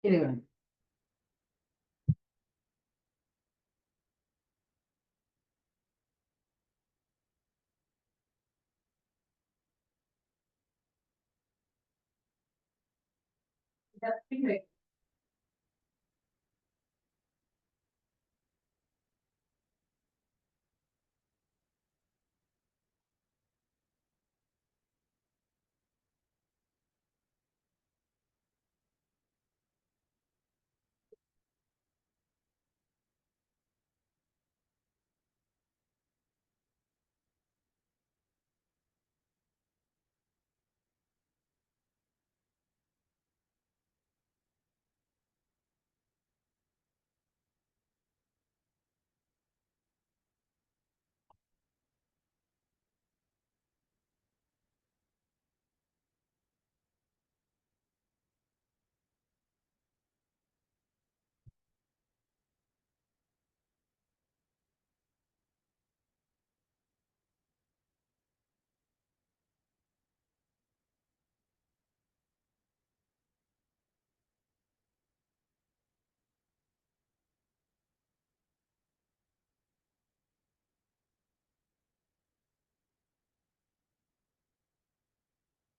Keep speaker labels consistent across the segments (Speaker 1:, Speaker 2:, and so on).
Speaker 1: Anyway. That's great.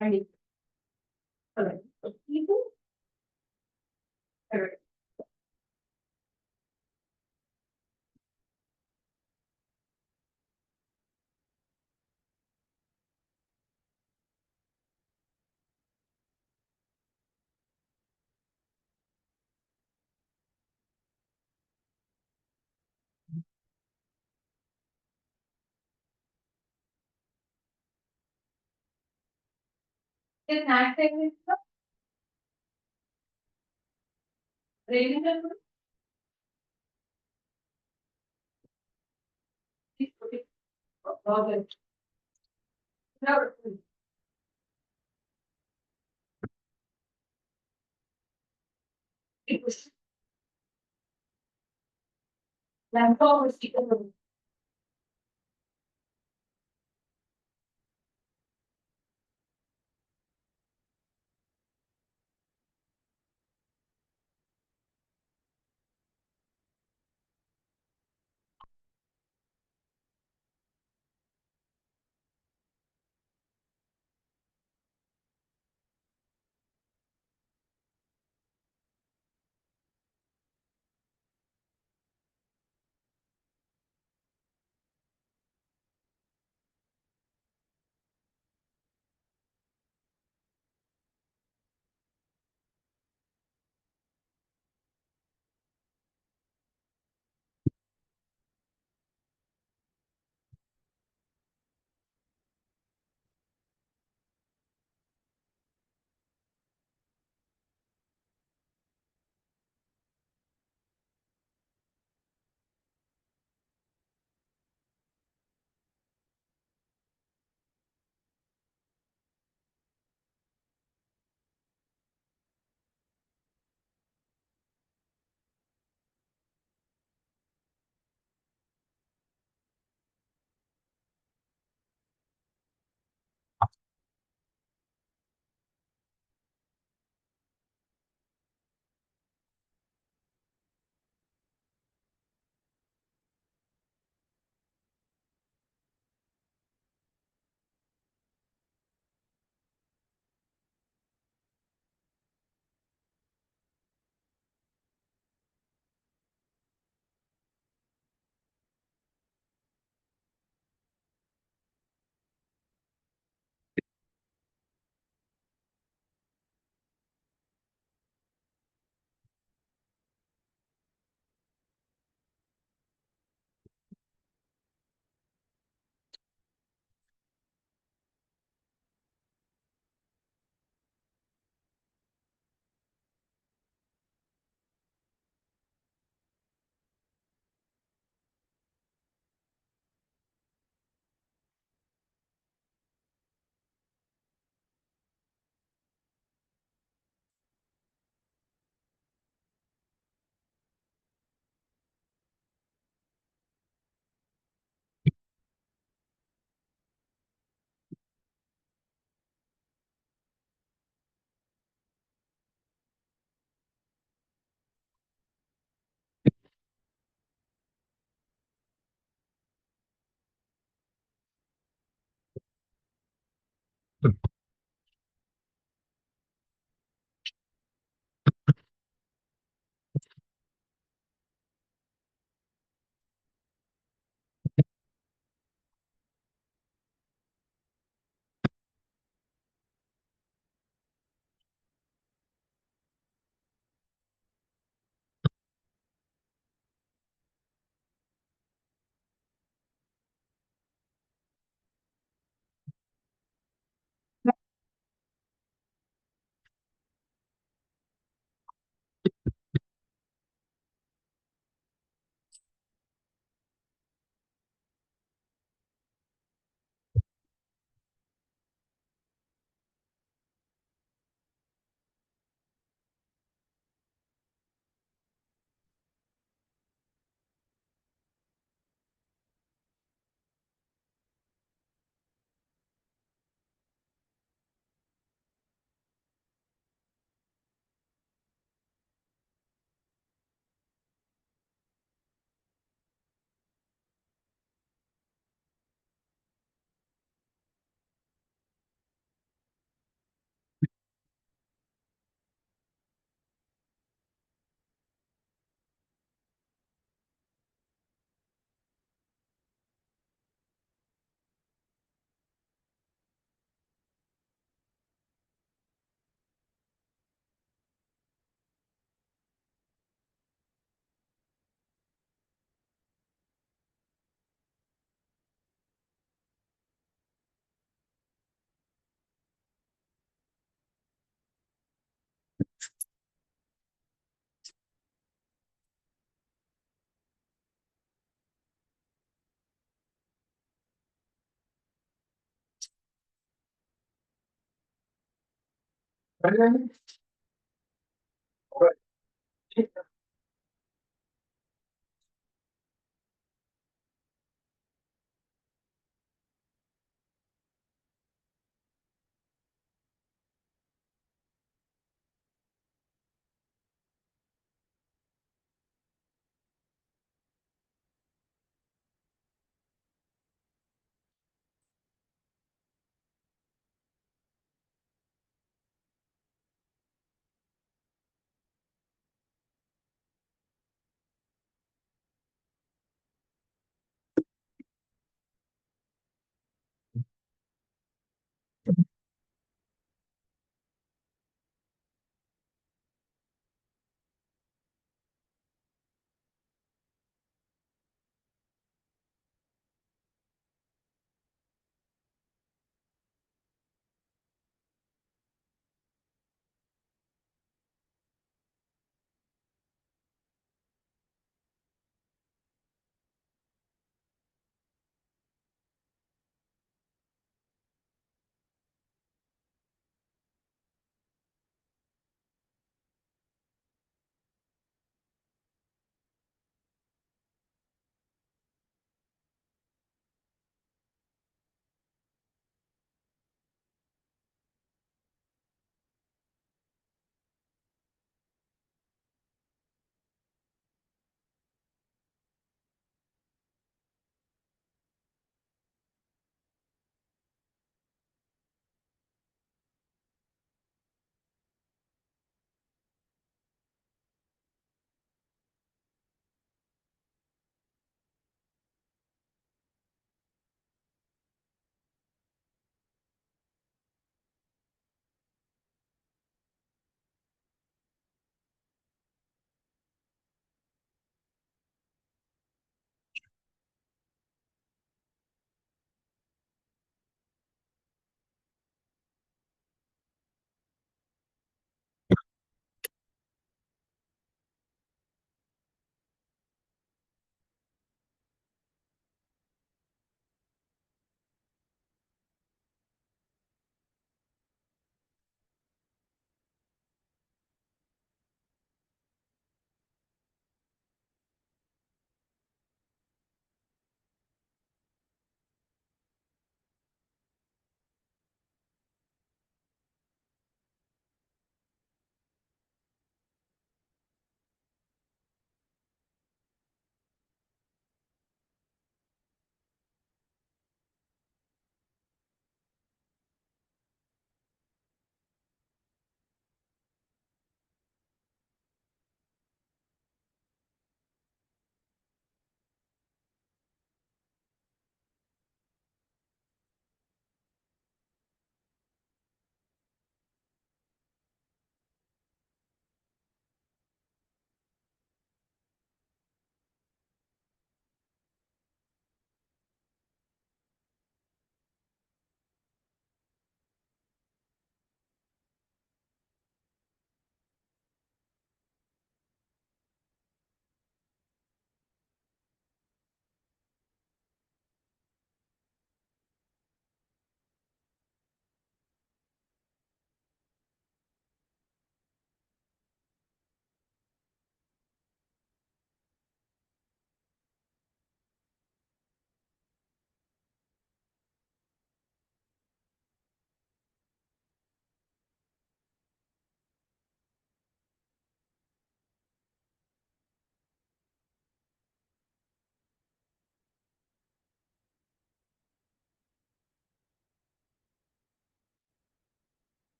Speaker 1: Ready? Okay. Alright. It's not saying it's raining. Okay. Now, it was landfall was taken.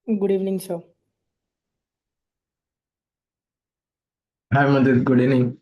Speaker 2: Good evening, sir.
Speaker 3: Hi, Madhur. Good evening.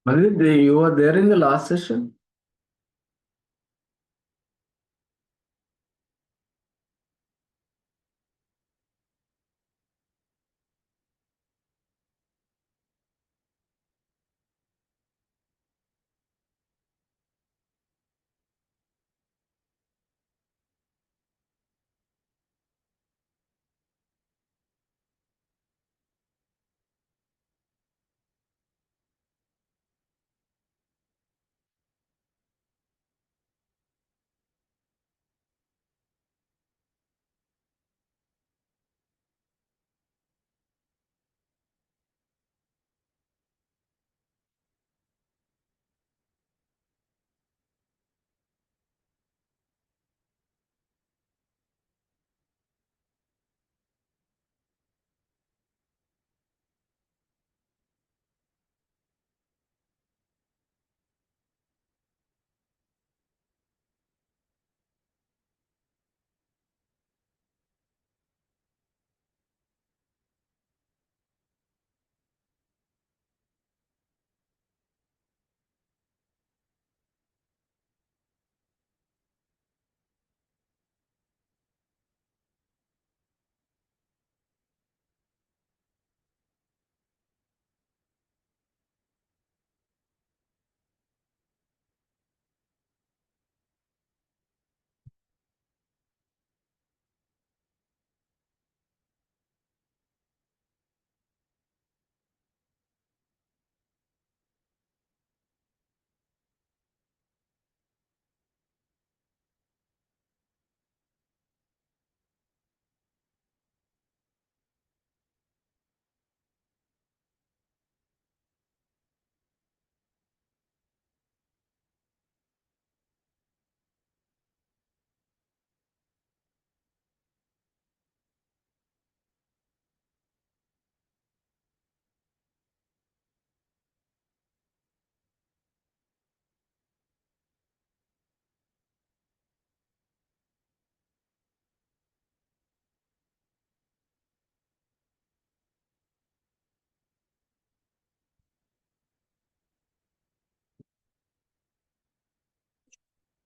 Speaker 3: Madhur, you were there in the last session?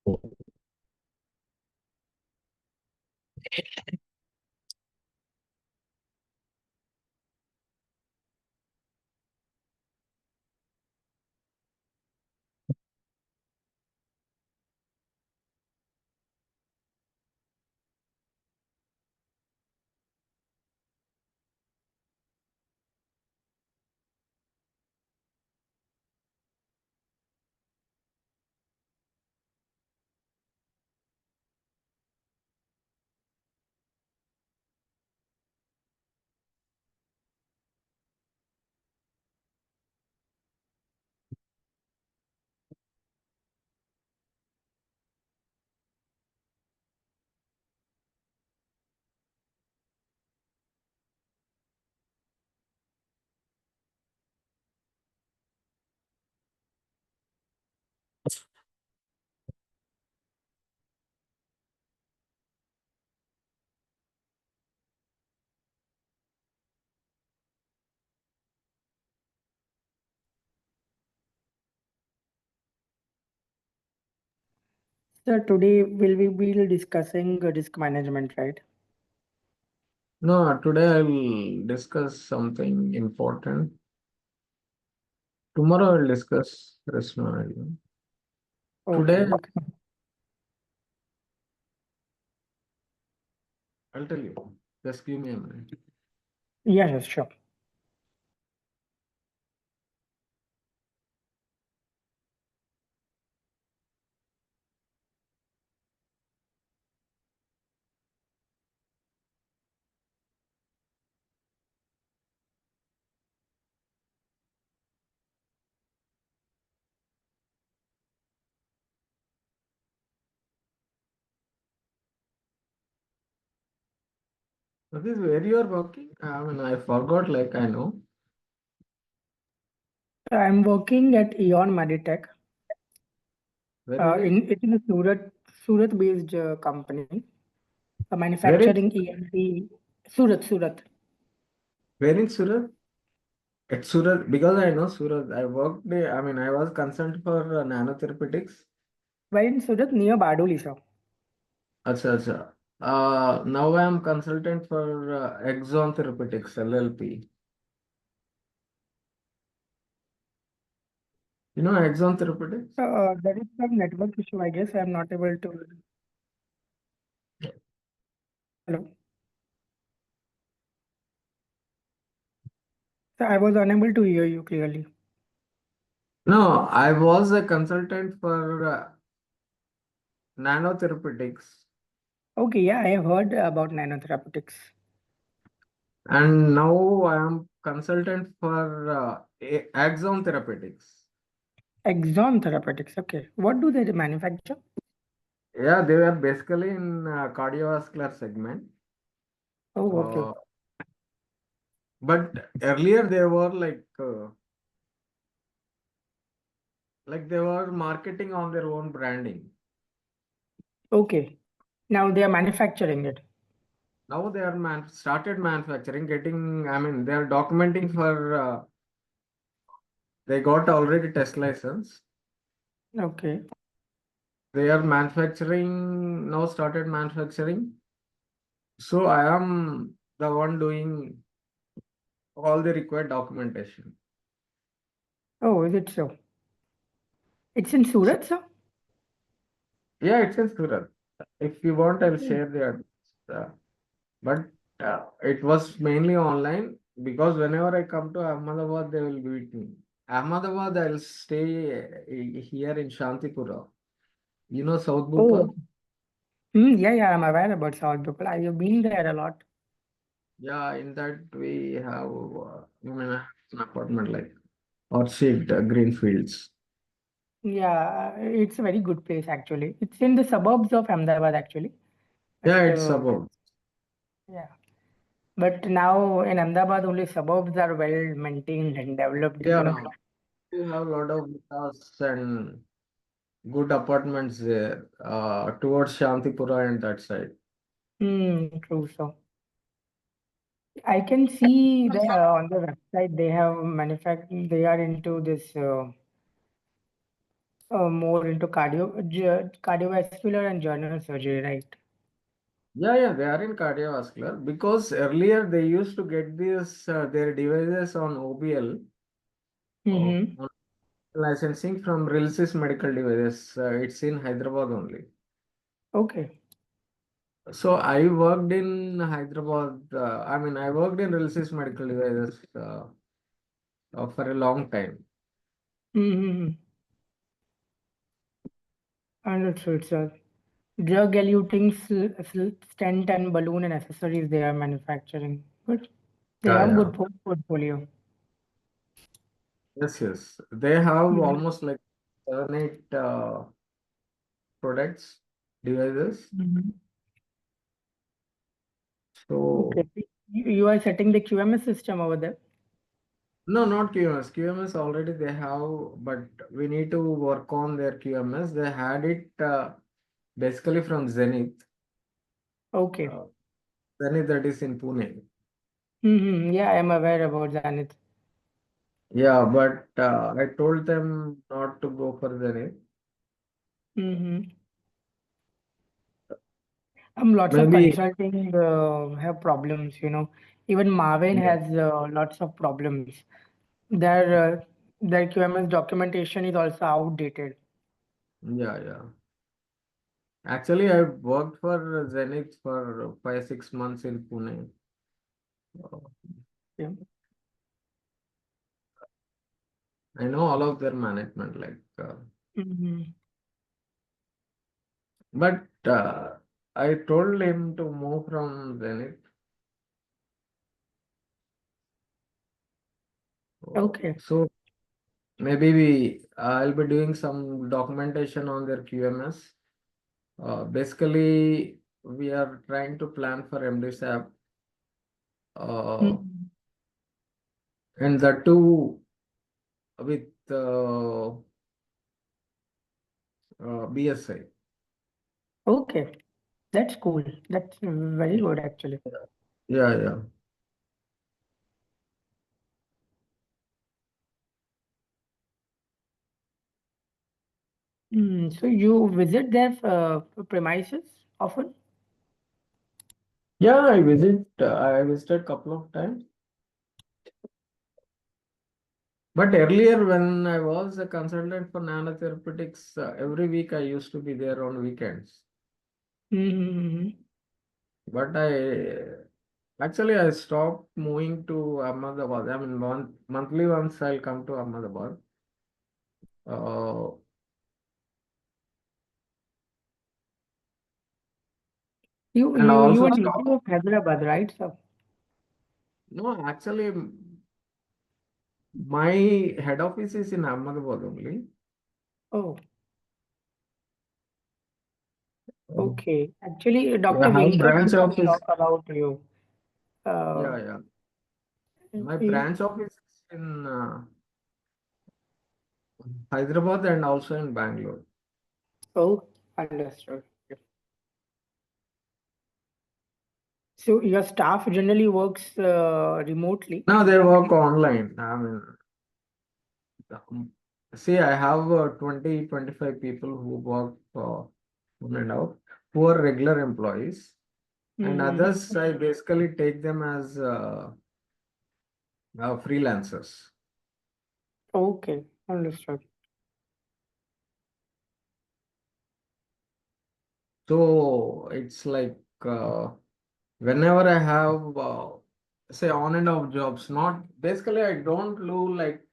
Speaker 2: So today will we be discussing risk management, right?
Speaker 3: No, today I will discuss something important. Tomorrow I will discuss risk management.
Speaker 2: Okay,
Speaker 3: Today
Speaker 2: okay.
Speaker 3: I'll tell you. Just give me a minute.
Speaker 2: Yeah, yes, sure.
Speaker 3: This is where you are working? I mean, I forgot, like I know.
Speaker 2: I'm working at Eon Meditech.
Speaker 3: Where is it?
Speaker 2: It's in a Surat-based company,
Speaker 3: Where is
Speaker 2: manufacturing EMP. Surat.
Speaker 3: where in Surat? At Surat, because I know Surat. I worked there. I mean, I was concerned for nanotherapeutics.
Speaker 2: Where in Surat? Near Badoli, sir.
Speaker 3: Acha, acha. Now I am consultant for Exon Therapeutics, LLP. You know Exon Therapeutics?
Speaker 2: There is some network issue, I guess. I'm not able to. Hello. So I was unable to hear you clearly.
Speaker 3: No, I was a consultant for nanotherapeutics,
Speaker 2: Okay, yeah, I have heard about nanotherapeutics.
Speaker 3: and now I am consultant for Axon Therapeutics.
Speaker 2: Exon Therapeutics. Okay. What do they manufacture?
Speaker 3: Yeah, they were basically in cardiovascular segment.
Speaker 2: Oh, okay.
Speaker 3: Uh, but earlier they were like they were marketing on their own branding.
Speaker 2: Okay. Now they are manufacturing it.
Speaker 3: Now they are started manufacturing, getting. I mean, they are documenting for. They got already test license.
Speaker 2: Okay.
Speaker 3: They are manufacturing now. Started manufacturing. So I am the one doing all the required documentation.
Speaker 2: Oh, is it so? It's in
Speaker 3: So
Speaker 2: Surat, sir?
Speaker 3: yeah, it's in Surat. If you want, I'll
Speaker 2: Okay.
Speaker 3: share the address. But it was mainly online because whenever I come to Ahmedabad, they will greet me. Ahmedabad, I'll stay here in Shantipura. You know South
Speaker 2: Oh,
Speaker 3: Bhopal?
Speaker 2: yeah, I'm aware about South Bhopal. I have been there a lot.
Speaker 3: Yeah, in that we have an apartment like Orchid Greenfields.
Speaker 2: Yeah, it's a very good place actually. It's in the suburbs of Ahmedabad actually.
Speaker 3: Yeah,
Speaker 2: But
Speaker 3: it's suburb.
Speaker 2: yeah, but now in Ahmedabad only suburbs are well maintained and developed.
Speaker 3: Yeah, we have a lot of villas and good apartments there towards Shantipura and that side.
Speaker 2: True. So I can see that on the website they have manufactured. They are into this more into cardiovascular and general surgery, right?
Speaker 3: Yeah, they are in cardiovascular because earlier they used to get this their devices on OBL,
Speaker 2: Mm-hmm.
Speaker 3: on licensing from Relsys Medical Devices. It's in Hyderabad only.
Speaker 2: Okay.
Speaker 3: So I worked in Hyderabad. I worked in Relsys Medical Devices for a long time.
Speaker 2: Mm-hmm. Understood, sir. Drug-eluting stent and balloon and accessories they are manufacturing. Good. They
Speaker 3: Yeah,
Speaker 2: have
Speaker 3: yeah.
Speaker 2: good portfolio.
Speaker 3: Yes. They have
Speaker 2: Mhm.
Speaker 3: almost like 7, 8 products, devices.
Speaker 2: Mhm. Okay.
Speaker 3: So
Speaker 2: You are setting the QMS system over there.
Speaker 3: no, not QMS. QMS already they have, but we need to work on their QMS. They had it basically from Zenith.
Speaker 2: Okay.
Speaker 3: Uh, Zenith that is in Pune.
Speaker 2: Mm-hmm. Yeah, I am aware about Zenith.
Speaker 3: Yeah, but I told them not to go for Zenith.
Speaker 2: Mm-hmm. Lots of
Speaker 3: Maybe,
Speaker 2: consulting have problems, you know. Even Marvin
Speaker 3: yeah,
Speaker 2: has lots of problems. Their QMS documentation is also outdated.
Speaker 3: yeah. Actually, I worked for Zenith for 5, 6 months in Pune. Uh,
Speaker 2: Yeah.
Speaker 3: I know all of their management,
Speaker 2: Mm-hmm.
Speaker 3: but I told him to move from Zenith.
Speaker 2: Okay.
Speaker 3: So maybe I'll be doing some documentation on their QMS. Basically, we are trying to plan for MDSAP, uh,
Speaker 2: Mhm.
Speaker 3: and the two with BSI.
Speaker 2: Okay. That's cool. That's very good actually.
Speaker 3: Yeah.
Speaker 2: So you visit their premises often?
Speaker 3: Yeah, I visited couple of times. But earlier, when I was a consultant for nanotherapeutics, every week I used to be there on weekends.
Speaker 2: Mm-hmm.
Speaker 3: But I stopped moving to Ahmedabad. I mean, monthly once I'll come to Ahmedabad. Uh, and
Speaker 2: You
Speaker 3: also
Speaker 2: are
Speaker 3: stop.
Speaker 2: native of Hyderabad, right, sir?
Speaker 3: No, actually, my head office is in Ahmedabad only.
Speaker 2: Oh,
Speaker 3: Uh,
Speaker 2: okay. Actually,
Speaker 3: I
Speaker 2: Dr.
Speaker 3: have
Speaker 2: Venkat
Speaker 3: branch
Speaker 2: used to
Speaker 3: office.
Speaker 2: talk about you. Uh,
Speaker 3: Yeah. My
Speaker 2: he-
Speaker 3: branch office is in Hyderabad and also in Bangalore.
Speaker 2: oh, understood. So your staff generally works remotely.
Speaker 3: Now they work online. Um, See, I have 20, 25 people who work on and out, who are regular employees, and
Speaker 2: Mm-hmm.
Speaker 3: others I basically take them as freelancers.
Speaker 2: Okay, understood.
Speaker 3: So it's like whenever I have say on and off jobs, not basically I don't do like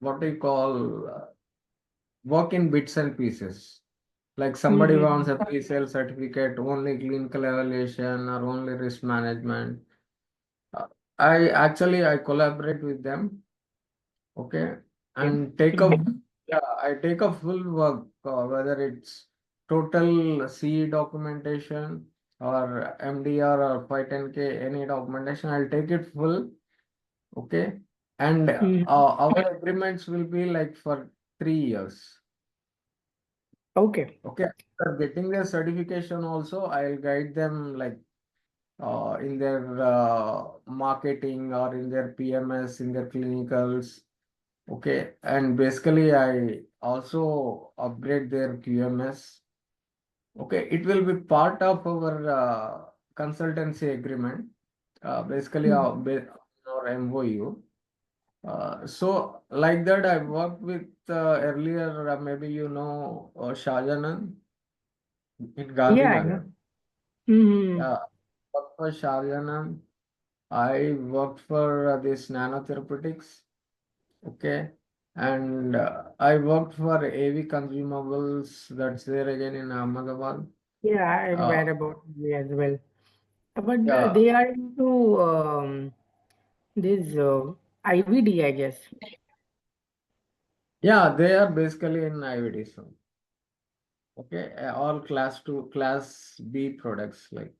Speaker 3: what do you call work in bits and pieces. Like somebody wants
Speaker 2: Mm-hmm.
Speaker 3: a pre-sale certificate, only clinical evaluation or only risk management. Uh, I collaborate with them, okay,
Speaker 2: Okay.
Speaker 3: and take up,
Speaker 2: Mhm.
Speaker 3: yeah, I take a full work, whether it's total CE documentation or MDR or 510K, any documentation, I'll take it full, okay, and
Speaker 2: Mhm.
Speaker 3: our agreements will be like for 3 years.
Speaker 2: Okay.
Speaker 3: Okay, after getting their certification also, I'll guide them like in their marketing or in their PMS, in their clinicals. Okay, and basically also upgrade their QMS. Okay, it will be part of our consultancy agreement, basically our MOU. So like that, I worked with earlier, maybe you know Shahjahan in
Speaker 2: Yeah, I know.
Speaker 3: Gandhinagar.
Speaker 2: Mm-hmm.
Speaker 3: Yeah, worked for Shahjahan. I worked for this nanotherapeutics. Okay. And I worked for AV consumables that's there again in Ahmedabad.
Speaker 2: Yeah, I
Speaker 3: Uh,
Speaker 2: read about it as well. But
Speaker 3: yeah,
Speaker 2: they are into this IVD, I guess.
Speaker 3: yeah, they are basically in IVD. So, okay, all class 2, class B products like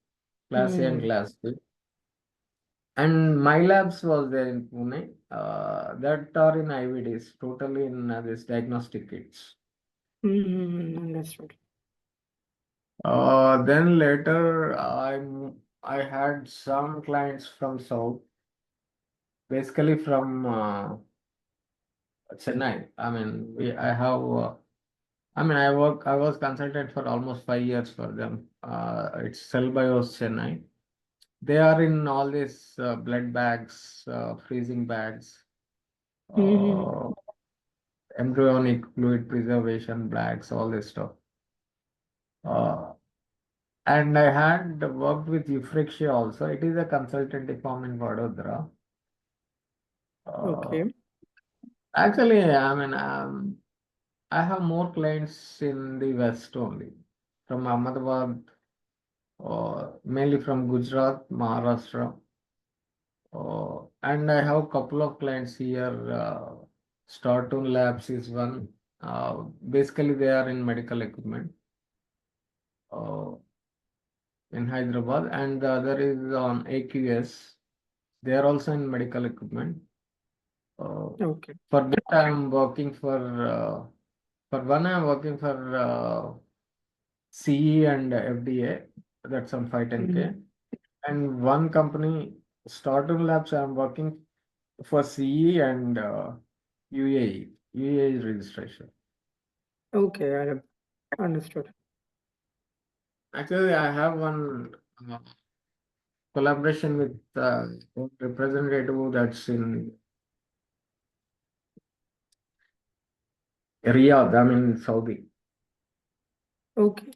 Speaker 3: class A and
Speaker 2: Mm-hmm.
Speaker 3: class B. And my labs was there in Pune, that are in IVDs, totally in this diagnostic kits.
Speaker 2: Mm-hmm. Understood.
Speaker 3: Then later, I had some clients from South, basically from Chennai. I mean, I have, I was consultant for almost 5 years for them. It's Cell Bios Chennai. They are in all these blood bags, freezing bags,
Speaker 2: Mm-hmm.
Speaker 3: uh, embryonic fluid preservation bags, all this stuff. Uh, and I had worked with Euphrasia also. It is a consultancy firm in Vadodara. Uh,
Speaker 2: Okay.
Speaker 3: actually, I have more clients in the West only, from Ahmedabad, mainly from Gujarat, Maharashtra. And I have a couple of clients here. Startun Labs is one. Basically, they are in medical equipment uh, in Hyderabad, and the other is on AQS. They are also in medical equipment. Uh,
Speaker 2: Okay.
Speaker 3: for that, I'm working for one, I'm working for CE and FDA. That's on 510K.
Speaker 2: Mm-hmm.
Speaker 3: And one company, Startum Labs, I'm working for CE and UAE registration.
Speaker 2: Okay, I understood.
Speaker 3: Actually, I have one collaboration with representative that's in Riyadh, I mean Saudi.
Speaker 2: Okay.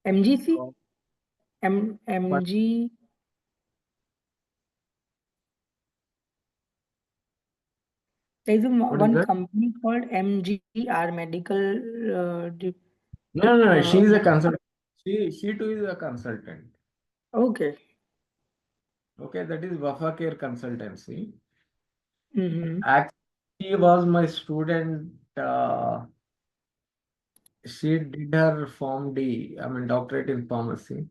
Speaker 2: MGC?
Speaker 3: Oh.
Speaker 2: M
Speaker 3: But
Speaker 2: MG. There's
Speaker 3: what is
Speaker 2: one
Speaker 3: that?
Speaker 2: company called MGR Medical.
Speaker 3: No,
Speaker 2: Uh,
Speaker 3: she's a consultant. She too is a consultant.
Speaker 2: okay.
Speaker 3: Okay, that is Wafa Care Consultancy.
Speaker 2: Mm-hmm.
Speaker 3: Actually, she was my student. She did her Form D, I mean doctorate in pharmacy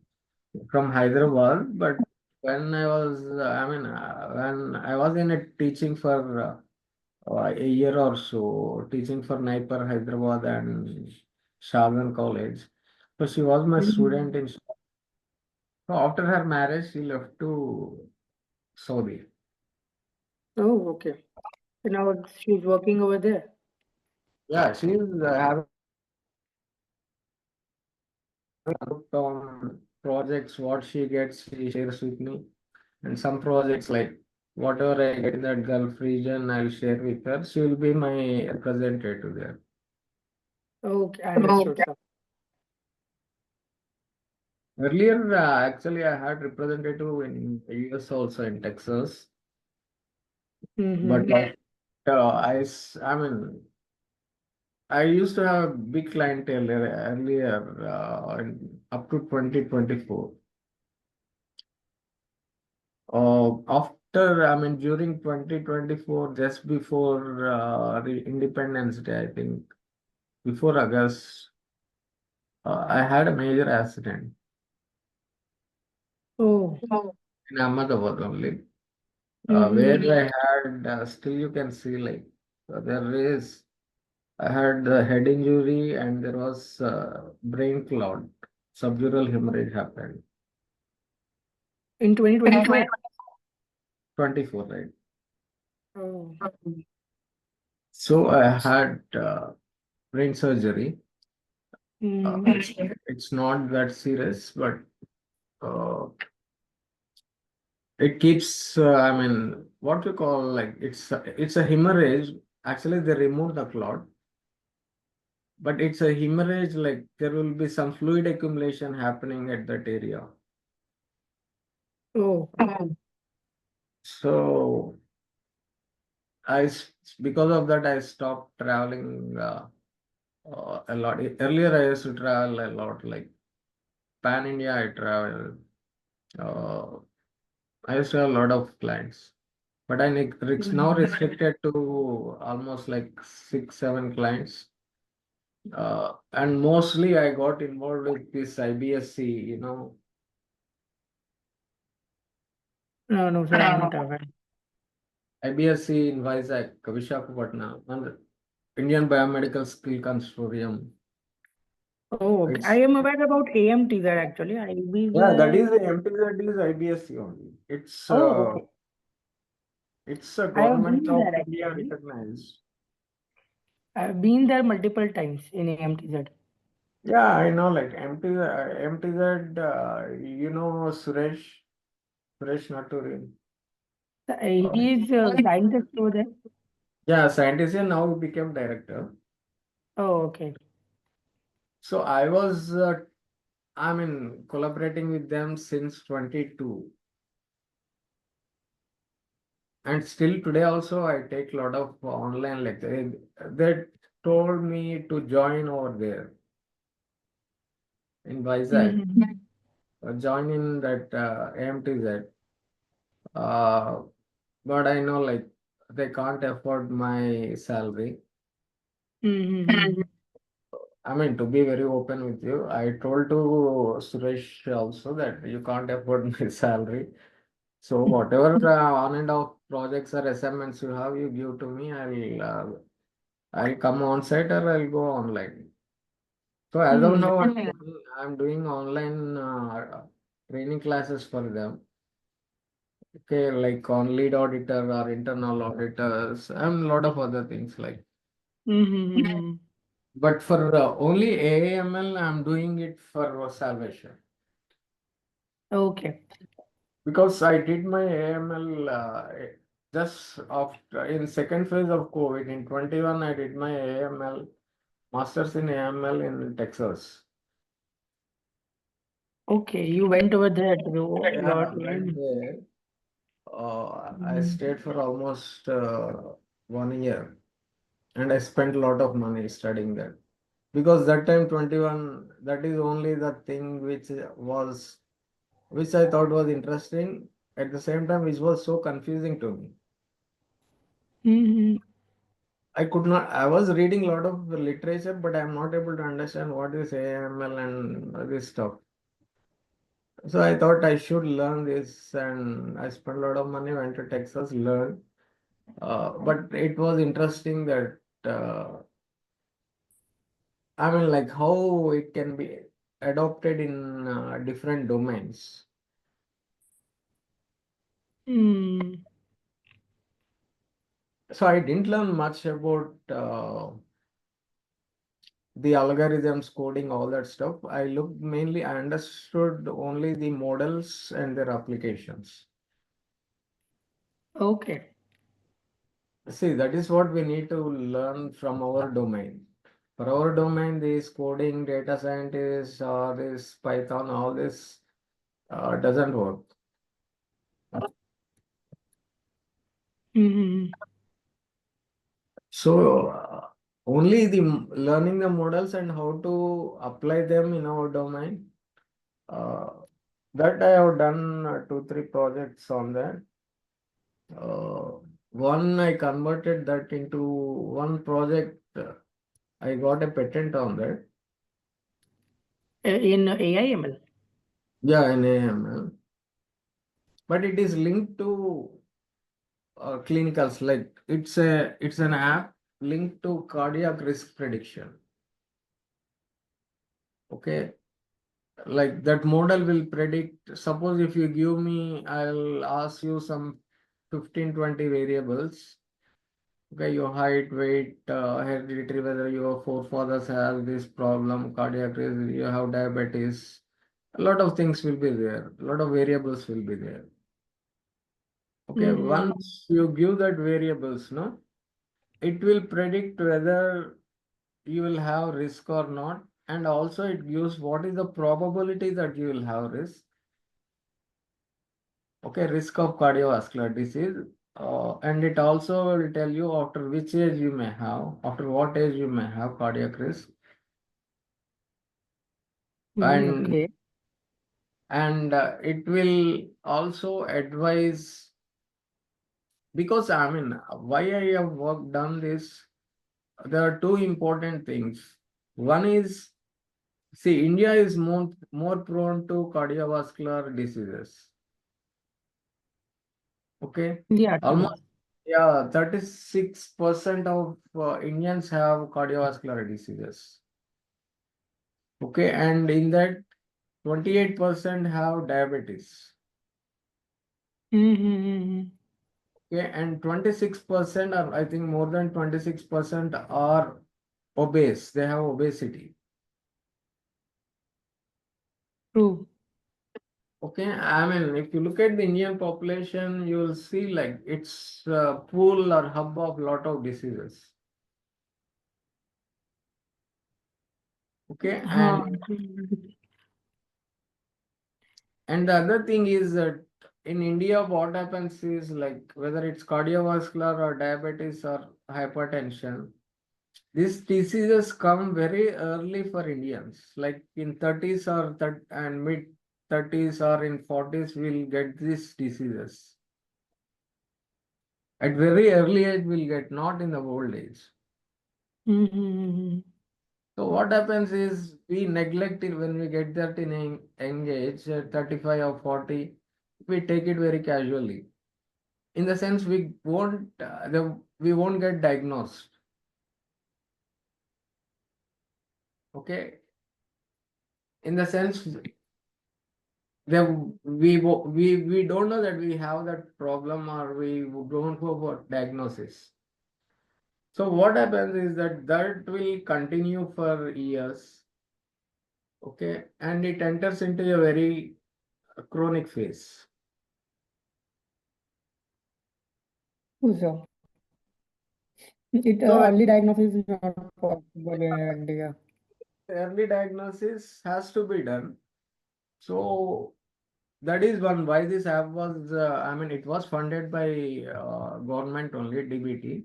Speaker 3: from Hyderabad. But when I was, when I was in a teaching for a year or so, teaching for Naipur, Hyderabad and Shalvan College. So she was my
Speaker 2: Mm-hmm.
Speaker 3: student in. So after her marriage, she left to Saudi.
Speaker 2: Oh, okay. So now she's working over there.
Speaker 3: Yeah, she's having looked on projects. What she gets, she shares with me. And some projects like whatever I get in that Gulf region, I'll share with her. She will be my representative there.
Speaker 2: Okay, understood, sir.
Speaker 3: Earlier, actually, I had representative in US also in Texas, but
Speaker 2: Mm-hmm.
Speaker 3: I mean, I used to have a big clientele earlier, up to 2024. During 2024, just before the Independence Day, I think, before August, I had a major accident
Speaker 2: Oh.
Speaker 3: in Ahmedabad only,
Speaker 2: Mm-hmm.
Speaker 3: where I had, still you can see like, there is, I had the head injury and there was brain clot, subdural hemorrhage happened.
Speaker 2: In 2024.
Speaker 3: 24, right?
Speaker 2: Oh.
Speaker 3: So I had brain surgery.
Speaker 2: Mm.
Speaker 3: It's not that serious, but uh, it keeps. I mean, what you call like it's a hemorrhage. Actually, they remove the clot, but it's a hemorrhage. Like there will be some fluid accumulation happening at that area.
Speaker 2: Oh,
Speaker 3: So because of that I stopped traveling a lot. Earlier I used to travel a lot, like pan India. I travel. Uh, I used to have a lot of clients, but now restricted to almost like 6, 7 clients. And mostly I got involved with this IBSC,
Speaker 2: no, sir, I'm not aware.
Speaker 3: IBSC in Vizag, Visakhapatnam, and Indian Biomedical Skill Consortium.
Speaker 2: Oh, okay.
Speaker 3: It's
Speaker 2: I am aware about AMT there actually. I was.
Speaker 3: Yeah, that is the MTZ is IBSC only.
Speaker 2: Oh, okay.
Speaker 3: It's a
Speaker 2: I have
Speaker 3: government
Speaker 2: been
Speaker 3: of
Speaker 2: there
Speaker 3: India
Speaker 2: actually.
Speaker 3: recognized.
Speaker 2: I've been there multiple times in AMTZ.
Speaker 3: Yeah, I know, like MTZ, Suresh Naturi.
Speaker 2: He is a scientist over there.
Speaker 3: Yeah, scientist, and now he became director.
Speaker 2: Oh, okay.
Speaker 3: So I mean, collaborating with them since 22. And still today also I take a lot of online lecture. They told me to join over there in Vizag.
Speaker 2: Mm-hmm.
Speaker 3: Join in that AMTZ. Uh, but I know like they can't afford my salary.
Speaker 2: Mm-hmm.
Speaker 3: I mean, to be very open with you, I told to Suresh also that you can't afford my salary. So whatever on and off projects or assignments you have, you give to me. I'll come on site or I'll go online. So as of now, I'm doing online training classes for them. Okay, like on lead auditor or internal auditors and a lot of other things like.
Speaker 2: Mm-hmm.
Speaker 3: But for only AAML, I'm doing it for salvation
Speaker 2: Okay.
Speaker 3: because I did my AML just after in second phase of COVID in 21. I did my AML masters in AML in Texas.
Speaker 2: Okay. You went over there to
Speaker 3: Yeah, I went
Speaker 2: learn.
Speaker 3: there. I stayed for almost 1 year, and I spent a lot of money studying that because that time 21, that is only the thing which I thought was interesting at the same time, which was so confusing to me.
Speaker 2: Mm-hmm.
Speaker 3: I could not, I was reading a lot of literature, but I'm not able to understand what is AML and this stuff. So I thought I should learn this, and I spent a lot of money, went to Texas, learned. But it was interesting that I mean, like how it can be adopted in different domains.
Speaker 2: Mm.
Speaker 3: So I didn't learn much about the algorithms, coding, all that stuff. I understood only the models and their applications.
Speaker 2: Okay.
Speaker 3: See, that is what we need to learn from our domain. For our domain, this coding, data scientists, this Python, all this doesn't work.
Speaker 2: Mm-hmm.
Speaker 3: So only learning the models and how to apply them in our domain. Uh, that I have done 2, 3 projects on that. One I converted that into one project. I got a patent on that.
Speaker 2: In AIML.
Speaker 3: Yeah, in AML. But it is linked to clinicals. Like it's an app linked to cardiac risk prediction. Okay, like that model will predict. Suppose if you give me, I'll ask you some 15, 20 variables. Okay, your height, weight, hereditary, whether your forefathers have this problem, cardiac risk, you have diabetes. A lot of things will be there. A lot of variables will be there. Okay,
Speaker 2: Mhm.
Speaker 3: once you give that variables, no, it will predict whether you will have risk or not, and also it gives what is the probability that you will have risk. Okay, risk of cardiovascular disease, and it also will tell you after which age you may have, after what age you may have cardiac risk, and
Speaker 2: Okay.
Speaker 3: it will also advise, because I mean, why I have done this, there are two important things. One is, see, India is more prone to cardiovascular diseases. Okay,
Speaker 2: Yeah, true.
Speaker 3: almost, yeah, 36% of Indians have cardiovascular diseases. Okay, and in that 28% have diabetes.
Speaker 2: Mm-hmm.
Speaker 3: Okay, and 26% are, I think more than 26% are obese. They have obesity.
Speaker 2: True.
Speaker 3: Okay, I mean, if you look at the Indian population, you will see like it's a pool or hub of lot of diseases. Okay,
Speaker 2: Huh.
Speaker 3: and the other thing is that in India, what happens is like whether it's cardiovascular or diabetes or hypertension, these diseases come very early for Indians. Like in 30s or and mid 30s or in 40s, we'll get these diseases. At very early age, we'll get, not in the old age.
Speaker 2: Mm-hmm.
Speaker 3: So what happens is we neglect it when we get that in a young age, 35 or 40, we take it very casually. In the sense we won't get diagnosed. Okay. In the sense that we don't know that we have that problem, or we don't go for diagnosis. So what happens is that will continue for years. Okay, and it enters into a very chronic phase.
Speaker 2: So,
Speaker 3: So
Speaker 2: early diagnosis is not possible in India.
Speaker 3: early diagnosis has to be done. So that is one why this app was, I mean, it was funded by government only, DBT.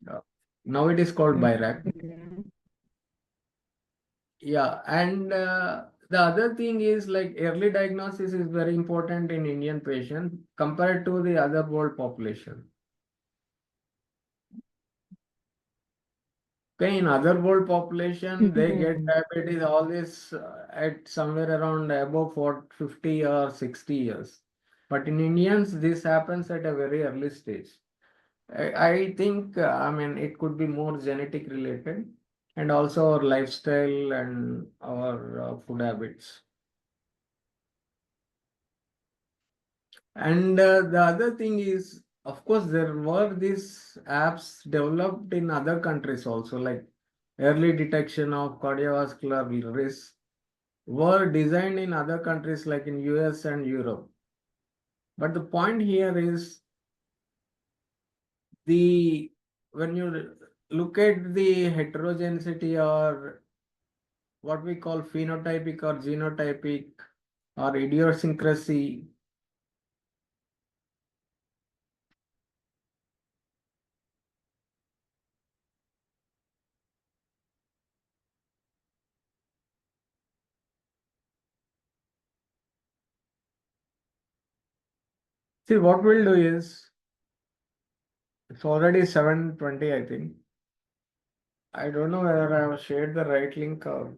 Speaker 3: Uh, Now it is called BIRAC.
Speaker 2: Mhm.
Speaker 3: Yeah, and the other thing is like early diagnosis is very important in Indian patients compared to the other world population. Okay, in other world population, they get
Speaker 2: Mhm.
Speaker 3: diabetes, all this at somewhere around above 50 or 60 years. But in Indians, this happens at a very early stage. I think, I mean, it could be more genetic related, and also our lifestyle and our food habits. And the other thing is, of course, there were these apps developed in other countries also, like early detection of cardiovascular risk were designed in other countries like in US and Europe. But the point here is the when you look at the heterogeneity, or what we call phenotypic or genotypic or idiosyncrasy. See, what we'll do is, it's already 7:20, I think. I don't know whether I have shared the right link or.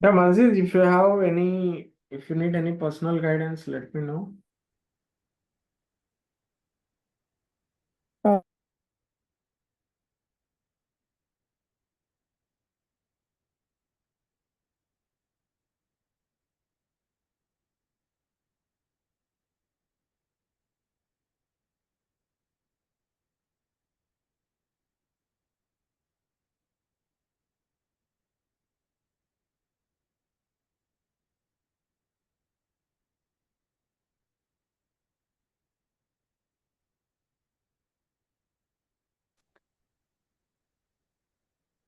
Speaker 3: Yeah, Manziz, if you need any personal guidance, let me know.
Speaker 2: Uh,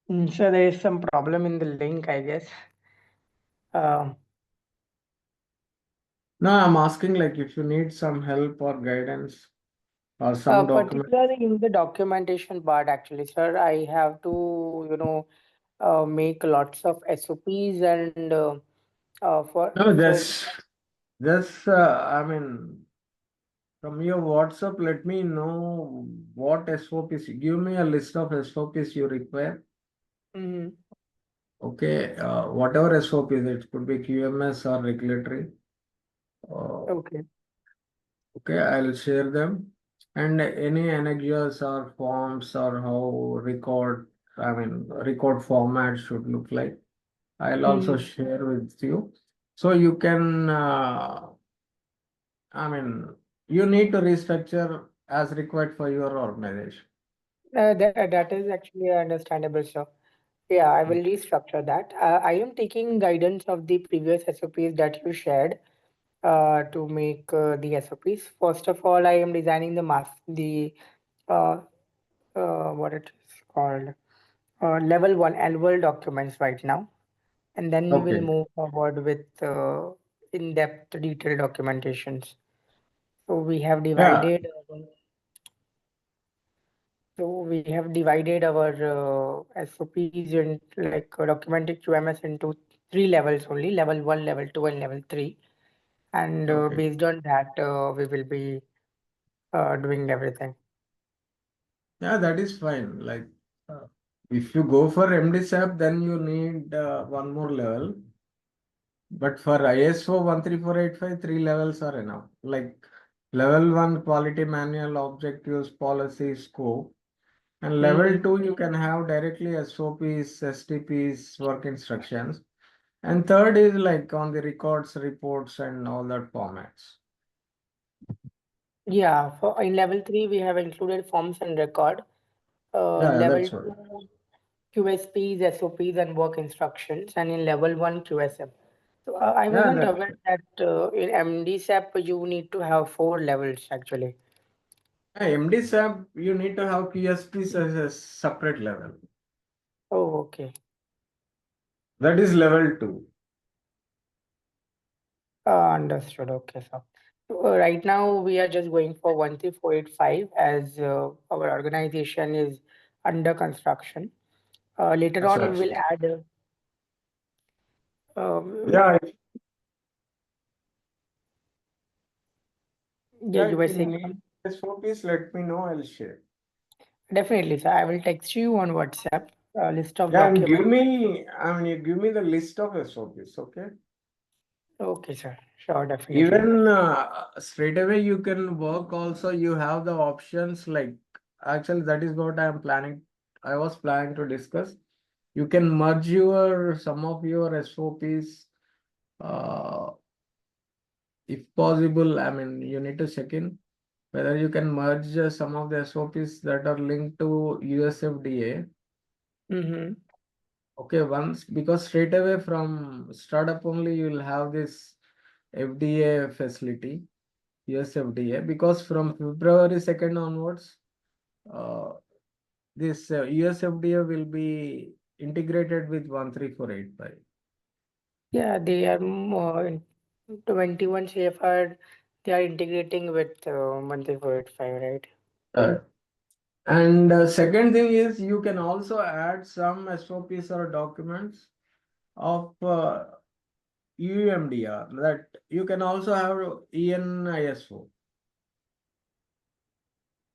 Speaker 2: so there is some problem in the link, I guess. Um,
Speaker 3: No, I'm asking like if you need some help or guidance or some document.
Speaker 2: Particularly in the documentation part, actually, sir, I have to, make lots of SOPs and for
Speaker 3: No,
Speaker 2: so
Speaker 3: I mean, from your WhatsApp, let me know what SOPs. Give me a list of SOPs you require.
Speaker 2: Mhm.
Speaker 3: Okay, whatever SOPs, it could be QMS or regulatory.
Speaker 2: Okay.
Speaker 3: Okay, I'll share them. And any annexures or forms or how record format should look like. I'll also
Speaker 2: Mhm.
Speaker 3: share with you. So you can, you need to restructure as required for your organization.
Speaker 2: That is actually understandable, sir. Yeah, I will restructure that. I am taking guidance of the previous SOPs that you shared to make the SOPs. First of all, I am designing uh, what it is called level one annual documents right now, and then we'll
Speaker 3: Okay.
Speaker 2: move forward with in-depth detailed documentations. So we have
Speaker 3: Yeah.
Speaker 2: divided. So we have divided our SOPs in like documented QMS into three levels only, level one, level two, and level three. And
Speaker 3: Okay.
Speaker 2: based on that, we will be doing everything.
Speaker 3: Yeah, that is fine. Like, uh, if you go for MD SAP, then you need one more level. But for ISO 13485, three levels are enough. Like level one, quality manual, objectives, policy, scope. And level
Speaker 2: Mhm.
Speaker 3: two, you can have directly SOPs, STPs, work instructions. And third is like on the records, reports, and all that formats.
Speaker 2: Yeah, for in level three, we have included forms and record.
Speaker 3: Yeah,
Speaker 2: Level
Speaker 3: that's right.
Speaker 2: two, QSPs, SOPs, and work instructions, and in level one, QSM. So I
Speaker 3: Yeah,
Speaker 2: wasn't
Speaker 3: that's
Speaker 2: aware
Speaker 3: right.
Speaker 2: that in MD SAP you need to have four levels actually.
Speaker 3: Yeah, MD SAP, you need to have QSPs as a separate level.
Speaker 2: Oh, okay.
Speaker 3: That is level two.
Speaker 2: Understood. Okay, so right now we are just going for 13485 as our organization is under construction. Later
Speaker 3: That's
Speaker 2: on, we
Speaker 3: right.
Speaker 2: will add. Um,
Speaker 3: Yeah,
Speaker 2: yeah,
Speaker 3: yeah,
Speaker 2: you
Speaker 3: if
Speaker 2: were
Speaker 3: you
Speaker 2: saying
Speaker 3: need
Speaker 2: some.
Speaker 3: SOPs, let me know, I'll share.
Speaker 2: Definitely, sir. I will text you on WhatsApp a list of
Speaker 3: Yeah, and
Speaker 2: documents.
Speaker 3: you give me the list of SOPs, okay?
Speaker 2: Okay, sir. Sure, definitely.
Speaker 3: Even straight away you can work also, you have the options like, actually that is what I was planning to discuss. You can merge some of your SOPs, uh, if possible, you need to check in whether you can merge some of the SOPs that are linked to USFDA.
Speaker 2: Mm-hmm.
Speaker 3: Okay, once, because straight away from startup only you will have this FDA facility, USFDA, because from February 2nd onwards, uh, this USFDA will be integrated with 13485.
Speaker 2: Yeah, they are more in 21 CFR. They are integrating with 13485, right?
Speaker 3: And second thing is you can also add some SOPs or documents of UMDR, that you can also have ENISO.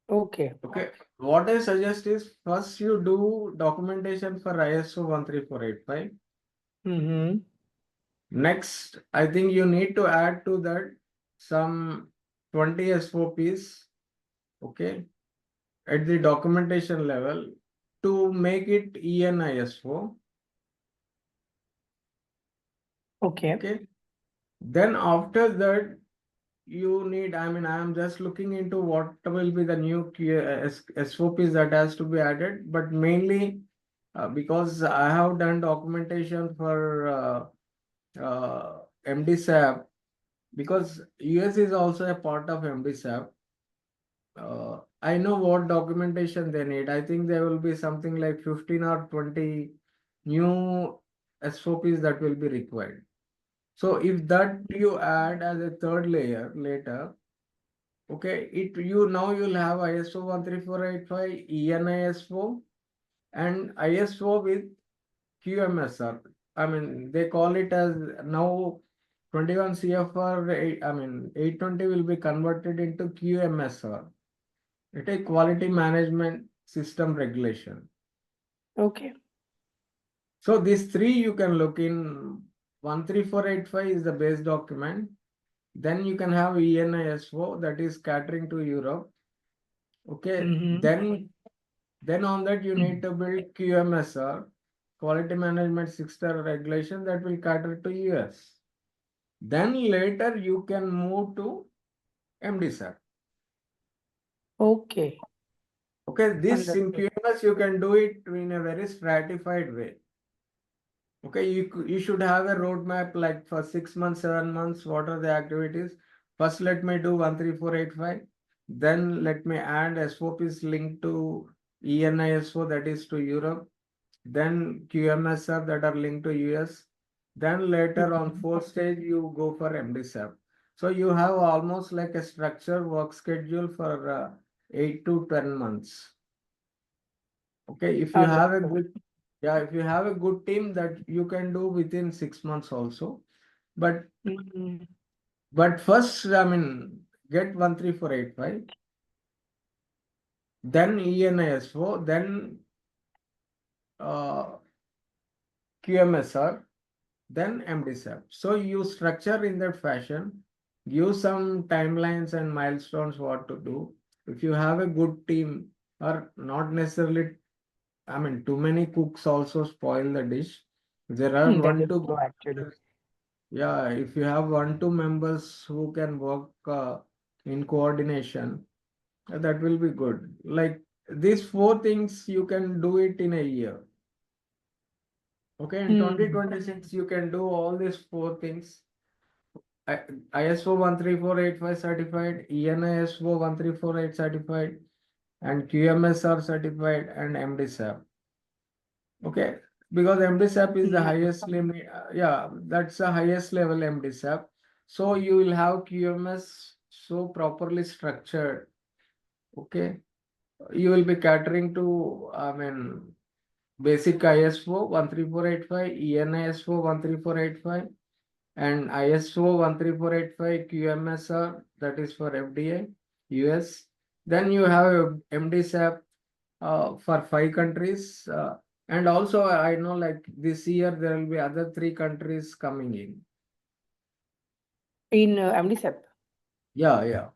Speaker 2: Okay.
Speaker 3: Okay. What I suggest is first you do documentation for ISO 13485.
Speaker 2: Mm-hmm.
Speaker 3: Next, I think you need to add to that some 20 SOPs, okay, at the documentation level to make it ENISO,
Speaker 2: Okay.
Speaker 3: okay. Then after that, you need, I mean, I am just looking into what will be the new SOPs that has to be added, but mainly because I have done documentation for MDSAP, because US is also a part of MDSAP. I know what documentation they need. I think there will be something like 15 or 20 new SOPs that will be required. So if that you add as a third layer later, okay, it you now you'll have ISO 13485, ENISO, and ISO with QMSR. I mean, they call it as now 21 CFR, I mean, 820 will be converted into QMSR. It is Quality Management System Regulation.
Speaker 2: Okay.
Speaker 3: So these three you can look in. 13485 is the base document. Then you can have ENISO, that is catering to Europe. Okay. Then on that you need to build QMSR, Quality Management System Regulation, that will cater to US. Then later you can move to MDSAP.
Speaker 2: Okay.
Speaker 3: Okay, this in
Speaker 2: Understood.
Speaker 3: QMS you can do it in a very stratified way. Okay, you should have a roadmap like for 6 months, 7 months, what are the activities? First, let me do 13485. Then let me add SOPs linked to ENISO, that is to Europe. Then QMSR that are linked to US. Then later on fourth stage, you go for MDSAP. So you have almost like a structured work schedule for 8 to 10 months. Okay, if you have a
Speaker 2: Understood.
Speaker 3: good, yeah, if you have a good team that you can do within 6 months also. But
Speaker 2: Mhm.
Speaker 3: first, I mean, get 13485, then ENISO, then QMSR, then MDSAP. So you structure in that fashion, give some timelines and milestones what to do. If you have a good team, or not necessarily, I mean, too many cooks also spoil the dish. There are
Speaker 2: That
Speaker 3: one,
Speaker 2: is
Speaker 3: two
Speaker 2: true, actually.
Speaker 3: members. Yeah, if you have one, two members who can work in coordination, that will be good. Like these four things, you can do it in a year. Okay, in
Speaker 2: Hmm.
Speaker 3: 2026, you can do all these four things. I- ISO 13485 certified, ENISO 1348 certified, and QMSR certified, and MDSAP. Okay, because MDSAP is the
Speaker 2: Hmm.
Speaker 3: highest limit. Yeah, that's the highest level MDSAP. So you will have QMS so properly structured. Okay, you will be catering to, I mean, basic ISO 13485, ENISO 13485, and ISO 13485 QMSR, that is for FDA, US. Then you have MDSAP for 5 countries. And also, I know like this year there will be other 3 countries coming in.
Speaker 2: In MDSAP.
Speaker 3: Yeah, yeah.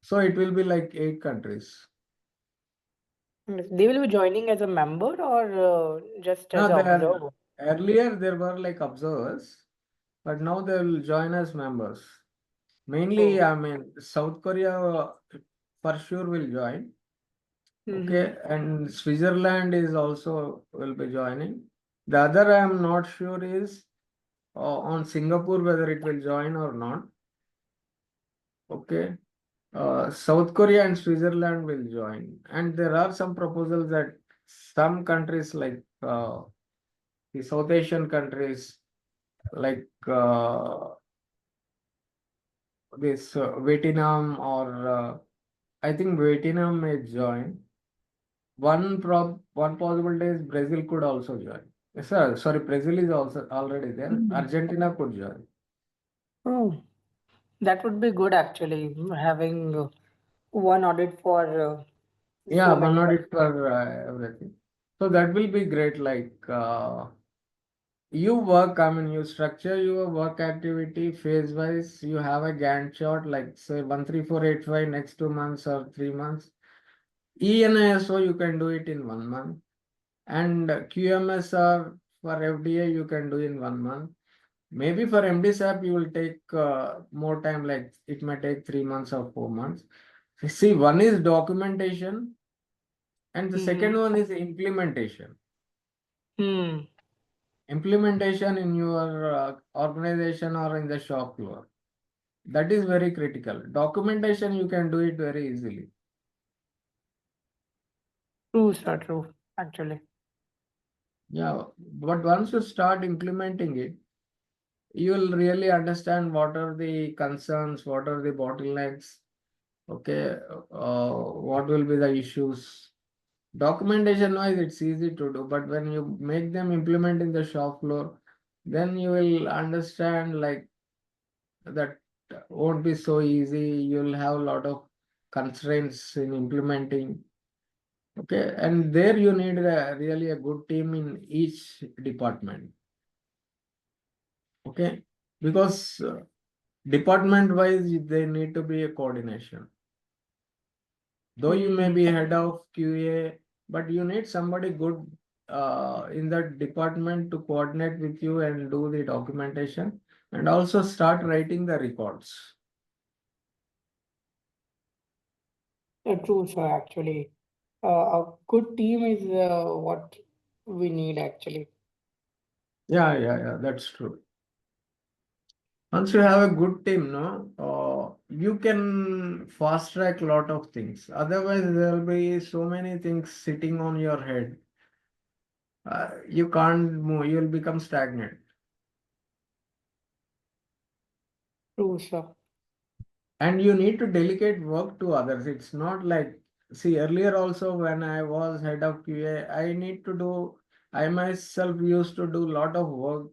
Speaker 3: So it will be like 8 countries.
Speaker 2: Yes, they will be joining as a member or just as
Speaker 3: Now
Speaker 2: an
Speaker 3: they are
Speaker 2: observer.
Speaker 3: earlier there were like observers, but now they will join as members. Mainly,
Speaker 2: Oh.
Speaker 3: I mean, South Korea for sure will join.
Speaker 2: Mm-hmm.
Speaker 3: Okay, and Switzerland is also will be joining. The other I am not sure is on Singapore whether it will join or not. Okay, South Korea and Switzerland will join, and there are some proposals that some countries like the South Asian countries like this Vietnam or I think Vietnam may join. One possibility is Brazil could also join. Yes, sir. Sorry, Brazil is also already there.
Speaker 2: Mm.
Speaker 3: Argentina could join.
Speaker 2: Oh, that would be good actually, having one audit for
Speaker 3: Yeah,
Speaker 2: so
Speaker 3: but
Speaker 2: many
Speaker 3: not it
Speaker 2: countries.
Speaker 3: for everything. So that will be great. Like you work, I mean, you structure your work activity phase wise. You have a Gantt chart, like say 13485 next 2 months or 3 months. ENISO, you can do it in 1 month. And QMSR for FDA, you can do in 1 month. Maybe for MDSAP, you will take more time, like it may take 3 months or 4 months. See, one is documentation, and the second
Speaker 2: Mm-hmm.
Speaker 3: one is implementation.
Speaker 2: Hmm.
Speaker 3: Implementation in your organization or in the shop floor. That is very critical. Documentation, you can do it very easily.
Speaker 2: True, sir. True. Actually.
Speaker 3: Yeah, but once you start implementing it, you will really understand what are the concerns, what are the bottlenecks, okay, what will be the issues. Documentation wise, it's easy to do, but when you make them implement in the shop floor, then you will understand like that won't be so easy. You'll have a lot of constraints in implementing. Okay, and there you need really a good team in each department. Okay, because department wise, there need to be a coordination. Though you may
Speaker 2: Hmm.
Speaker 3: be head of QA, but you need somebody good in that department to coordinate with you and do the documentation and also start writing the reports.
Speaker 2: True, sir. Actually, a good team is what we need. Actually.
Speaker 3: Yeah, that's true. Once you have a good team, no, you can fast track a lot of things. Otherwise, there will be so many things sitting on your head. You can't move. You will become stagnant.
Speaker 2: True, sir.
Speaker 3: And you need to delegate work to others. It's not like, see, earlier also when I was head of QA, I myself used to do a lot of work,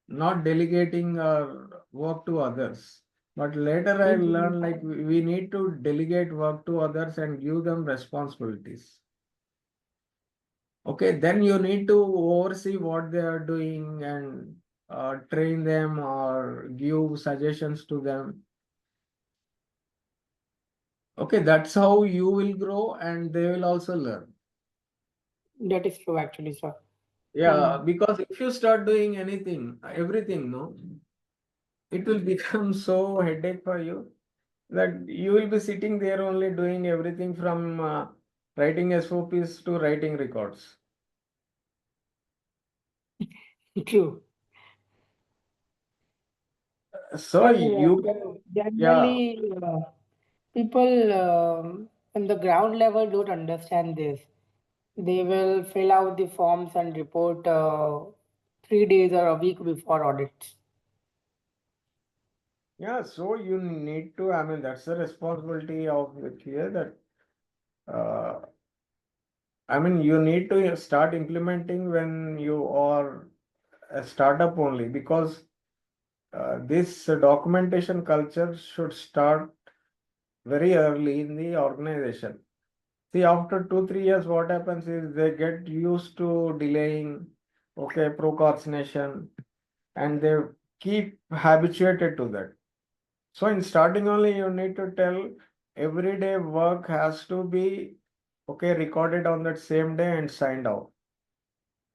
Speaker 3: not delegating work to others. But later I
Speaker 2: Mhm.
Speaker 3: learned like we need to delegate work to others and give them responsibilities. Okay, then you need to oversee what they are doing and train them or give suggestions to them. Okay, that's how you will grow and they will also learn.
Speaker 2: That is true, actually, sir.
Speaker 3: Yeah,
Speaker 2: Hmm.
Speaker 3: because if you start doing anything, everything, no, it will become so headache for you that you will be sitting there only doing everything from writing SOPs to writing records.
Speaker 2: True.
Speaker 3: So
Speaker 2: Sir,
Speaker 3: you can, yeah,
Speaker 2: generally, people on the ground level don't understand this. They will fill out the forms and report 3 days or a week before audits.
Speaker 3: yeah, so you need to, I mean, that's the responsibility of the QA that I mean, you need to start implementing when you are a startup only because this documentation culture should start very early in the organization. See, after 2, 3 years, what happens is they get used to delaying, okay, procrastination, and they keep habituated to that. So, in starting only, you need to tell everyday work has to be okay recorded on that same day and signed out.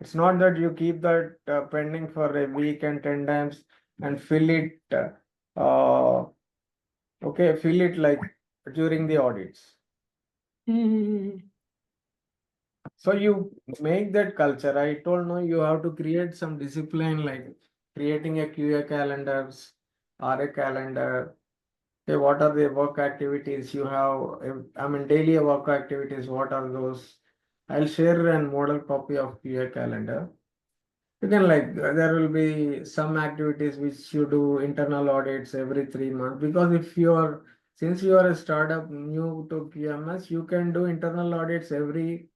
Speaker 3: It's not that you keep that pending for a week and 10 times and fill it, uh, okay, fill it like during the audits.
Speaker 2: Hmm.
Speaker 3: So you make that culture. I told no, you have to create some discipline like creating a QA calendars, RA calendar. Okay, what are the work activities you have? I mean, daily work activities. What are those? I'll share a model copy of QA calendar. You can like there will be some activities which you do internal audits every 3 months because if you are since you are a startup new to QMS, you can do internal audits every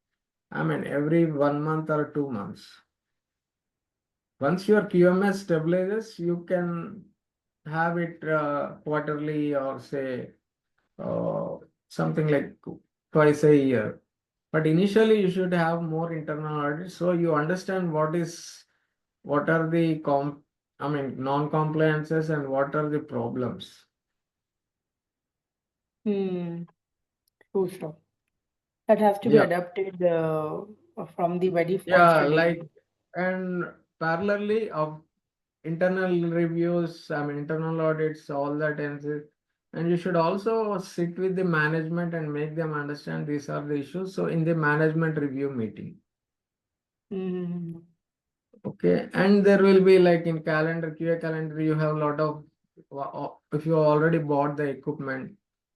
Speaker 3: 1 month or 2 months. Once your QMS stabilizes, you can have it quarterly or say uh, something like twice a year. But initially, you should have more internal audits so you understand what is what are the non-compliances and what are the problems.
Speaker 2: Hmm. True, sure. That has to be
Speaker 3: Yeah,
Speaker 2: adapted from the very first
Speaker 3: yeah,
Speaker 2: day.
Speaker 3: like, and parallelly of internal reviews, internal audits, all that ends. And you should also sit with the management and make them understand these are the issues. So in the management review meeting.
Speaker 2: Hmm.
Speaker 3: Okay, and there will be like in QA calendar, you have a lot of, if you already bought the equipment,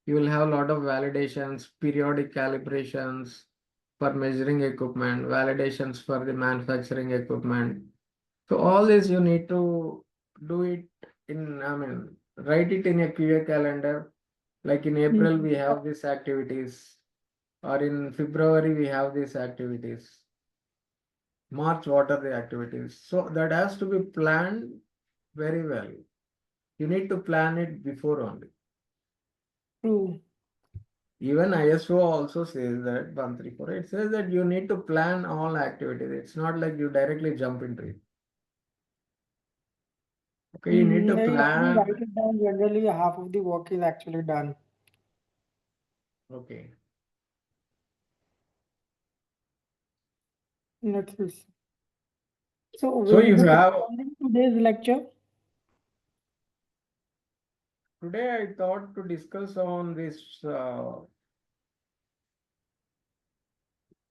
Speaker 3: you will have a lot of validations, periodic calibrations for measuring equipment, validations for the manufacturing equipment. So all this you need to do it in, write it in a QA calendar. Like in April, we have these activities, or in February, we have these activities. March, what are the activities? So that has to be planned very well. You need to plan it before only.
Speaker 2: True.
Speaker 3: Even ISO also says that 134. It says that you need to plan all activities. It's not like you directly jump into it. Okay, you need to
Speaker 2: If you
Speaker 3: plan.
Speaker 2: write it down, generally half of the work is actually done.
Speaker 3: Okay.
Speaker 2: Let's see. So
Speaker 3: So
Speaker 2: we'll
Speaker 3: you
Speaker 2: be
Speaker 3: have,
Speaker 2: concluding today's lecture.
Speaker 3: today I thought to discuss on this,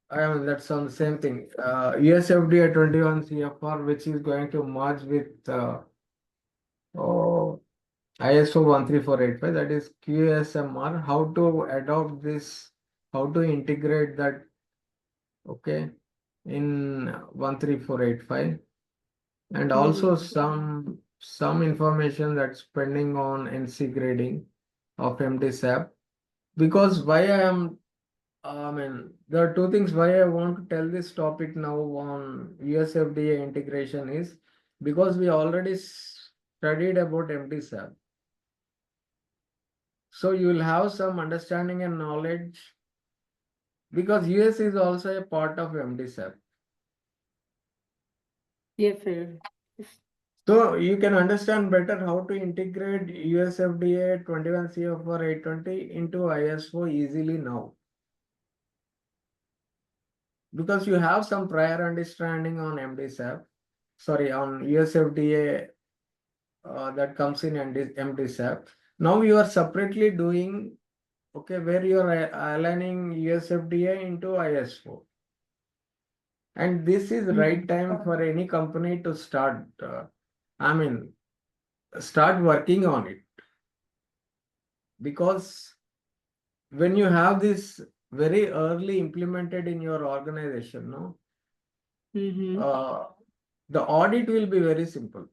Speaker 3: that's on the same thing. USFDA 21 CFR, which is going to merge with oh, ISO 13485, that is QSMR, how to adopt this, how to integrate that, okay, in 13485, and also some information that's pending on NC grading of MDSAP. Because why there are two things why I want to tell this topic now on USFDA integration is because we already studied about MDSAP. So you will have some understanding and knowledge because US is also a part of MDSAP.
Speaker 2: Yes, sir. Yes.
Speaker 3: So you can understand better how to integrate USFDA 21 CFR 820 into ISO easily now. Because you have some prior understanding on MDSAP, sorry, on USFDA that comes in MDSAP. Now you are separately doing, okay, where you are aligning USFDA into ISO. And this is the right time for any company to start, start working on it. Because when you have this very early implemented in your organization, no,
Speaker 2: Mm-hmm.
Speaker 3: the audit will be very simple.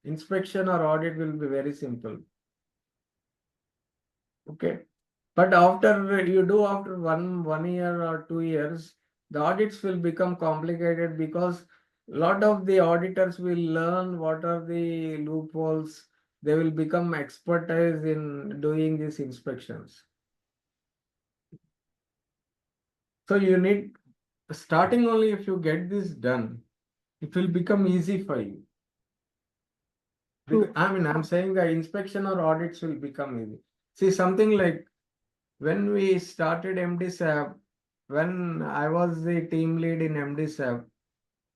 Speaker 3: Inspection or audit will be very simple. Okay. But after you do after one year or 2 years, the audits will become complicated because a lot of the auditors will learn what are the loopholes. They will become expertise in doing these inspections. So you need starting only if you get this done, it will become easy for you. Because,
Speaker 2: True.
Speaker 3: I'm saying the inspection or audits will become easy. See, something like when we started MDSAP, when I was the team lead in MDSAP,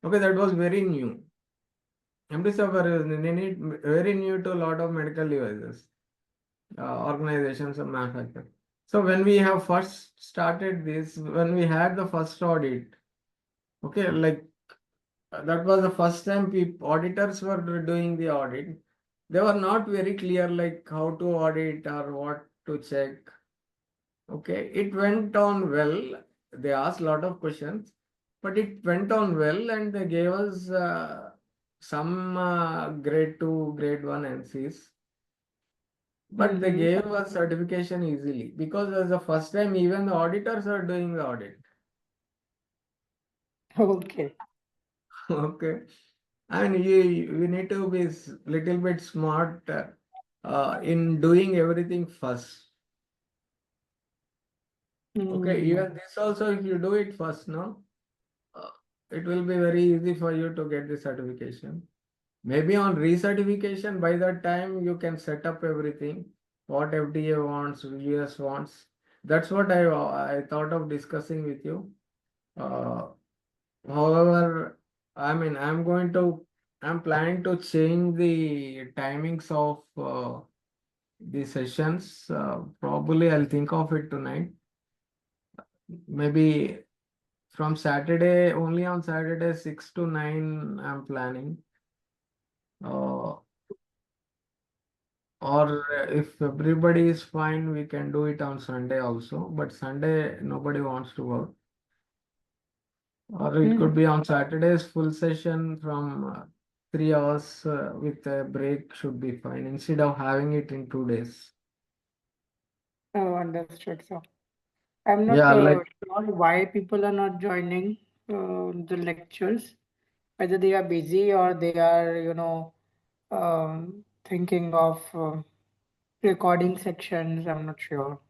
Speaker 3: okay, that was very new. MDSAP were very new to a lot of medical devices, organizations and manufacturers. So when we have first started this, when we had the first audit, okay, like that was the first time auditors were doing the audit. They were not very clear like how to audit or what to check. Okay, it went on well. They asked a lot of questions, but it went on well and they gave us some grade 2, grade 1 NCs. But they
Speaker 2: Mm-hmm.
Speaker 3: gave us certification easily because as the first time even the auditors are doing the audit.
Speaker 2: Okay.
Speaker 3: Okay. And you need to be little bit smart in doing everything first. Okay,
Speaker 2: Mm.
Speaker 3: even this also, if you do it first, no? it will be very easy for you to get the certification. Maybe on recertification, by that time you can set up everything, what FDA wants, US wants. That's what I thought of discussing with you. Uh, However, I mean, I'm planning to change the timings of the sessions. Probably I'll think of it tonight. Maybe from Saturday, only on Saturday, 6 to 9, I'm planning. Uh, or if everybody is fine, we can do it on Sunday also. But Sunday, nobody wants to work. Or it
Speaker 2: Hmm.
Speaker 3: could be on Saturdays, full session from 3 hours with a break should be fine instead of having it in 2 days.
Speaker 2: Oh, understood, sir. I'm not
Speaker 3: Yeah, like
Speaker 2: sure why people are not joining the lectures, whether they are busy or they are, thinking of recording sections. I'm not sure.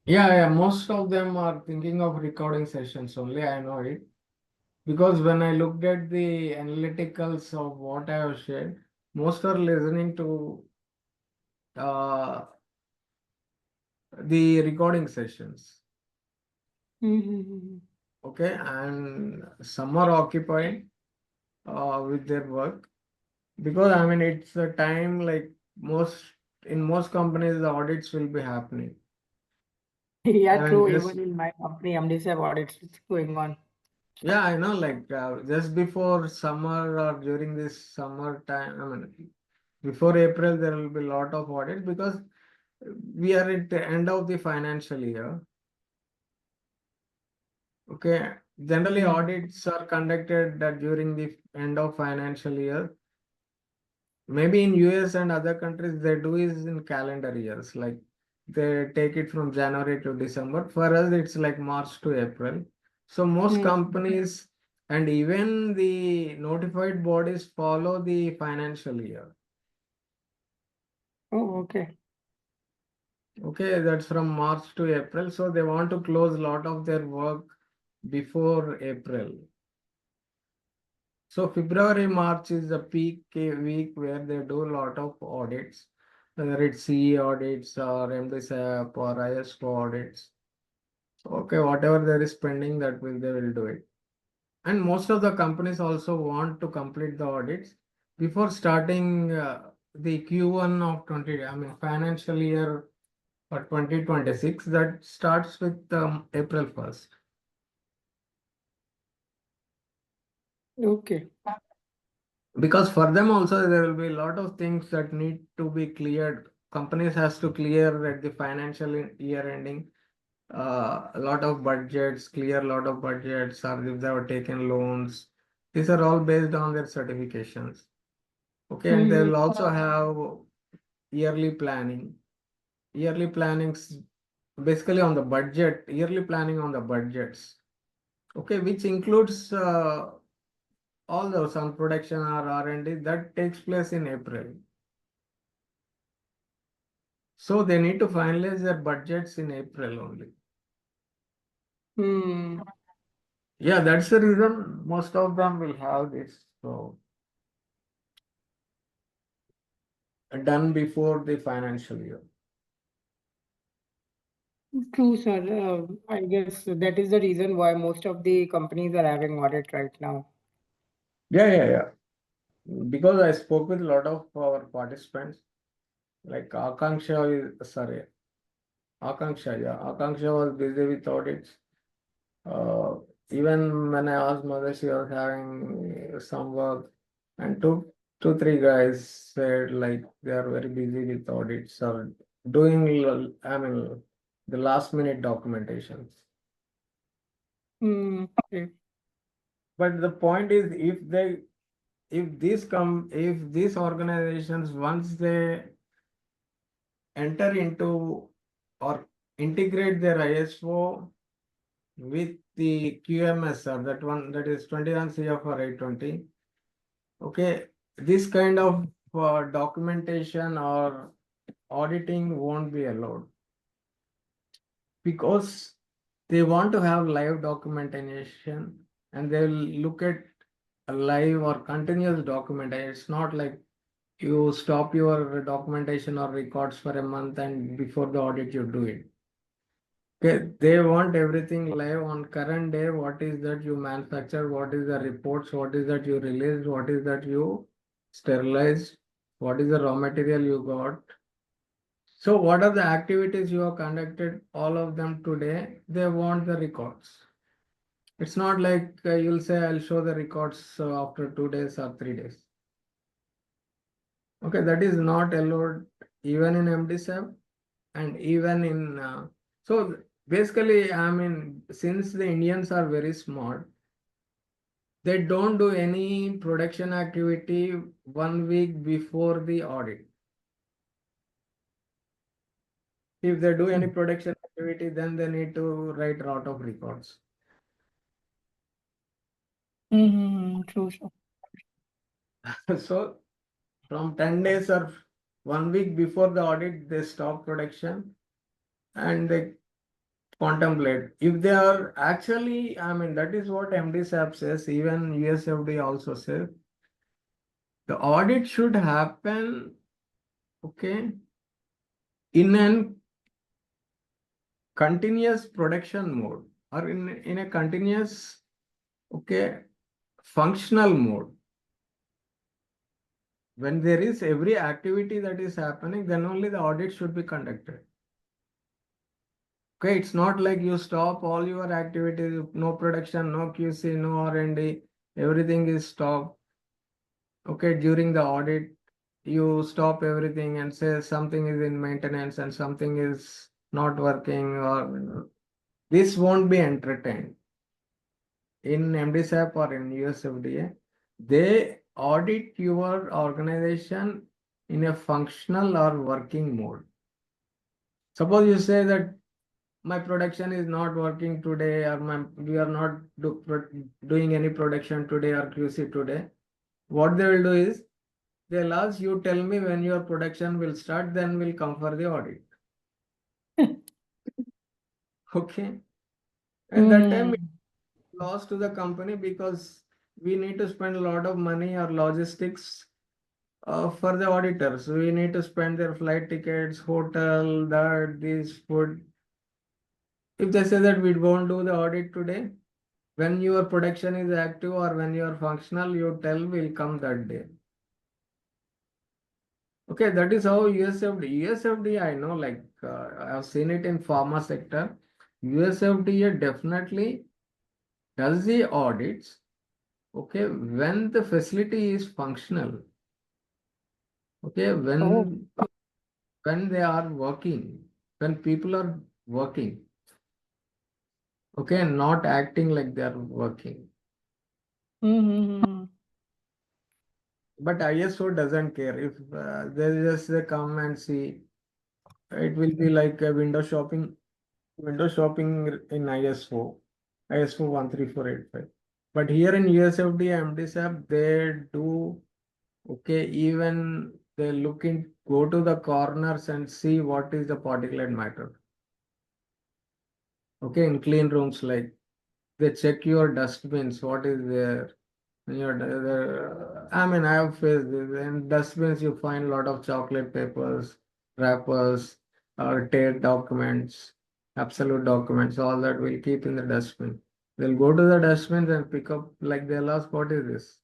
Speaker 3: yeah, most of them are thinking of recording sessions only. I know it because when I looked at the analyticals of what I have shared, most are listening to uh, the recording sessions.
Speaker 2: Mm-hmm.
Speaker 3: Okay, and some are occupied with their work. Because I mean, it's a time like most in most companies, the audits will be happening.
Speaker 2: Yeah,
Speaker 3: I mean,
Speaker 2: true.
Speaker 3: just
Speaker 2: Even in my company, MDC audits is going on.
Speaker 3: yeah, I know. Like just before summer or during this summer time, I mean, before April, there will be a lot of audits because we are at the end of the financial year. Okay, generally
Speaker 2: Mm.
Speaker 3: audits are conducted during the end of financial year. Maybe in US and other countries they do is in calendar years, like they take it from January to December. For us, it's like March to April. So most
Speaker 2: Mm.
Speaker 3: companies and even the notified bodies follow the financial year.
Speaker 2: Oh, okay.
Speaker 3: Okay, that's from March to April. So they want to close a lot of their work before April. So February, March is a peak week where they do a lot of audits, whether it's CE audits or MDSAP or ISO audits. So, okay, whatever there is pending, they will do it. And most of the companies also want to complete the audits before starting the Q1 of 20, I mean financial year for 2026 that starts with April 1st.
Speaker 2: Okay.
Speaker 3: Because for them also there will be a lot of things that need to be cleared. Companies has to clear at the financial year ending a lot of budgets, clear a lot of budgets, or if they have taken loans. These are all based on their certifications. Okay, and they
Speaker 2: Mm-hmm.
Speaker 3: will also have yearly planning. Yearly plannings basically on the budget, yearly planning on the budgets. Okay, which includes all those on production or R&D that takes place in April. So they need to finalize their budgets in April only.
Speaker 2: Hmm.
Speaker 3: Yeah, that's the reason most of them will have this. So done before the financial year.
Speaker 2: True, sir. I guess that is the reason why most of the companies are having audit right now.
Speaker 3: Yeah. Because I spoke with a lot of our participants, like Akanksha was busy with audits. Uh, Even when I asked mother, she was having some work, and two, three guys said like they are very busy with audits or doing, I mean, the last minute documentations.
Speaker 2: Hmm. Okay.
Speaker 3: But the point is, if these organizations once they enter into or integrate their ISO with the QMS or that one that is 21 CFR 820. Okay, this kind of documentation or auditing won't be allowed because they want to have live documentation and they'll look at a live or continuous document. It's not like you stop your documentation or records for a month and before the audit you do it. Okay, they want everything live on current day. What is that you manufacture? What is the reports? What is that you released? What is that you sterilized? What is the raw material you got? So what are the activities you have conducted? All of them today, they want the records. It's not like you'll say, I'll show the records after 2 days or 3 days. Okay, that is not allowed even in MDSAP and even in. So basically, I mean, since the Indians are very smart, they don't do any production activity 1 week before the audit. If they do any production activity, then they need to write a lot of records.
Speaker 2: True, sir.
Speaker 3: So from 10 days or 1 week before the audit, they stop production and they contemplate. If they are actually, I mean, that is what MDSAP says, even USFD also says. The audit should happen, okay, in an continuous production mode or in a continuous, okay, functional mode. When there is every activity that is happening, then only the audit should be conducted. Okay, it's not like you stop all your activities, no production, no QC, no R&D, everything is stopped. Okay, during the audit, you stop everything and say something is in maintenance and something is not working, or this won't be entertained. In MDSAP or in USFDA, they audit your organization in a functional or working mode. Suppose you say that my production is not working today, or we are not doing any production today or QC today. What they will do is they'll ask you, tell me when your production will start, then we'll come for the audit. Okay. At that time, loss to the company because we need to spend a lot of money or logistics for the auditors. We need to spend their flight tickets, hotel, that, this, food. If they say that we won't do the audit today, when your production is active or when you are functional, you tell will come that day. Okay, that is how USFD, I know, like I've seen it in pharma sector. USFDA definitely does the audits, okay, when the facility is functional. Okay, when they are working, when people are working, okay, not acting like they are working. But ISO doesn't care if they just they come and see. It will be like a window shopping in ISO 13485. But here in USFD MDSAP, they do, okay, even they look in, go to the corners and see what is the particulate matter. Okay, in clean rooms, like they check your dustbins, what is there. I mean, I have faced this. In dustbins, you find a lot of chocolate papers, wrappers, or tear documents, absolute documents, all that we'll keep in the dustbin. They'll go to the dustbins and pick up, like they'll ask, what is this?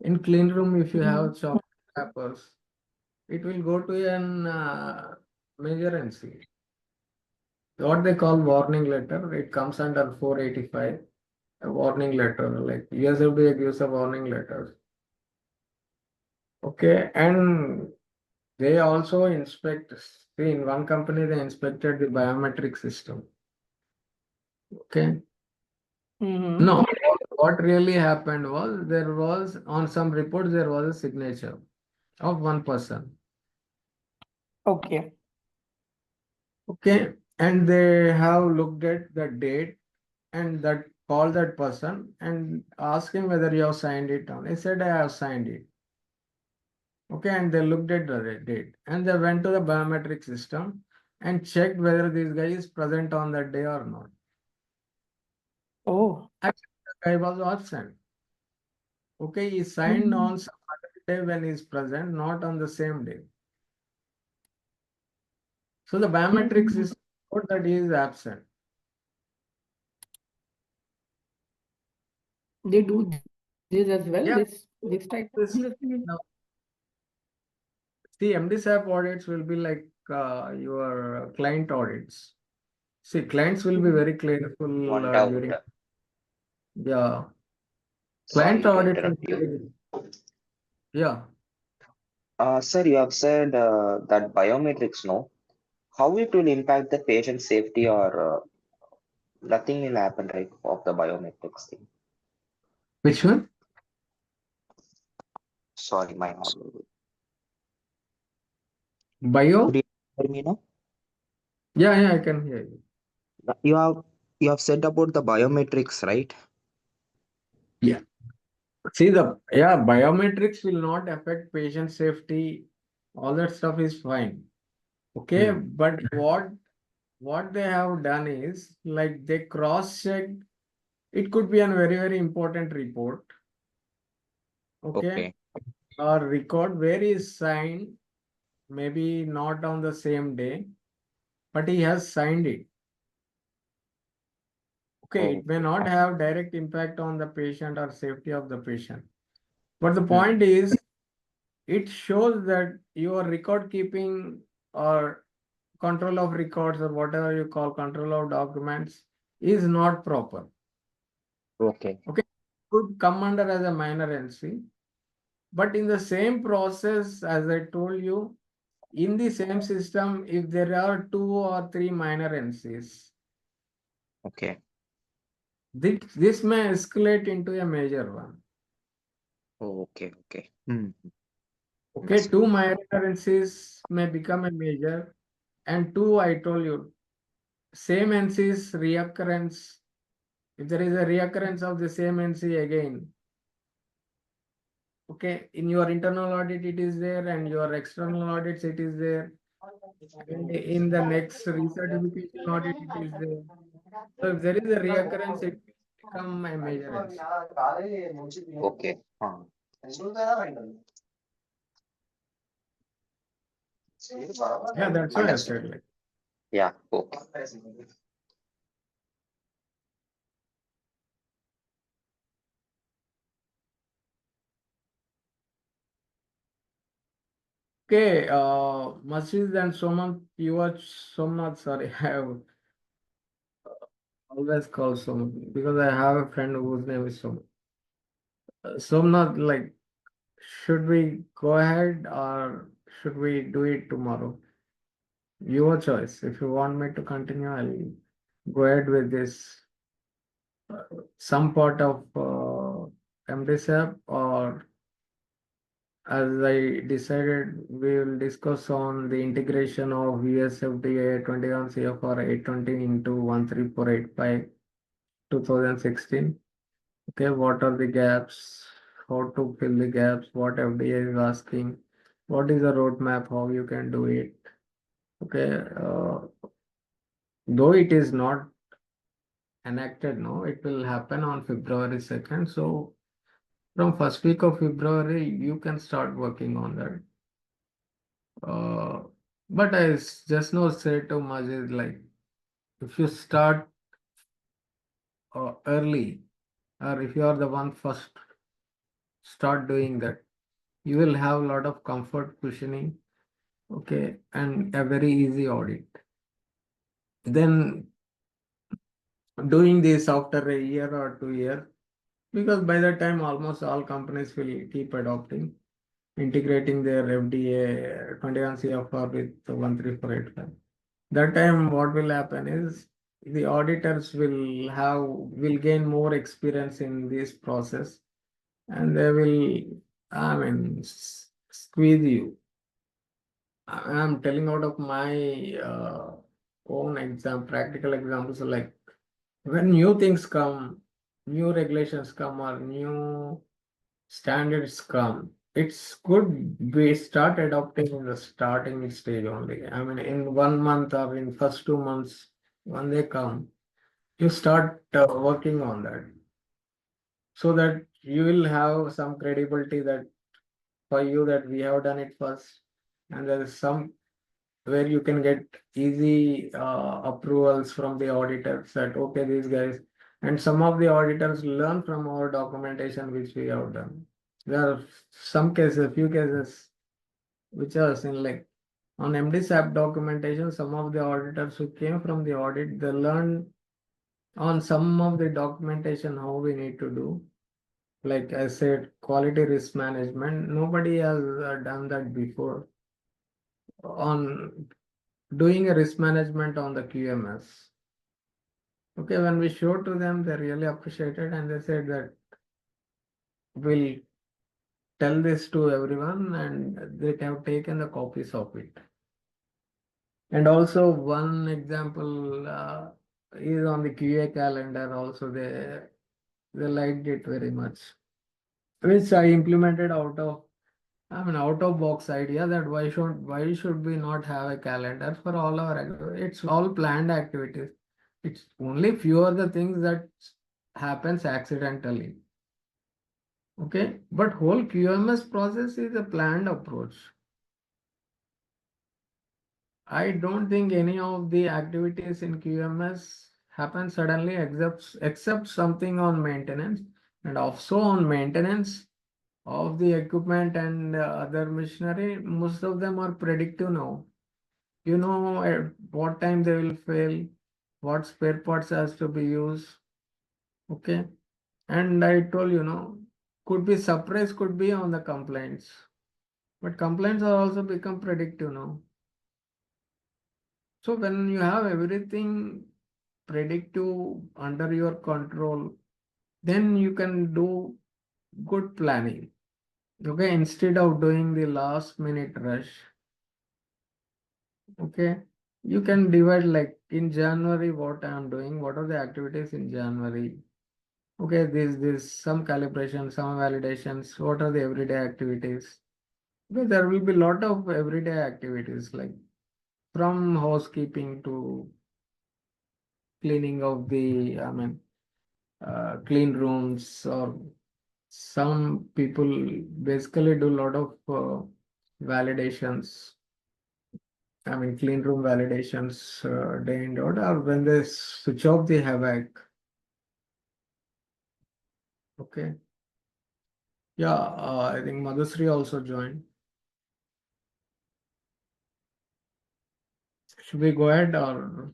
Speaker 3: In clean room, if you have chocolate wrappers, it will go to an major NC. What they call warning letter, it comes under 485. A warning letter, like USFDA gives a warning letter. Okay, and they also inspect, see, in one company they inspected the biometric system. Okay. No, what really happened was there was on some reports there was a signature of one person.
Speaker 2: Okay.
Speaker 3: Okay, and they have looked at the date and that called that person and asked him whether you have signed it on. He said, I have signed it. Okay, and they looked at the date and they went to the biometric system and checked whether this guy is present on that day or not.
Speaker 2: Oh,
Speaker 3: Actually, the guy was absent. Okay, he signed on some other day when he's present, not on the same day. So the biometrics is not that he is absent.
Speaker 2: they do this as well.
Speaker 3: Yeah,
Speaker 2: This type of
Speaker 3: this
Speaker 2: thing.
Speaker 3: now see MDSAP audits will be like your client audits. See, clients will be very careful
Speaker 4: One doubt.
Speaker 3: during yeah client
Speaker 4: Sorry to
Speaker 3: audit will
Speaker 4: interrupt
Speaker 3: be
Speaker 4: you.
Speaker 3: yeah.
Speaker 4: Sir, you have said that biometrics, no? How it will impact the patient safety or nothing will happen, right, of the biometrics thing?
Speaker 3: Which one?
Speaker 4: Sorry, my
Speaker 3: Bio?
Speaker 4: Could you hear me now?
Speaker 3: Yeah, I can hear you.
Speaker 4: You have you have said about the biometrics, right?
Speaker 3: Yeah. See the yeah biometrics will not affect patient safety. All that stuff is fine. Okay,
Speaker 4: Hmm.
Speaker 3: but what they have done is like they cross-checked. It could be a very important report. Okay,
Speaker 4: Okay.
Speaker 3: or record where he is signed, maybe not on the same day, but he has signed it. Okay, it may
Speaker 4: Okay.
Speaker 3: not have direct impact on the patient or safety of the patient. But the
Speaker 4: Hmm.
Speaker 3: point is, it shows that your record keeping or control of records or whatever you call control of documents is not proper.
Speaker 4: Okay.
Speaker 3: Okay, could come under as a minor NC, but in the same process, as I told you, in the same system, if there are 2 or 3 minor NCs,
Speaker 4: Okay.
Speaker 3: this may escalate into a major one.
Speaker 4: Okay. Okay. Hmm.
Speaker 3: Okay,
Speaker 4: Understood.
Speaker 3: 2 minor NCs may become a major, and 2, I told you, same NCs reoccurrence. If there is a reoccurrence of the same NC again, okay, in your internal audit it is there, and your external audits it is there, and in the next recertification audit it is there. So if there is a reoccurrence, it will become a major NC.
Speaker 4: Okay.
Speaker 3: Yeah, that's why I
Speaker 4: Understood.
Speaker 3: said like.
Speaker 4: Yeah. Okay.
Speaker 3: Okay, Masjid and Somnath, you are Somnath, sorry, I have always called Somnath because I have a friend whose name is Somnath. Somnath, like, should we go ahead or should we do it tomorrow? Your choice. If you want me to continue, I'll go ahead with this. Some part of MDSAP, or as I decided, we will discuss on the integration of USFDA 21 CFR 820 into 13485 2016. Okay, what are the gaps? How to fill the gaps? What FDA is asking? What is the roadmap? How you can do it? Okay, though it is not enacted, no, it will happen on February 2nd. So from first week of February, you can start working on that. Uh, but just now said to Majid, like if you start early, or if you are the one first start doing that, you will have a lot of comfort cushioning, okay, and a very easy audit. Then doing this after a year or 2 years, because by that time almost all companies will keep adopting, integrating their FDA 21 CFR with 13485. That time what will happen is the auditors will gain more experience in this process, and they will, I mean, squeeze you. I'm telling out of my own practical examples, like when new things come, new regulations come, or new standards come, it's good we start adopting in the starting stage only. I mean, in 1 month or in first 2 months when they come, you start working on that, so that you will have some credibility that for you that we have done it first, and there is some where you can get easy approvals from the auditors that okay, these guys, and some of the auditors learn from our documentation which we have done. There are some cases, few cases which are in like on MD-SAP documentation, some of the auditors who came from the audit, they learned on some of the documentation how we need to do. Like I said, quality risk management, nobody has done that before on doing a risk management on the QMS. Okay, when we showed to them, they really appreciated and they said that we'll tell this to everyone, and they have taken the copies of it. And also one example is on the QA calendar also, they liked it very much, which I implemented out of box idea that why should we not have a calendar for all our it's all planned activities. It's only few of the things that happens accidentally. Okay, but whole QMS process is a planned approach. I don't think any of the activities in QMS happen suddenly except something on maintenance, and also on maintenance of the equipment and other machinery. Most of them are predictive now. You know at what time they will fail, what spare parts has to be used. Okay, and I told could be surprise, could be on the complaints, but complaints are also become predictive now. So when you have everything predictive under your control, then you can do good planning. Okay, instead of doing the last minute rush. Okay, you can divide like in January what I am doing, what are the activities in January. Okay, this some calibration, some validations, what are the everyday activities. Okay, there will be a lot of everyday activities like from housekeeping to cleaning of the, clean rooms, or some people basically do a lot of validations. Clean room validations day in out, or when they switch off the havoc. Okay. Yeah, I think Madhusri also joined. Should we go ahead or?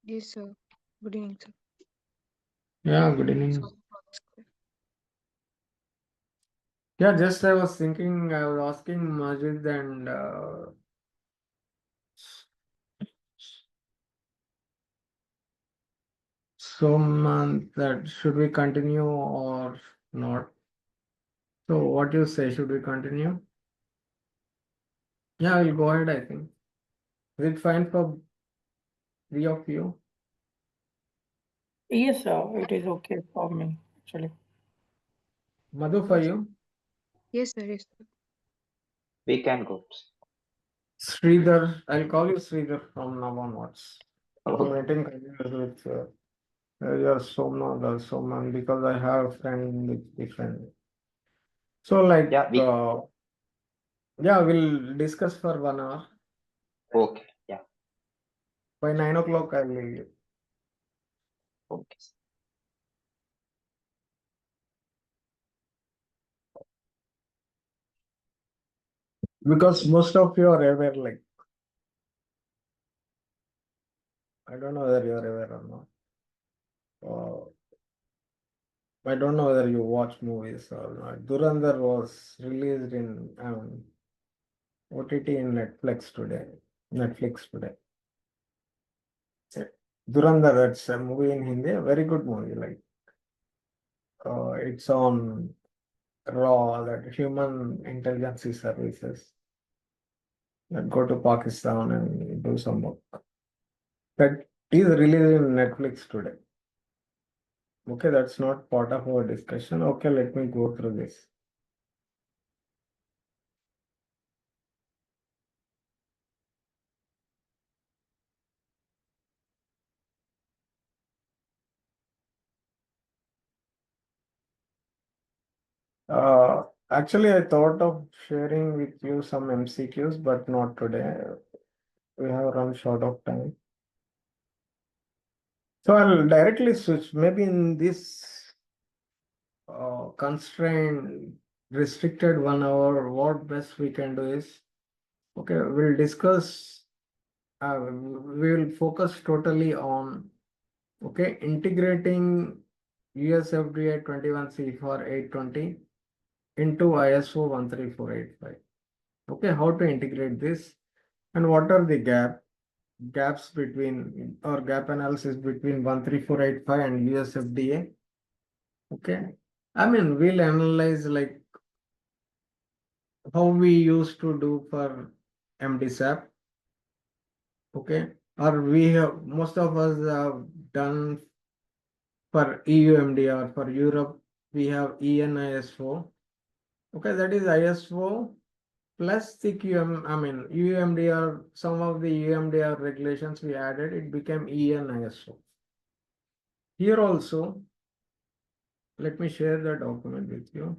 Speaker 5: Yes, sir. Good evening, sir.
Speaker 3: Yeah, good evening.
Speaker 5: Sorry for this.
Speaker 3: Yeah, just I was thinking, I was asking Majid and Somant that should we continue or not? So what you say, should we continue? Yeah, I'll go ahead, I think. Is it fine for three of you?
Speaker 2: Yes, sir. It is okay for me, actually.
Speaker 3: Madhu, for you?
Speaker 5: Yes, sir. Yes, sir.
Speaker 4: We can go.
Speaker 3: Sridhar, I'll call you Sridhar from now onwards. I'm
Speaker 4: Okay.
Speaker 3: getting confused with your Somnath or Soman because I have a friend with different. So like,
Speaker 4: Yeah,
Speaker 3: yeah, we'll discuss for 1 hour.
Speaker 4: okay. Yeah,
Speaker 3: By 9 o'clock, I'll leave you.
Speaker 4: okay.
Speaker 3: Because most of you are aware, like, I don't know whether you're aware or not. I don't know whether you watch movies or not. Durandar was released in OTT in Netflix today. Netflix today. Durandar, that's a movie in Hindi, a very good movie. Like, it's on raw that human intelligence services that go to Pakistan and do some work. That is released in Netflix today. Okay, that's not part of our discussion. Okay, let me go through this. Actually, I thought of sharing with you some MCQs, but not today. We have run short of time. So I'll directly switch. Maybe in this constrained, restricted 1 hour, what best we can do is, okay, we'll discuss, we will focus totally on, okay, integrating US FDA 21C for 820 into ISO 13485. Okay, how to integrate this and what are the gaps between or gap analysis between 13485 and US FDA. Okay, I mean, we'll analyze like how we used to do for MDSAP. Okay, or we have, most of us have done for EUMD, or for Europe, we have ENISO. Okay, that is ISO plus the I mean, UMDR, some of the UMDR regulations we added, it became ENISO. Here also, let me share the document with you.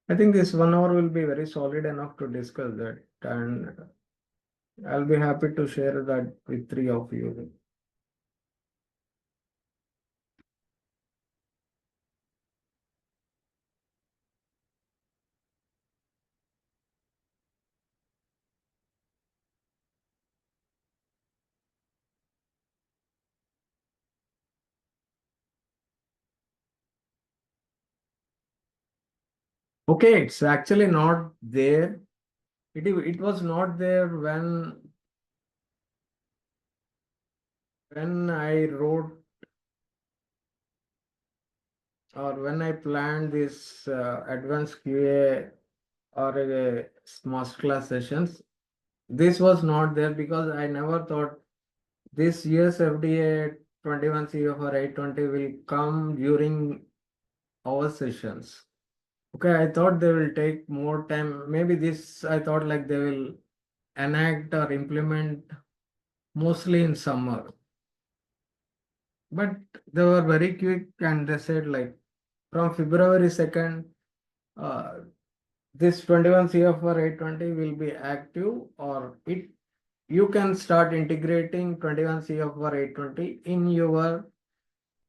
Speaker 3: I think this 1 hour will be very solid enough to discuss that, and I'll be happy to share that with 3 of you. Okay, it's actually not there. It was not there when I wrote or when I planned this advanced QA or masterclass sessions. This was not there because I never thought this year's FDA 21 CFR 820 will come during our sessions. Okay, I thought they will take more time. Maybe this, I thought like they will enact or implement mostly in summer. But they were very quick and they said like from February 2nd, this 21 CFR 820 will be active, or you can start integrating 21 CFR 820 in your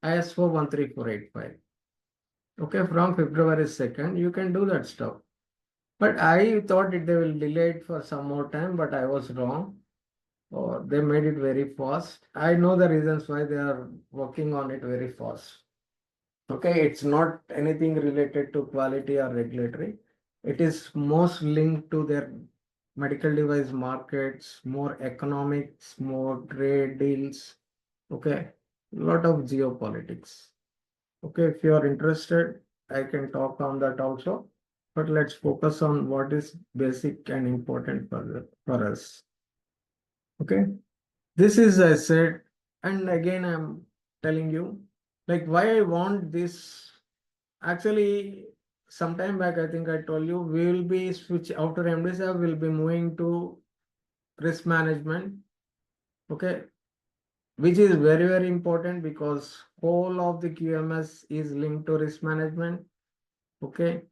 Speaker 3: ISO 13485. Okay, from February 2nd, you can do that stuff. But I thought they will delay it for some more time, but I was wrong. Or they made it very fast. I know the reasons why they are working on it very fast. Okay, it's not anything related to quality or regulatory. It is most linked to their medical device markets, more economics, more trade deals. Okay, a lot of geopolitics. Okay, if you are interested, I can talk on that also. But let's focus on what is basic and important for us. Okay, this is I said, and again I'm telling you, like why I want this. Actually, sometime back, I think I told you we will be switch after MDSA, we'll be moving to risk management. Okay, which is very important because whole of the QMS is linked to risk management. Okay,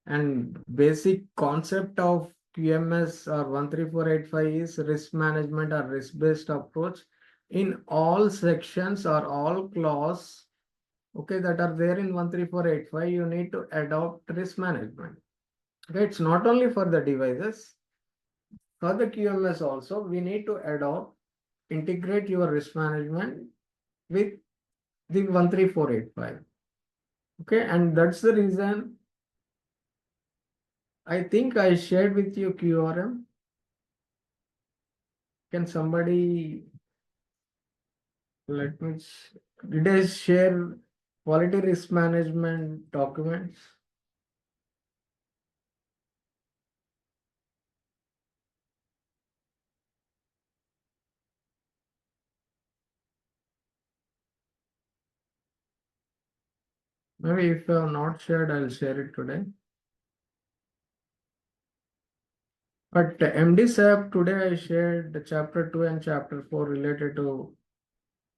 Speaker 3: and basic concept of QMS or 13485 is risk management or risk-based approach in all sections or all clause, okay, that are there in 13485. You need to adopt risk management. Okay, it's not only for the devices, for the QMS also we need to adopt, integrate your risk management with the 13485. Okay, and that's the reason I think I shared with you QRM. Can somebody let me did I share quality risk management documents? Maybe if I have not shared, I'll share it today. But MDSAP today I shared the chapter 2 and chapter 4 related to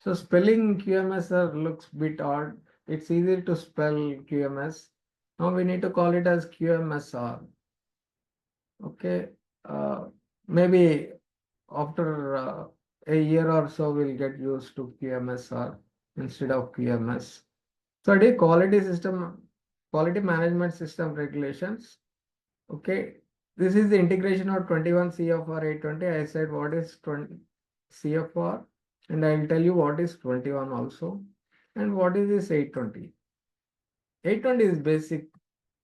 Speaker 3: So spelling QMS looks bit odd. It's easy to spell QMS. Now we need to call it as QMSR. Okay. Maybe after a year or so, we'll get used to QMSR instead of QMS. So the quality management system regulations. Okay. This is the integration of 21 CFR 820. I said what is 20 CFR, and I'll tell you what is 21 also, and what is this 820. 820 is basic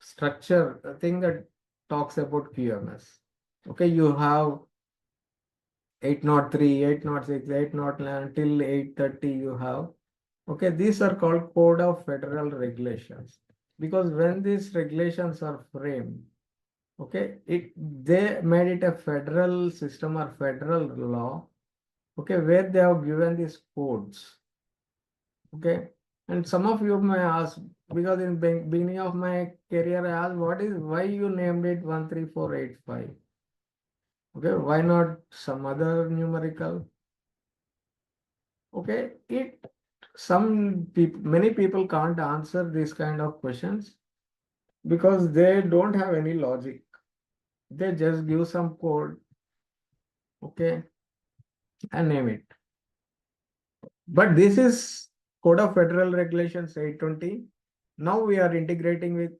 Speaker 3: structure, a thing that talks about QMS. Okay, you have 803, 806, 809 till 830 you have. Okay, these are called Code of Federal Regulations, because when these regulations are framed, okay, they made it a federal system or federal law, okay, where they have given these codes. Okay, and some of you may ask, because in beginning of my career I asked, why you named it 13485? Okay, why not some other numerical? Okay, many people can't answer these kind of questions because they don't have any logic. They just give some code, okay, and name it. But this is Code of Federal Regulations 820. Now we are integrating with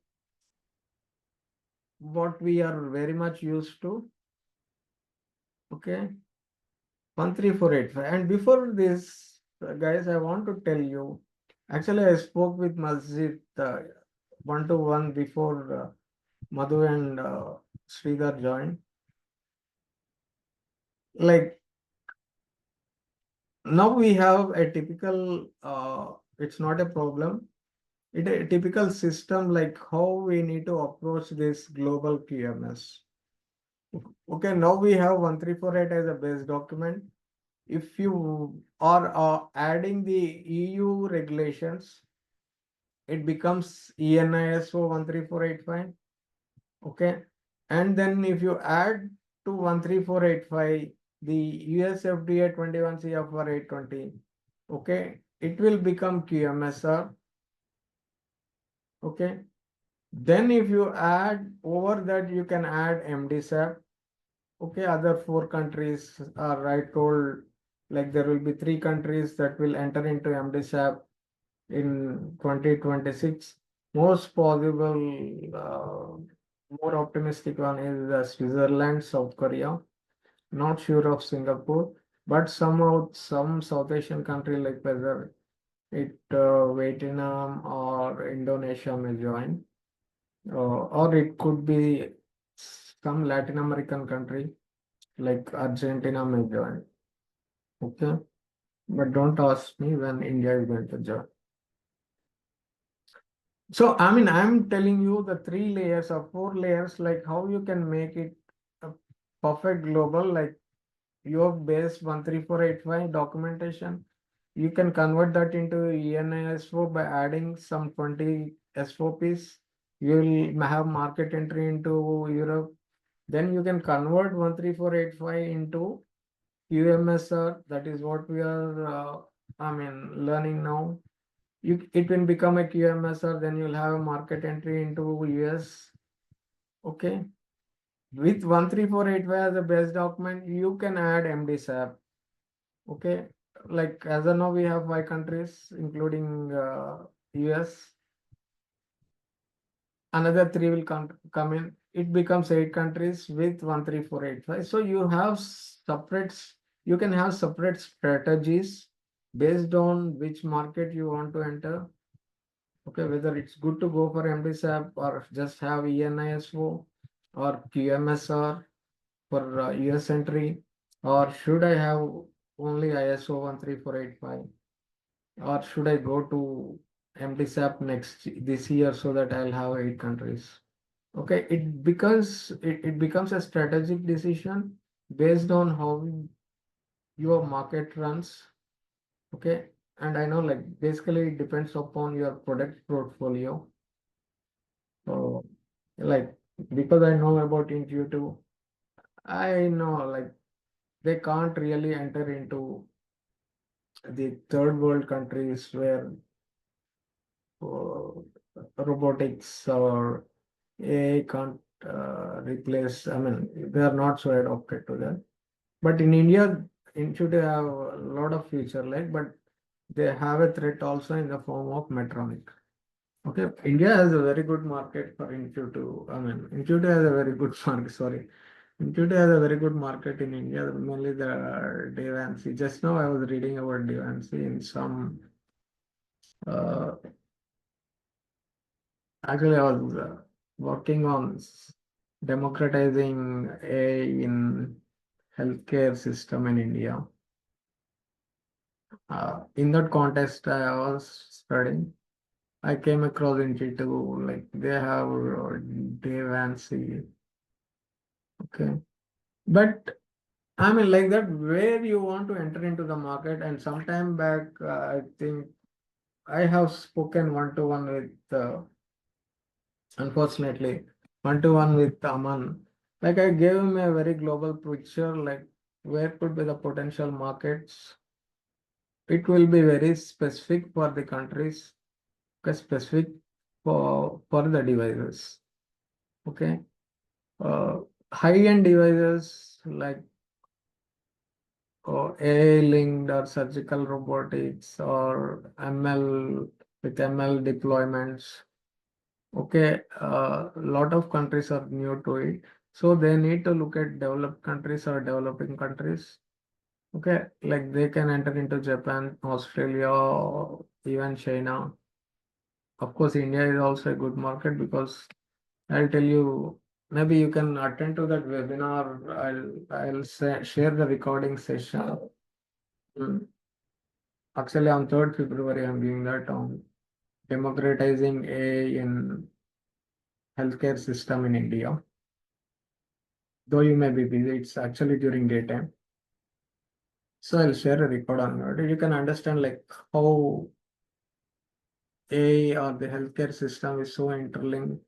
Speaker 3: what we are very much used to. Okay, 13485. And before this, guys, I want to tell you, actually, I spoke with Masjid one to one before Madhu and Sridhar joined. Like now we have a typical, it's not a problem. It a typical system like how we need to approach this global QMS. Okay, now we have 1348 as a base document. If you are adding the EU regulations, it becomes ENISO 13485. Okay, and then if you add to 13485 the US FDA 21 CFR 820, okay, it will become QMSR. Okay, then if you add over that, you can add MDSAP. Okay, other 4 countries are I told, like there will be 3 countries that will enter into MDSAP in 2026. Most possible, more optimistic one is Switzerland, South Korea. Not sure of Singapore, but somehow some South Asian country like whether it Vietnam or Indonesia may join, or it could be some Latin American country like Argentina may join. Okay, but don't ask me when India is going to join. So, I mean, I'm telling you the 3 layers or 4 layers, like how you can make it a perfect global, like your base 13485 documentation. You can convert that into ENISO by adding some 20 SOPs. You will have market entry into Europe. Then you can convert 13485 into QMSR. That is what we are, learning now. It will become a QMSR, then you'll have a market entry into US. Okay. With 13485 as a base document, you can add MDSAP. Okay. Like as of now, we have 5 countries, including US. Another 3 will come in. It becomes 8 countries with 13485. So you have you can have separate strategies based on which market you want to enter. Okay, whether it's good to go for MDSAP or just have ENISO or QMSR for US entry, or should I have only ISO 13485, or should I go to MDSAP this year so that I'll have 8 countries? Okay, it becomes a strategic decision based on how your market runs. Okay, and I know like basically it depends upon your product portfolio. So like because I know about Intuitive, I know like they can't really enter into the third world countries where uh, robotics or AI can't replace, I mean, they are not so adopted to that. But in India, it should have a lot of future, like, but they have a threat also in the form of Medtronic. Okay, India has a very good market for Intuitive. I mean, Intuitive has a very good market. Sorry, Intuitive has a very good market in India. Mainly the Devancy. Just now I was reading about Devancy in some. Uh, Actually, I was working on democratizing AI in healthcare system in India. In that context, I was studying. I came across Institute, like they have Dave and C. Okay. But I mean, like that, where you want to enter into the market, and sometime back, I think I have spoken one to one with, unfortunately, one to one with Aman. Like I gave him a very global picture, like where could be the potential markets. It will be very specific for the countries, okay, specific for the devices. Okay. High-end devices like AI linked or surgical robotics or ML with ML deployments. Okay, a lot of countries are new to it. So they need to look at developed countries or developing countries. Okay, like they can enter into Japan, Australia, or even China. Of course, India is also a good market because I'll tell you, maybe you can attend to that webinar. I'll share the recording session. Mm. Actually, on 3rd February, I'm doing that on democratizing AI in healthcare system in India. Though you may be busy, it's actually during daytime. So I'll share a record on that. You can understand like how AI or the healthcare system is so interlinked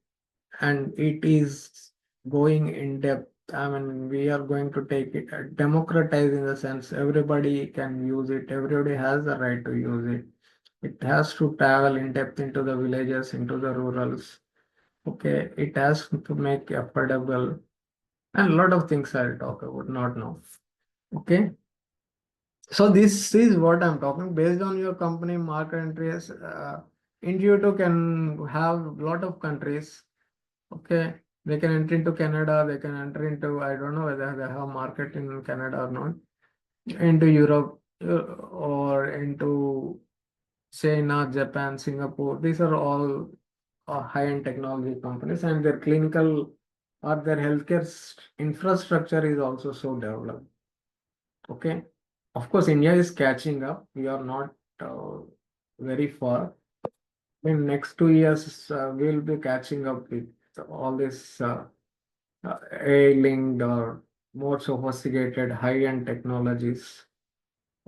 Speaker 3: and it is going in depth. I mean, we are going to take it democratize in the sense everybody can use it, everybody has the right to use it. It has to travel in depth into the villages, into the rurals. Okay, it has to make affordable and a lot of things I'll talk about, not now. Okay, so this is what I'm talking based on your company market interest. Intuitive can have a lot of countries. Okay, they can enter into Canada, they can enter into, I don't know whether they have market in Canada or not, into Europe or into China, Japan, Singapore. These are all high-end technology companies, and their clinical or their healthcare infrastructure is also so developed. Okay, of course, India is catching up. We are not very far. In next 2 years, we'll be catching up with all this AI-linked or more sophisticated high-end technologies.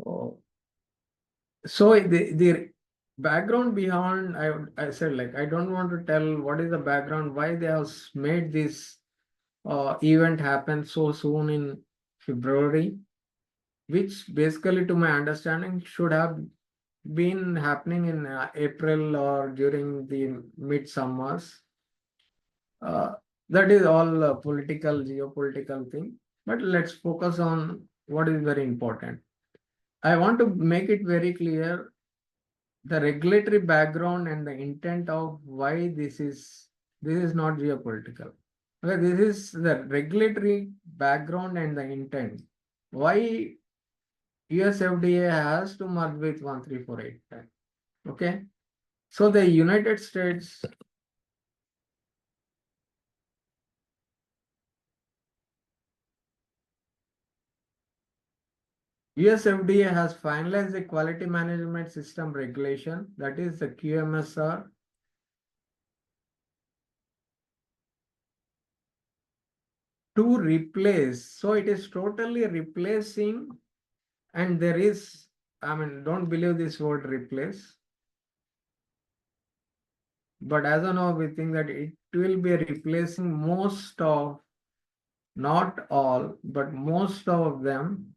Speaker 3: Oh, so the background behind, I said like I don't want to tell what is the background, why they have made this event happen so soon in February, which basically to my understanding should have been happening in April or during the mid-summers. Uh, that is all political, geopolitical thing. But let's focus on what is very important. I want to make it very clear the regulatory background and the intent of why this is not geopolitical. Okay, this is the regulatory background and the intent. Why US FDA has to merge with 1348. Okay. So the United States US FDA has finalized the quality management system regulation, that is the QMSR, to replace. So it is totally replacing, and there is, I mean, don't believe this word replace. But as of now, we think that it will be replacing most of, not all, but most of them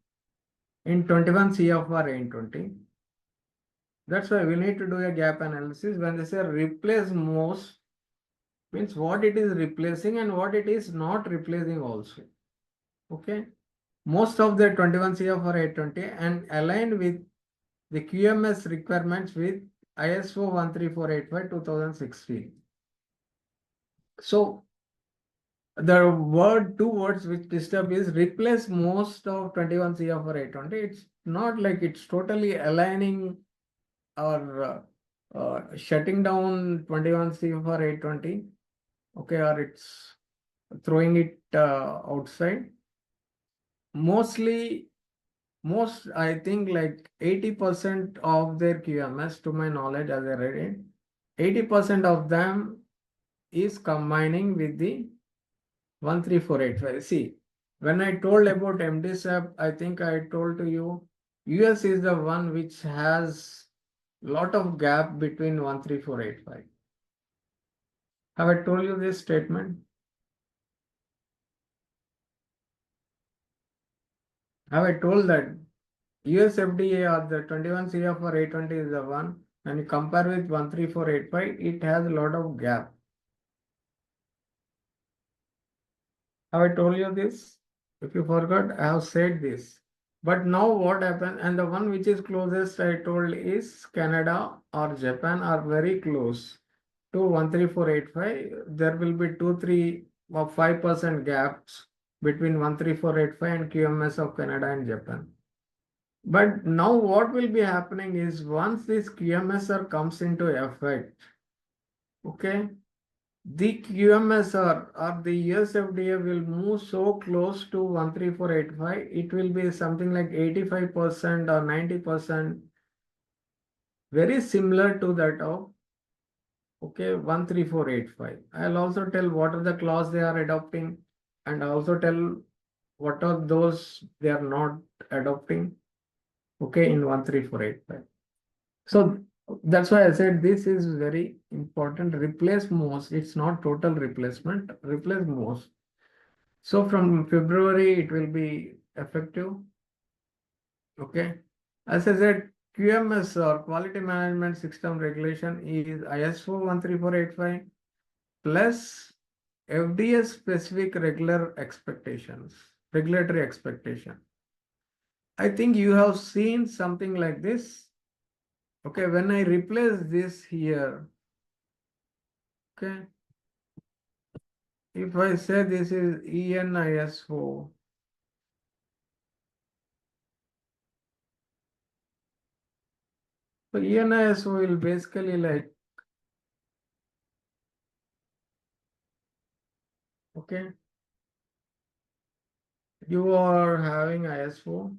Speaker 3: in 21 CFR 820. That's why we need to do a gap analysis. When they say replace most, means what it is replacing and what it is not replacing also. Okay. Most of the 21 CFR 820 and aligned with the QMS requirements with ISO 13485 2016. So the two words which disturb is replace most of 21 CFR 820. It's not like it's totally aligning or shutting down 21 CFR 820. Okay, or it's throwing it outside. Most I think like 80% of their QMS, to my knowledge, as I read it, 80% of them is combining with the 13485. See, when I told about MDSAP, I think I told to you, US is the one which has lot of gap between 13485. Have I told you this statement? Have I told that US FDA or the 21 CFR 820 is the one, and you compare with 13485, it has a lot of gap. Have I told you this? If you forgot, I have said this. But now what happened, and the one which is closest I told is Canada or Japan are very close to 13485. There will be 2, 3 or 5% gaps between 13485 and QMS of Canada and Japan. But now what will be happening is once this QMSR comes into effect, okay, the QMSR or the US FDA will move so close to 13485, it will be something like 85% or 90%, very similar to that of, okay, 13485. I'll also tell what are the clause they are adopting and also tell what are those they are not adopting, okay, in 13485. So that's why I said this is very important. Replace most. It's not total replacement. Replace most. So from February it will be effective. Okay. As I said, QMS or Quality Management System Regulation is ISO 13485 plus FDA specific regulatory expectation. I think you have seen something like this. Okay, when I replace this here, okay, if I say this is ENISO, so ENISO will basically like, okay, you are having ISO,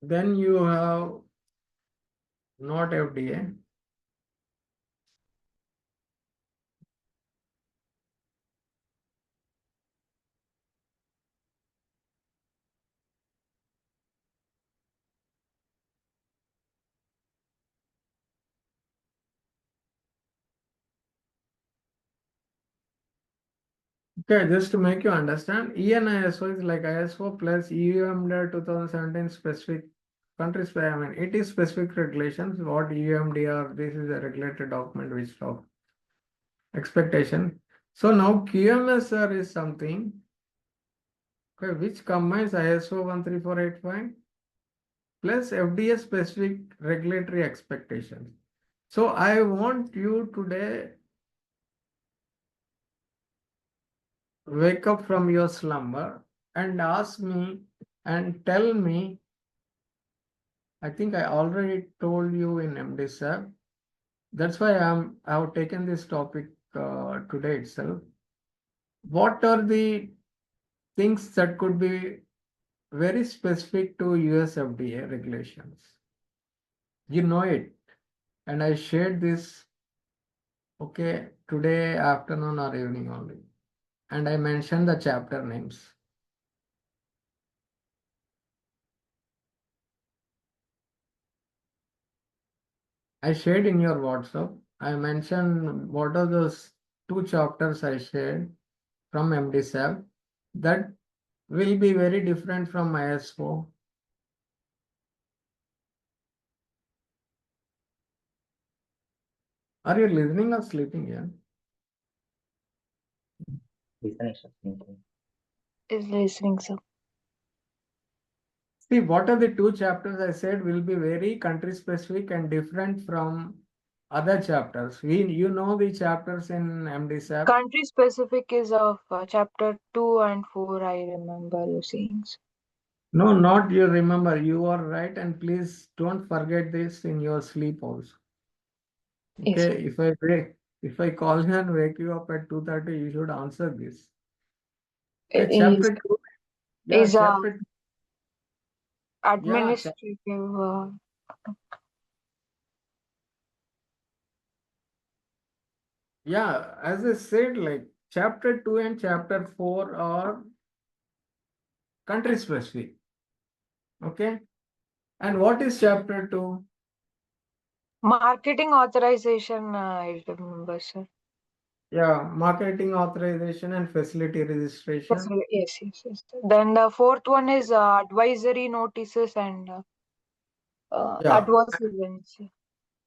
Speaker 3: then you have not FDA. Okay, just to make you understand, ENISO is like ISO plus EUMDR 2017 specific countries. I mean, it is specific regulations. What EUMDR, this is a regulated document which talk expectation. So now QMSR is something, okay, which combines ISO 13485 plus FDA specific regulatory expectations. So I want you today wake up from your slumber and ask me and tell me. I think I already told you in MDSAP. That's why I have taken this topic today itself. What are the things that could be very specific to US FDA regulations? You know it, and I shared this, okay, today afternoon or evening only, and I mentioned the chapter names. I shared in your WhatsApp. I mentioned what are those 2 chapters I shared from MDSAP that will be very different from IS4. Are you listening or sleeping here?
Speaker 4: Listening, sir. Thinking.
Speaker 5: Is listening, sir.
Speaker 3: See, what are the two chapters I said will be very country specific and different from other chapters. You know the chapters in MDSAP.
Speaker 5: Country specific is of chapter 2 and 4, I remember you saying. Sir.
Speaker 3: No, not you remember. You are right, and please don't forget this in your sleep also.
Speaker 5: Yes, sir.
Speaker 3: Okay, if I call you and wake you up at 2:30, you should answer this. Okay,
Speaker 5: Is
Speaker 3: chapter 2. Yeah,
Speaker 5: is
Speaker 3: chapter yeah,
Speaker 5: administrative.
Speaker 3: yeah, as I said, like chapter 2 and chapter 4 are country specific. Okay. And what is chapter 2?
Speaker 5: Marketing authorization, I remember, sir.
Speaker 3: Yeah, marketing authorization and facility registration.
Speaker 5: Yes, yes, yes. Then the fourth one is advisory notices and
Speaker 3: Yeah,
Speaker 5: adverse events.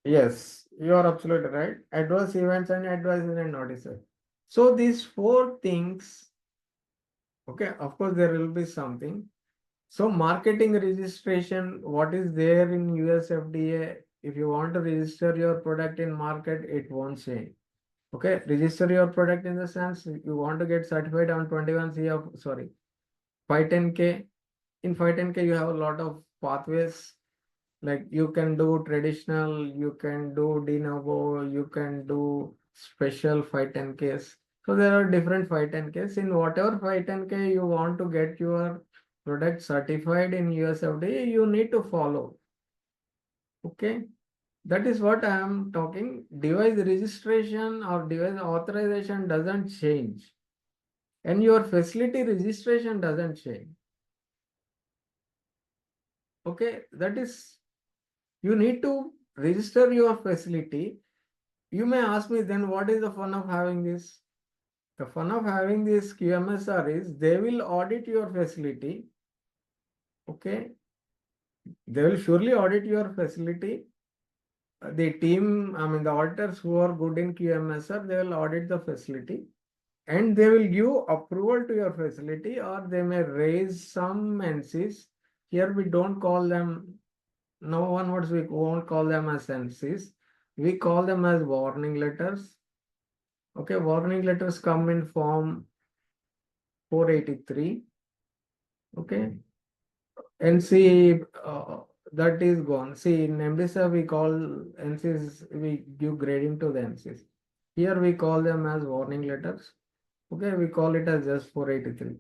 Speaker 3: yes, you are absolutely right. Adverse events and advisory notices. So these four things, okay, of course there will be something. So marketing registration, what is there in US FDA? If you want to register your product in market, it won't change. Okay, register your product in the sense you want to get certified on 21C of, sorry, 510K. In 510K, you have a lot of pathways. Like you can do traditional, you can do de novo, you can do special 510Ks. So there are different 510Ks. In whatever 510K you want to get your product certified in US FDA, you need to follow. Okay. That is what I am talking. Device registration or device authorization doesn't change. And your facility registration doesn't change. Okay. That is, you need to register your facility. You may ask me then what is the fun of having this? The fun of having this QMSR is they will audit your facility. Okay. They will surely audit your facility. The team, I mean, the auditors who are good in QMSR, they will audit the facility and they will give approval to your facility, or they may raise some NCs. Here we don't call them, no one words, we won't call them as NCs. We call them as warning letters. Okay, warning letters come in form 483. Okay, NC that is gone. See, in MDSA we call NCs, we give grading to the NCs. Here we call them as warning letters. Okay, we call it as just 483.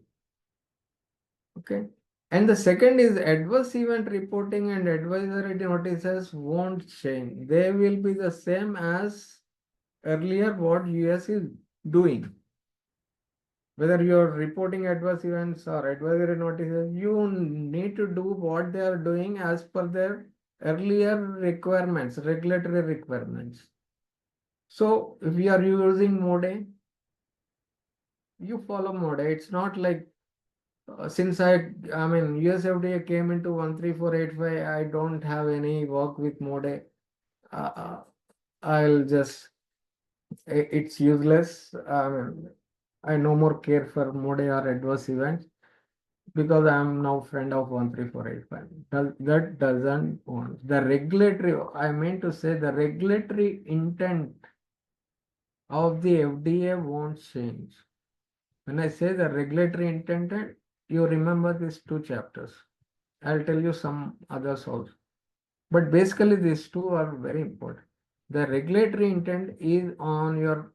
Speaker 3: Okay. And the second is adverse event reporting and advisory notices won't change. They will be the same as earlier what US is doing. Whether you're reporting adverse events or advisory notices, you need to do what they are doing as per their earlier requirements, regulatory requirements. So if you are using MODE, you follow MODE. It's not like since I mean, USFDA came into 13485, I don't have any work with MODE. I'll just, it's useless. I mean, I no more care for MODE or adverse events because I'm now friend of 13485. That doesn't want the regulatory, I mean to say the regulatory intent of the FDA won't change. When I say the regulatory intent, you remember these two chapters. I'll tell you some others also. But basically, these two are very important. The regulatory intent is on your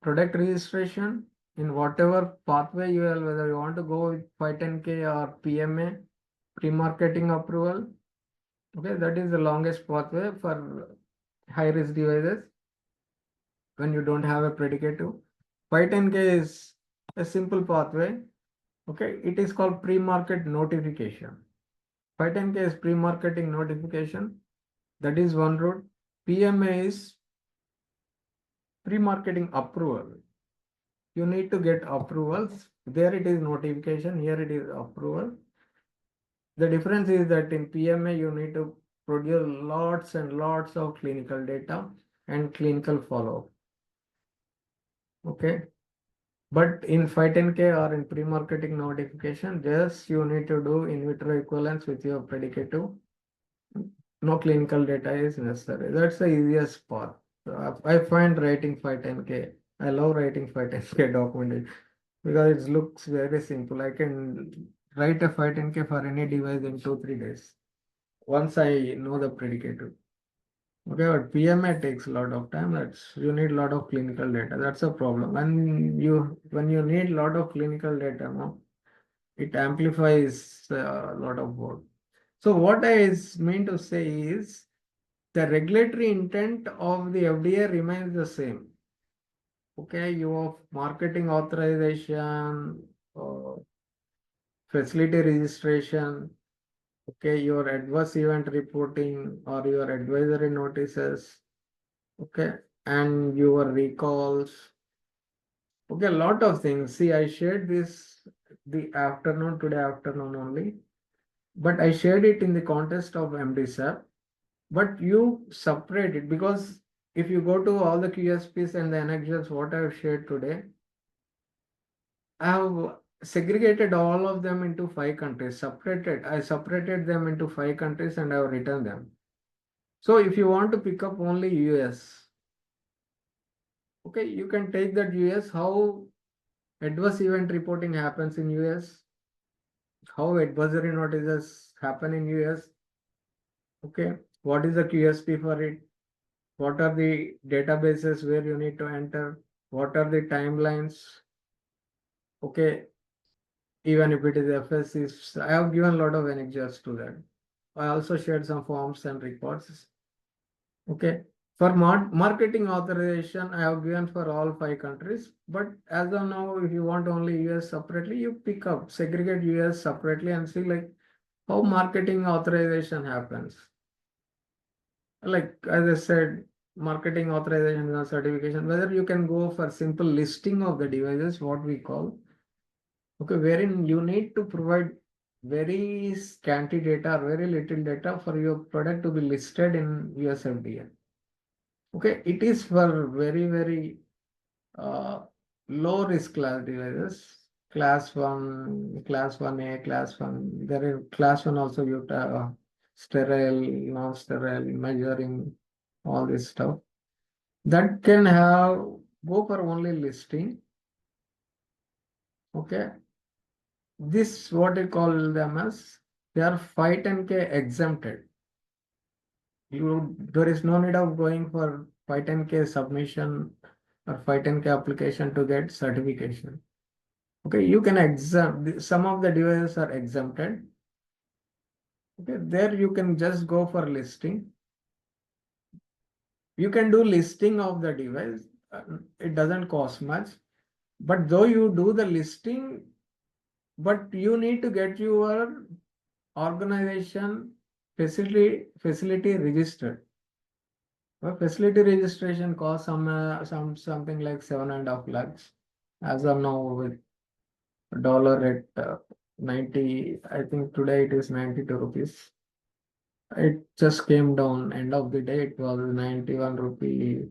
Speaker 3: product registration in whatever pathway you are, whether you want to go with 510K or PMA, pre-marketing approval. Okay, that is the longest pathway for high-risk devices when you don't have a predicate to. 510K is a simple pathway. Okay, it is called pre-market notification. 510K is pre-marketing notification. That is one route. PMA is pre-marketing approval. you need to get approvals. There it is notification, here it is approval. The difference is that in PMA, you need to produce lots and lots of clinical data and clinical follow-up. Okay. But in 510K or in pre-marketing notification, just you need to do in vitro equivalence with your predicate. No clinical data is necessary. That's the easiest part. I find writing 510K. I love writing 510K document because it looks very simple. I can write a 510K for any device in 2-3 days. Once I know the predicate. Okay, but PMA takes a lot of time. That's you need a lot of clinical data. That's a problem. When you need a lot of clinical data, no, it amplifies a lot of work. So what I mean to say is the regulatory intent of the FDA remains the same. Okay, your marketing authorization, facility registration, okay, your adverse event reporting or your advisory notices, okay, and your recalls. Okay, a lot of things. See, I shared this today afternoon only, but I shared it in the context of MD sir. But you separate it because if you go to all the QSPs and the annexures, what I've shared today, I have segregated all of them into 5 countries, I separated them into 5 countries and I have written them. So if you want to pick up only US, okay, you can take that US, how adverse event reporting happens in US, how advisory notices happen in US, okay, what is the QSP for it, what are the databases where you need to enter, what are the timelines, okay, even if it is FS, I have given a lot of anecdotes to that. I also shared some forms and reports. Okay. For marketing authorization, I have given for all 5 countries. But as of now, if you want only US separately, you pick up, segregate US separately and see like how marketing authorization happens. Like as I said, marketing authorization and certification, whether you can go for simple listing of the devices, what we call, okay, wherein you need to provide very scanty data or very little data for your product to be listed in US FDA. Okay, it is for very low risk class devices, class 1, class 1A, class 1. There is class 1 also you have sterile, non-sterile, measuring, all this stuff. That can have go for only listing. Okay. This what I call them as they are 510K exempted. There is no need of going for 510K submission or 510K application to get certification. Okay, you can exempt some of the devices are exempted. Okay, there you can just go for listing. You can do listing of the device. It doesn't cost much, but though you do the listing, but you need to get your organization facility registered. Well, facility registration costs something like 7.5 lakhs. As of now, with dollar at 90, I think today it is 92 rupees. It just came down. End of the day, it was 91 rupee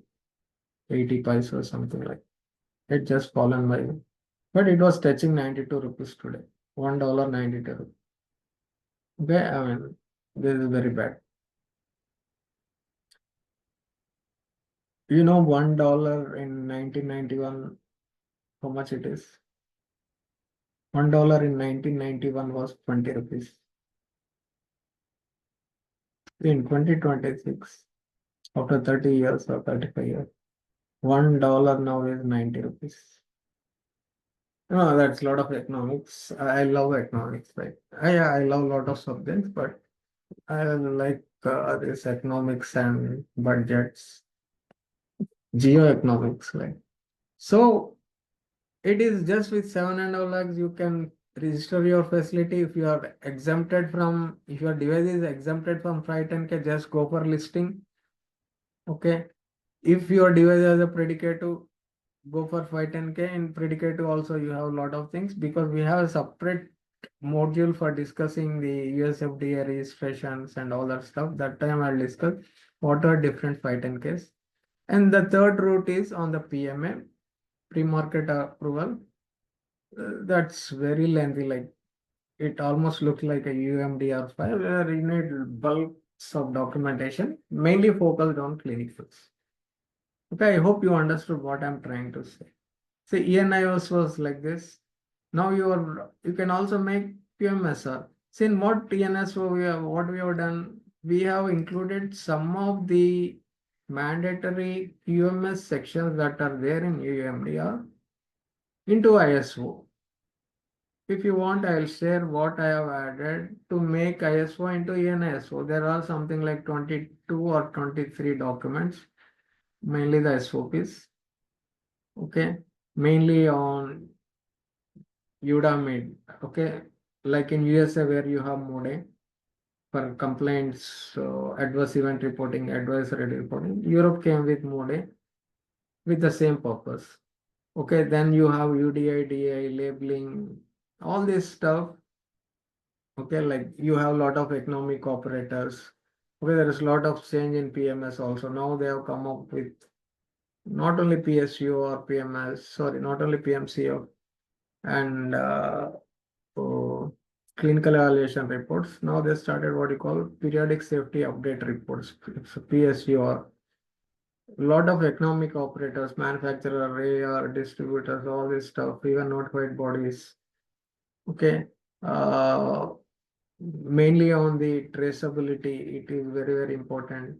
Speaker 3: 80 paise or something like. It just fallen by, but it was touching 92 rupees today. $1.92. Okay, I mean, this is very bad. You know, $1 in 1991, how much it is? $1 in 1991 was 20 rupees. In 2026, after 30 years or 35 years, $1 now is 90 rupees. No, that's a lot of economics. I love economics, right? I love a lot of subjects, but I like this economics and budgets, geoeconomics, right? So it is just with 7.5 lakhs you can register your facility. If you are exempted from, if your device is exempted from 510K, just go for listing. Okay. If your device has a predicate, go for 510K. In predicate also you have a lot of things because we have a separate module for discussing the US FDA registrations and all that stuff. That time I'll discuss what are different 510Ks. And the third route is on the PMA, pre-market approval. That's very lengthy, like it almost looks like a UMDR file where you need bulks of documentation, mainly focused on clinicals. Okay, I hope you understood what I'm trying to say. See, ENIOS was like this. Now you can also make QMSR. See, in what TNSO what we have done, we have included some of the mandatory QMS sections that are there in UMDR into ISO. If you want, I'll share what I have added to make ISO into ENISO. There are something like 22 or 23 documents, mainly the SOPs. Okay, mainly on Udemy. Okay, like in USA where you have MODE for complaints, adverse event reporting, advisory reporting. Europe came with MODE with the same purpose. Okay, then you have UDI, DI, labeling, all this stuff. Okay, like you have a lot of economic operators. Okay, there is a lot of change in PMS also. Now they have come up with not only PSU or PMS, sorry, not only PMCO and clinical evaluation reports. Now they started what you call periodic safety update reports. It's a PSU or a lot of economic operators, manufacturer, AR, distributors, all this stuff, even notified bodies. Okay. Mainly on the traceability, it is very, very important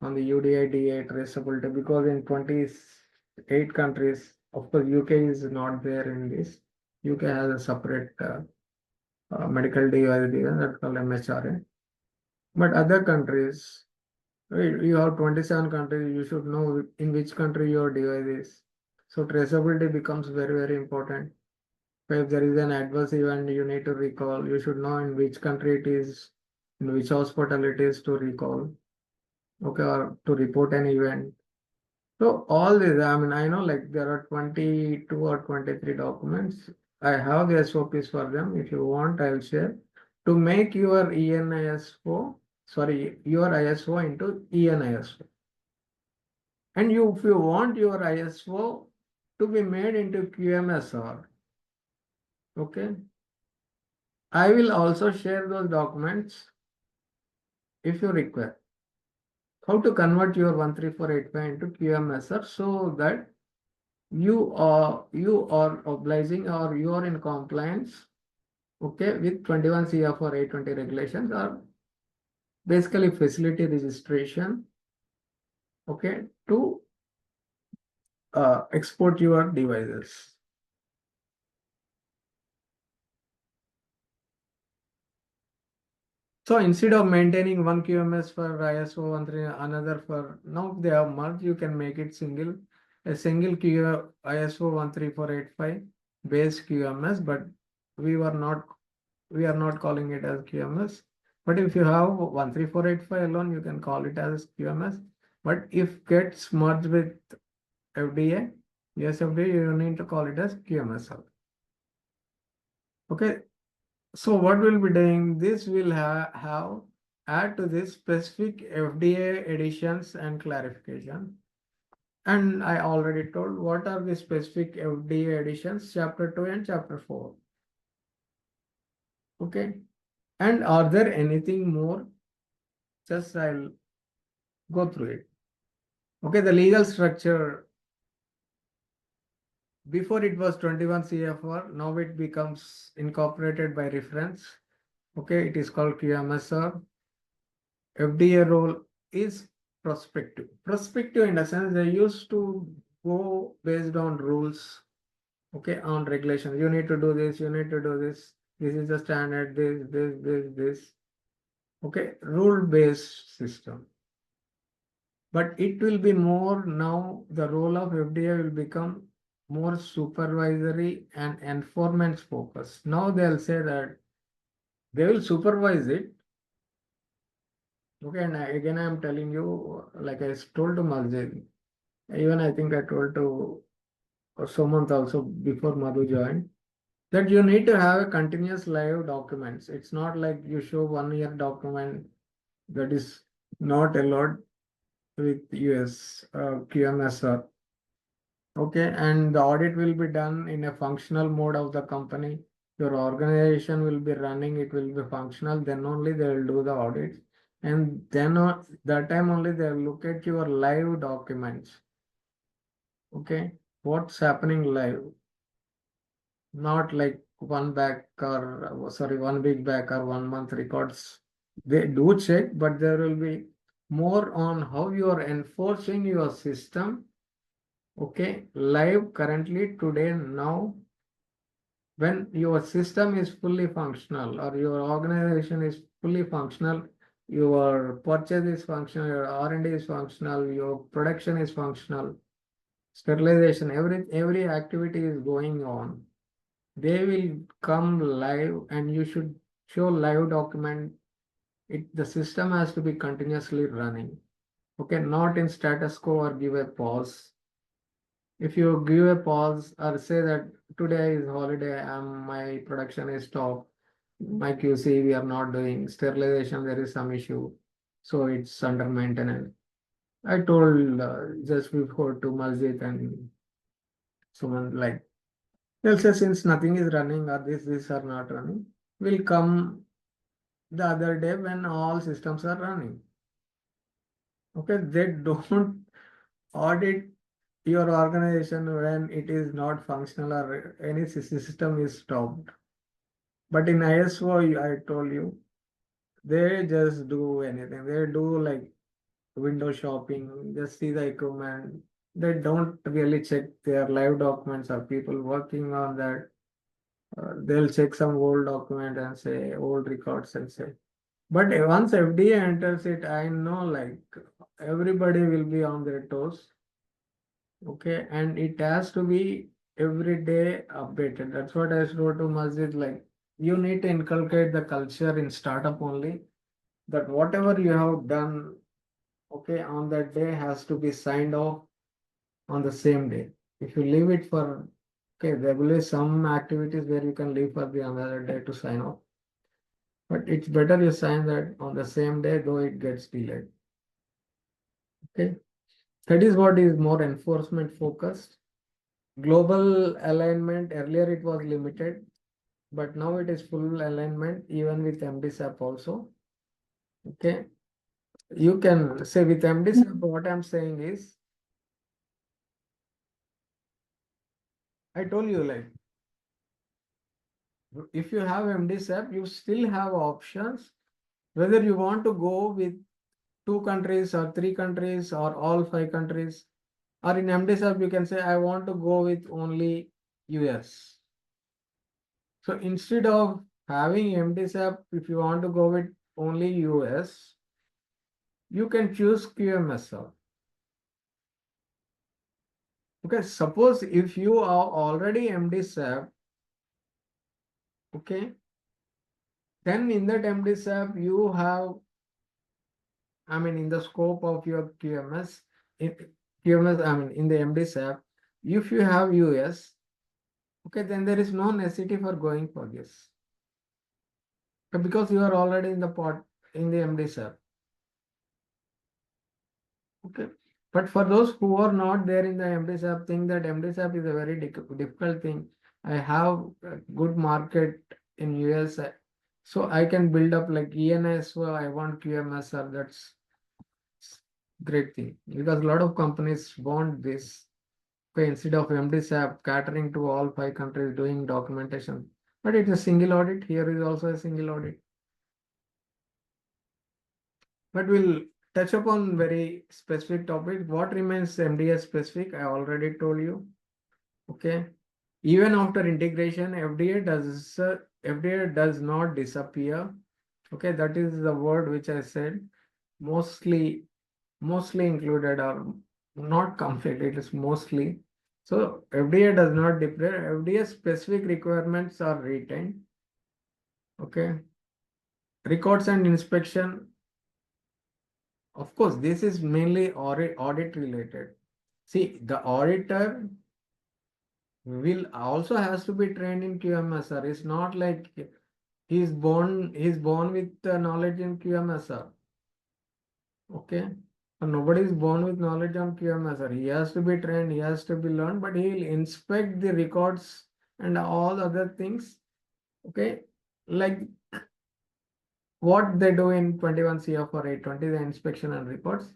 Speaker 3: on the UDI, DI traceability because in 28 countries, of course, UK is not there in this. UK has a separate medical device division that's called MHRA. But other countries, right, you have 27 countries, you should know in which country your device is. So traceability becomes very, very important. If there is an adverse event you need to recall, you should know in which country it is, in which hospital it is to recall, okay, or to report an event. So all this, I mean, I know like there are 22 or 23 documents. I have the SOPs for them. If you want, I'll share. To make your ENISO, sorry, your ISO into ENISO. And if you want your ISO to be made into QMSR, okay, I will also share those documents if you require. How to convert your 13485 into QMSR so that you are obliging or you are in compliance, okay, with 21 CFR 820 regulations or basically facility registration, okay, to export your devices. So instead of maintaining one QMS for ISO 13, another for now they have merged, you can make it a single ISO 13485 base QMS, but we are not calling it as QMS. But if you have 13485 alone, you can call it as QMS. But if gets merged with FDA, yes, FDA, you need to call it as QMS. Okay. So what we'll be doing, this will have add to this specific FDA additions and clarification. And I already told what are the specific FDA additions, chapter 2 and chapter 4. Okay. And are there anything more? Just I'll go through it. Okay, the legal structure. Before it was 21 CFR, now it becomes incorporated by reference. Okay, it is called QMSR. FDA role is prospective. Prospective in the sense they used to go based on rules, okay, on regulations. You need to do this, you need to do this. This is the standard, this. Okay, rule-based system. But it will be more now, the role of FDA will become more supervisory and enforcement focused. Now they'll say that they will supervise it. Okay, and again, I am telling you, like I told to Masjid, even I think I told to so month also before Madhu joined, that you need to have a continuous live documents. It's not like you show 1 year document that is not allowed with US QMS. Okay, and the audit will be done in a functional mode of the company. Your organization will be running, it will be functional, then only they will do the audit. And then that time only they will look at your live documents. Okay, what's happening live? Not like one back or sorry, 1 week back or 1 month records. They do check, but there will be more on how you are enforcing your system. Okay, live currently today now, when your system is fully functional or your organization is fully functional, your purchase is functional, your R&D is functional, your production is functional, sterilization, every activity is going on. They will come live and you should show live document. The system has to be continuously running. Okay, not in status quo or give a pause. If you give a pause or say that today is holiday, my production is stopped, my QC we are not doing, sterilization there is some issue, so it's under maintenance. I told just before to Masjid and someone like, they'll say since nothing is running or this are not running, will come the other day when all systems are running. Okay, they don't audit your organization when it is not functional or any system is stopped. But in ISO, I told you, they just do anything. They do like window shopping, just see the equipment. They don't really check their live documents or people working on that. They'll check some old document and say old records and say. But once FDA enters it, I know like everybody will be on their toes. Okay, and it has to be every day updated. That's what I wrote to Masjid. Like you need to inculcate the culture in startup only. That whatever you have done, okay, on that day has to be signed off on the same day. If you leave it for, okay, there will be some activities where you can leave for the another day to sign off. But it's better you sign that on the same day, though it gets delayed. Okay, that is what is more enforcement focused. Global alignment, earlier it was limited, but now it is full alignment even with MDSAP also. Okay, you can say with MDSAP, what I'm saying is, I told you like, if you have MDSAP, you still have options, whether you want to go with 2 countries or 3 countries or all 5 countries, or in MDSAP, you can say, I want to go with only US. So instead of having MDSAP, if you want to go with only US, you can choose QMSR. Okay, suppose if you are already MDSAP, okay, then in that MDSAP you have, I mean, in the scope of your QMS, I mean, in the MDSAP, if you have US, okay, then there is no necessity for going for this. Because you are already in the pot in the MDSAP. Okay. But for those who are not there in the MDSAP, think that MDSAP is a very difficult thing. I have a good market in US, so I can build up like ENS. So I want QMSR. That's great thing because a lot of companies want this. Okay, instead of MDSAP catering to all 5 countries doing documentation, but it's a single audit. Here is also a single audit. But we'll touch upon very specific topic. What remains MDS specific? I already told you. Okay. Even after integration, FDA does not disappear. Okay, that is the word which I said. Mostly included or not completely. It is mostly. So FDA does not disappear. FDA specific requirements are retained. Okay. Records and inspection. Of course, this is mainly audit related. See, the auditor will also has to be trained in QMSR. It's not like he's born with knowledge in QMSR. Okay. Nobody is born with knowledge on QMSR. He has to be trained, he has to be learned, but he will inspect the records and all other things. Okay. Like what they do in 21 CFR 820, the inspection and records.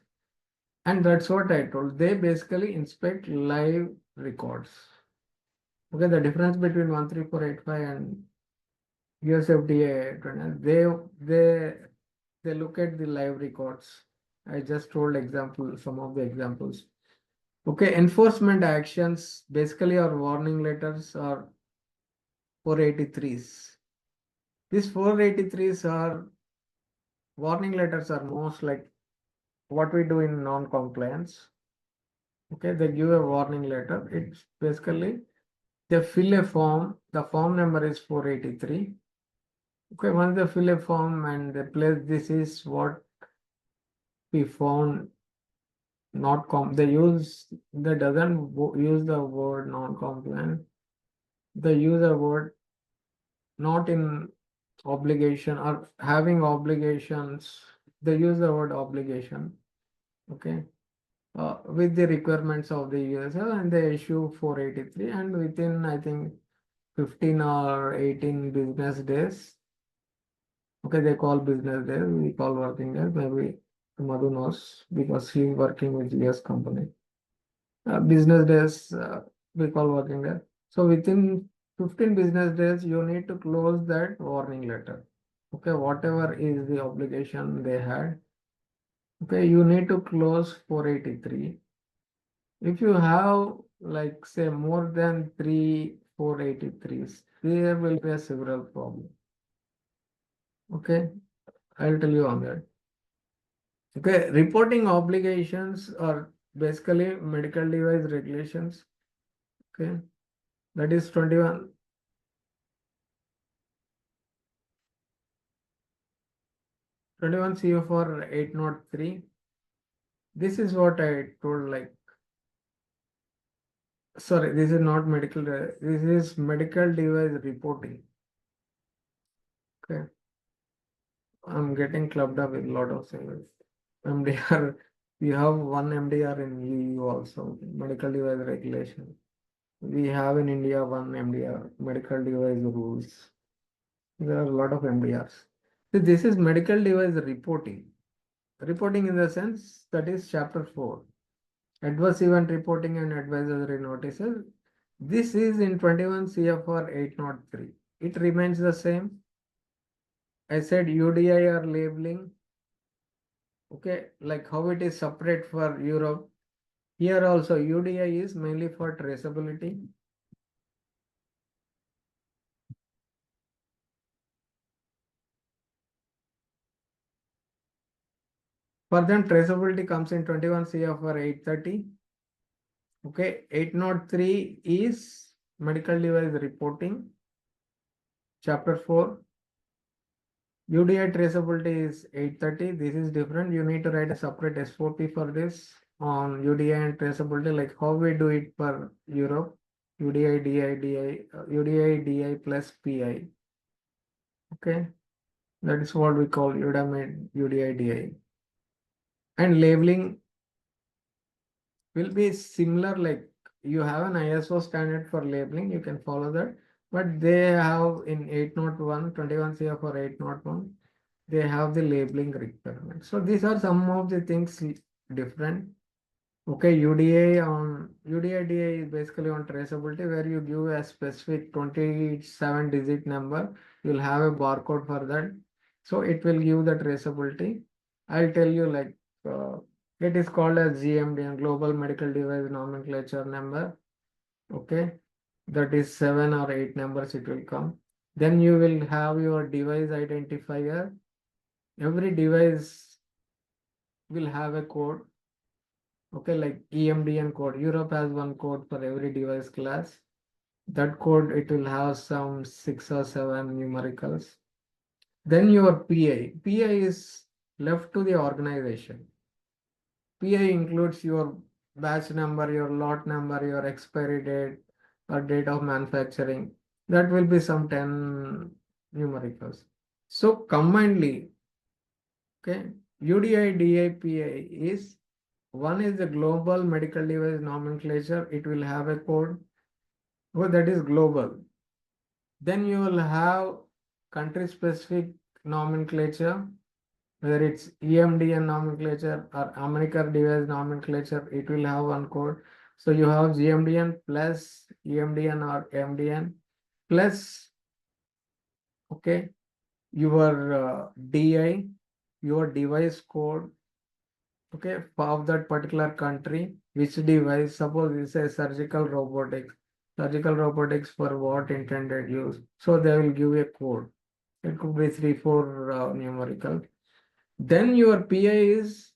Speaker 3: And that's what I told. They basically inspect live records. Okay, the difference between 13485 and USFDA, they look at the live records. I just told some of the examples. Okay, enforcement actions basically are warning letters or 483s. These 483s are warning letters are most like what we do in non-compliance. Okay, they give a warning letter. It's basically they fill a form. The form number is 483. Okay, once they fill a form and they place this is what we found not they doesn't use the word non-compliant. They use the word not in obligation or having obligations. They use the word obligation. Okay. With the requirements of the user and they issue 483 and within I think 15 or 18 business days. Okay, they call business days, we call working days. Maybe Madhu knows because he's working with US company. Business days, we call working days. So within 15 business days, you need to close that warning letter. Okay, whatever is the obligation they had. Okay, you need to close 483. If you have like say more than 483s, there will be a several problem. Okay, I'll tell you on that. Okay, reporting obligations are basically medical device regulations. Okay, that is 21. CFR 803. This is what I told like, sorry, this is not medical, this is medical device reporting. Okay, I'm getting clubbed up with a lot of things. MDR, we have one MDR in EU also, medical device regulation. We have in India one MDR, medical device rules. There are a lot of MDRs. So this is medical device reporting. Reporting in the sense that is chapter 4. Adverse event reporting and advisory notices. This is in 21 CFR 803. It remains the same. I said UDI or labeling. Okay, like how it is separate for Europe. Here also UDI is mainly for traceability. For them, traceability comes in 21 CFR 830. Okay, 803 is medical device reporting. Chapter 4. UDI traceability is 830. This is different. You need to write a separate S4P for this on UDI and traceability, like how we do it for Europe. UDI, UDI, DI plus PI. Okay, that is what we call UDI, DI. And labeling will be similar, like you have an ISO standard for labeling, you can follow that. But they have in 801, 21 CFR 801, they have the labeling requirement. So these are some of the things different. Okay, UDI DI is basically on traceability where you give a specific 27 digit number. You'll have a barcode for that. So it will give the traceability. I'll tell you like it is called as GMD, Global Medical Device Nomenclature number. Okay, that is 7 or 8 numbers it will come. Then you will have your device identifier. Every device will have a code. Okay, like EMDN code. Europe has one code for every device class. That code, it will have some 6 or 7 numericals. Then your PI. PI is left to the organization. PI includes your batch number, your lot number, your expiry date, or date of manufacturing. That will be some 10 numericals. So combinedly, okay, UDI, DIPI is one is the global medical device nomenclature. It will have a code. Well, that is global. Then you will have country specific nomenclature, whether it's EMDN nomenclature or American device nomenclature, it will have one code. So you have GMDN plus EMDN or MDN plus, okay, your DI, your device code, okay, of that particular country, which device, suppose it's a surgical robotics for what intended use. So they will give a code. It could be 3, 4 numerical. Then your PI is,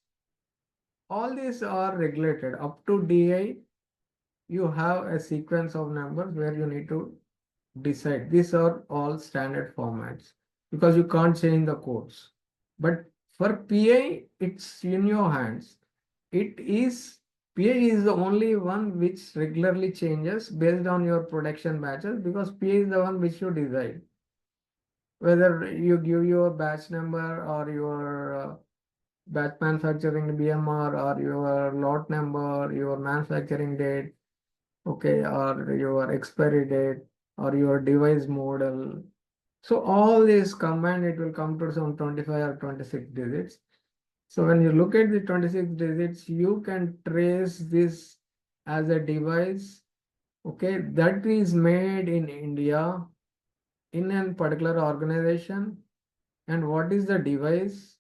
Speaker 3: all these are regulated up to DI. You have a sequence of numbers where you need to decide. These are all standard formats because you can't change the codes. But for PI, it's in your hands. It is PI is the only one which regularly changes based on your production batches, because PI is the one which you decide whether you give your batch number or your batch manufacturing BMR or your lot number, your manufacturing date, okay, or your expiry date or your device model. So all this combined, it will come to some 25 or 26 digits. So when you look at the 26 digits, you can trace this as a device, okay, that is made in India in a particular organization. And what is the device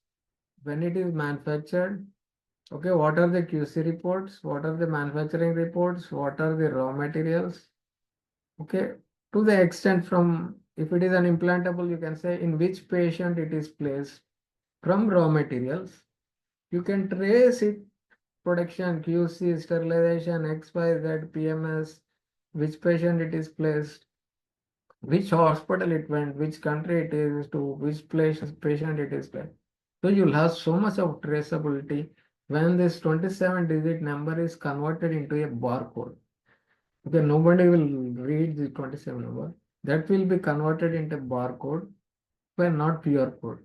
Speaker 3: when it is manufactured? Okay, what are the QC reports? What are the manufacturing reports? What are the raw materials? Okay, to the extent from, if it is an implantable, you can say in which patient it is placed. From raw materials, you can trace it, production, QC, sterilization, XYZ, PMS, which patient it is placed, which hospital it went, which country it is to, which place patient it is placed. So you'll have so much of traceability when this 27-digit number is converted into a barcode. Okay, nobody will read the 27 number. That will be converted into barcode, but not pure code.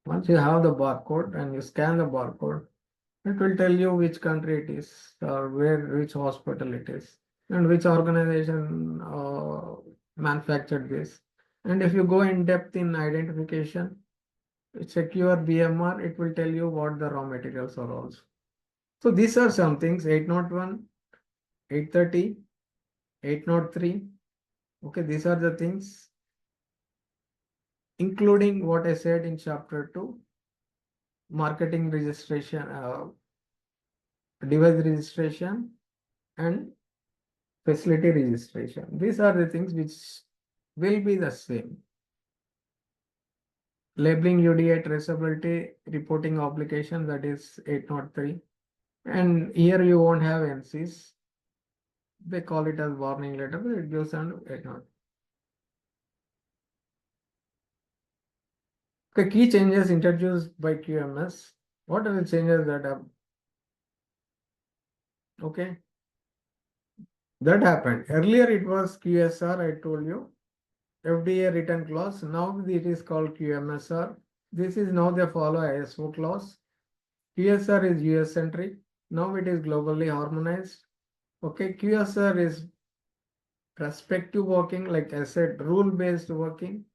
Speaker 3: Once you have the barcode and you scan the barcode, it will tell you which country it is or which hospital it is and which organization manufactured this. And if you go in depth in identification, check your BMR, it will tell you what the raw materials are also. So these are some things: 801, 830, 803. Okay, these are the things, including what I said in chapter 2, marketing registration, device registration, and facility registration. These are the things which will be the same. Labeling, UDI, traceability, reporting obligation, that is 803. And here you won't have NCs. They call it as warning letter, but it goes under 803. Okay, key changes introduced by QMS. What are the changes that have? Okay, that happened. Earlier it was QSR, I told you. FDA written clause. Now it is called QMSR. This is now they follow ISO clause. QSR is US centric. Now it is globally harmonized. Okay, QSR is prospective working, like I said, rule based working.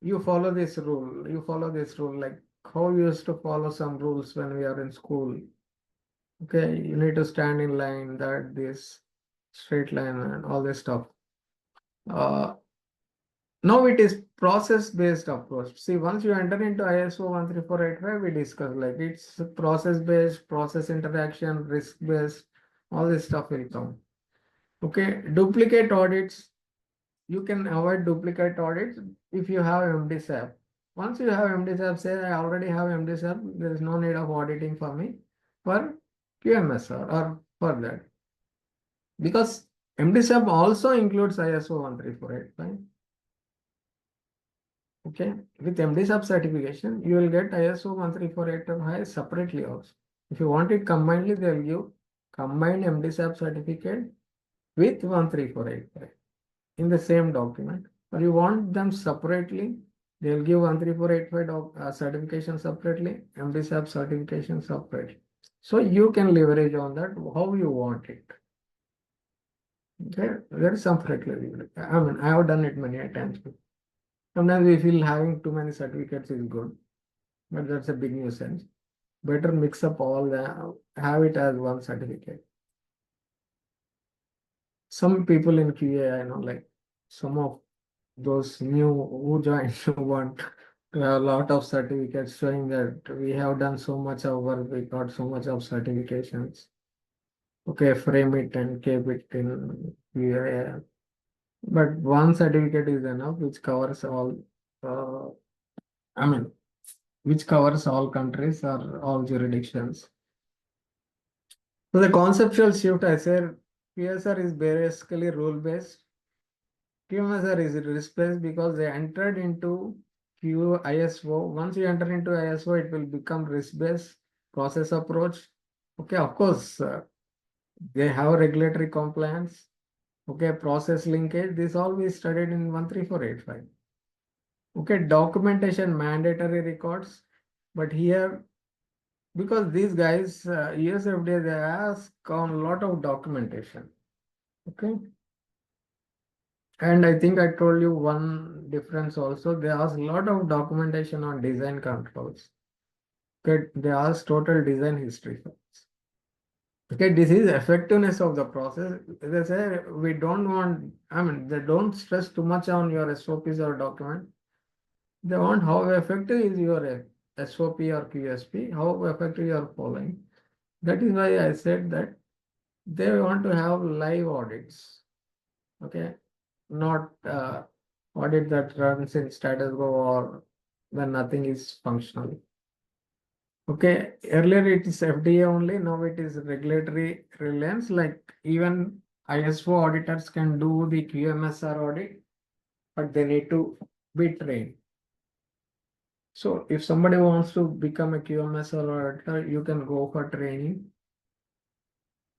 Speaker 3: You follow this rule. You follow this rule, like how you used to follow some rules when we are in school. Okay, you need to stand in line, that this straight line and all this stuff. Now it is process-based approach. See, once you enter into ISO 13485, we discuss like it's process-based, process interaction, risk-based, all this stuff will come. Okay, duplicate audits. You can avoid duplicate audits if you have MDSAP. Once you have MDSAP, say I already have MDSAP, there is no need of auditing for me for QMSR or for that. Because MDSAP also includes ISO 13485. Okay, with MDSAP certification, you will get ISO 13485 separately also. If you want it combinedly, they will give combined MDSAP certificate with 13485 in the same document, or you want them separately, they'll give 13485 certification separately, MDSAP certification separately. So you can leverage on that how you want it. There is some flexibility. I mean, I have done it many a times. Sometimes we feel having too many certificates is good, but that's a big nuisance. Better mix up all the, have it as one certificate. Some people in QA, I know, like some of those new who joined want to have a lot of certificates showing that we have done so much of work, we got so much of certifications. Okay, frame it and keep it in QA. But one certificate is enough, which covers all, I mean, which covers all countries or all jurisdictions. So the conceptual shift, I said, PSR is basically rule-based. QMSR is risk-based because they entered into ISO. Once you enter into ISO, it will become risk-based process approach. Okay, of course, they have regulatory compliance. Okay, process linkage. This all we studied in 13485. Okay, documentation mandatory records. But here, because these guys, USFDA, they ask on a lot of documentation. Okay. And I think I told you one difference also. They ask a lot of documentation on design controls. Okay, they ask total design history. Okay, this is effectiveness of the process. They say we don't want, I mean, they don't stress too much on your SOPs or document. They want how effective is your SOP or QSP, how effective you are following. That is why I said that they want to have live audits. Okay, not audit that runs in status quo or when nothing is functional. Okay, earlier it is FDA only, now it is regulatory reliance, like even ISO auditors can do the QMSR audit, but they need to be trained. So if somebody wants to become a QMSR auditor, you can go for training.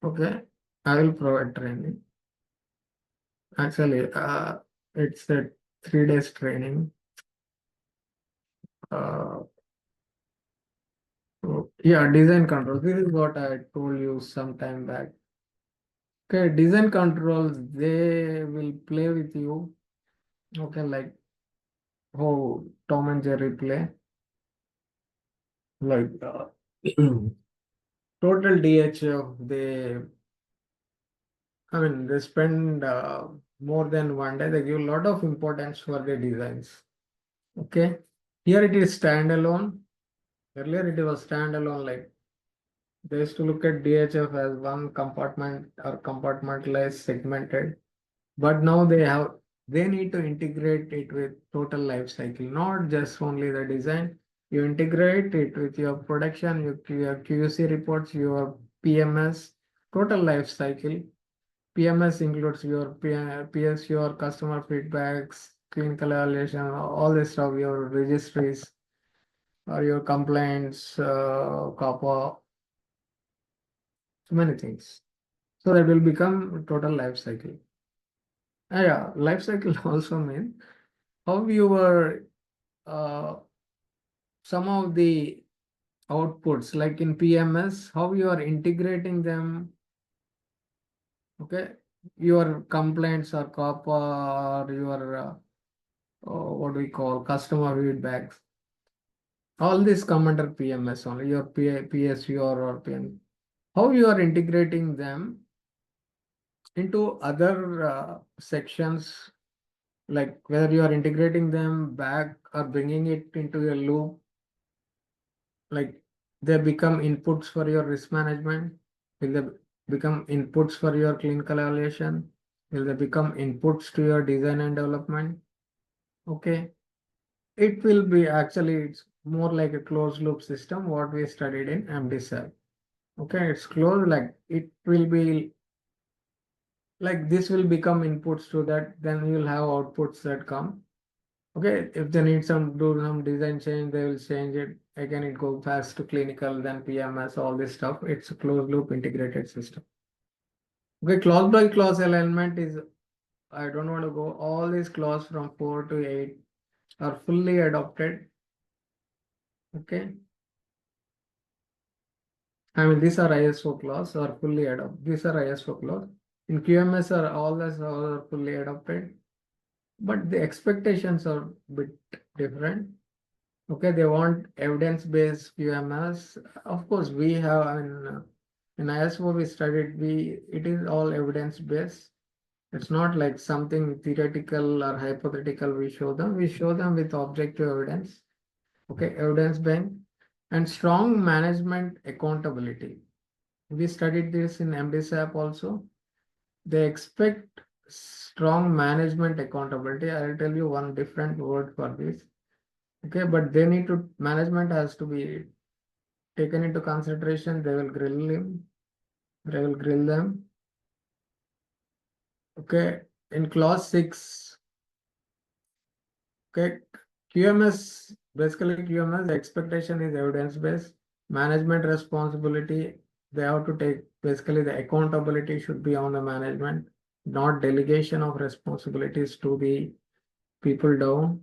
Speaker 3: Okay, I will provide training. Actually, it's a 3 days training. Yeah, design controls. This is what I told you some time back. Okay, design controls, they will play with you. Okay, like how Tom and Jerry play. Like total DHF, they spend more than 1 day. They give a lot of importance for the designs. Okay, here it is standalone. Earlier it was standalone, like they used to look at DHF as one compartment or compartmentalized, segmented. But now they need to integrate it with total life cycle, not just only the design. You integrate it with your production, your QC reports, your PMS, total life cycle. PMS includes your PS, your customer feedbacks, clinical evaluation, all this stuff, your registries, or your complaints, COPPA, so many things. So that will become total life cycle. Yeah, life cycle also means how your some of the outputs, like in PMS, how you are integrating them. Okay, your complaints or COPPA or your what we call customer feedbacks. All this come under PMS only, your PSU or PM. How you are integrating them into other sections, like whether you are integrating them back or bringing it into a loop, like they become inputs for your risk management, will they become inputs for your clinical evaluation, will they become inputs to your design and development? Okay, it will be actually, it's more like a closed loop system what we studied in MDSAP. Okay, it's closed, like it will be like this will become inputs to that, then you'll have outputs that come. Okay, if they need do some design change, they will change it. Again, it goes fast to clinical, then PMS, all this stuff. It's a closed loop integrated system. Okay, clause by clause alignment is, I don't want to go, all these clause from 4 to 8 are fully adopted. Okay. I mean, these are ISO clause are fully adopted. These are ISO clause. In QMS are all these are fully adopted, but the expectations are bit different. Okay, they want evidence-based QMS. Of course, we have in ISO we studied, it is all evidence-based. It's not like something theoretical or hypothetical we show them. We show them with objective evidence. Okay, evidence-based and strong management accountability. We studied this in MDSAP also. They expect strong management accountability. I'll tell you one different word for this. Okay, but they need to, management has to be taken into consideration. They will grill him. They will grill them. Okay, in clause 6. Okay, QMS, basically QMS, the expectation is evidence-based. Management responsibility, they have to take, basically the accountability should be on the management, not delegation of responsibilities to the people down.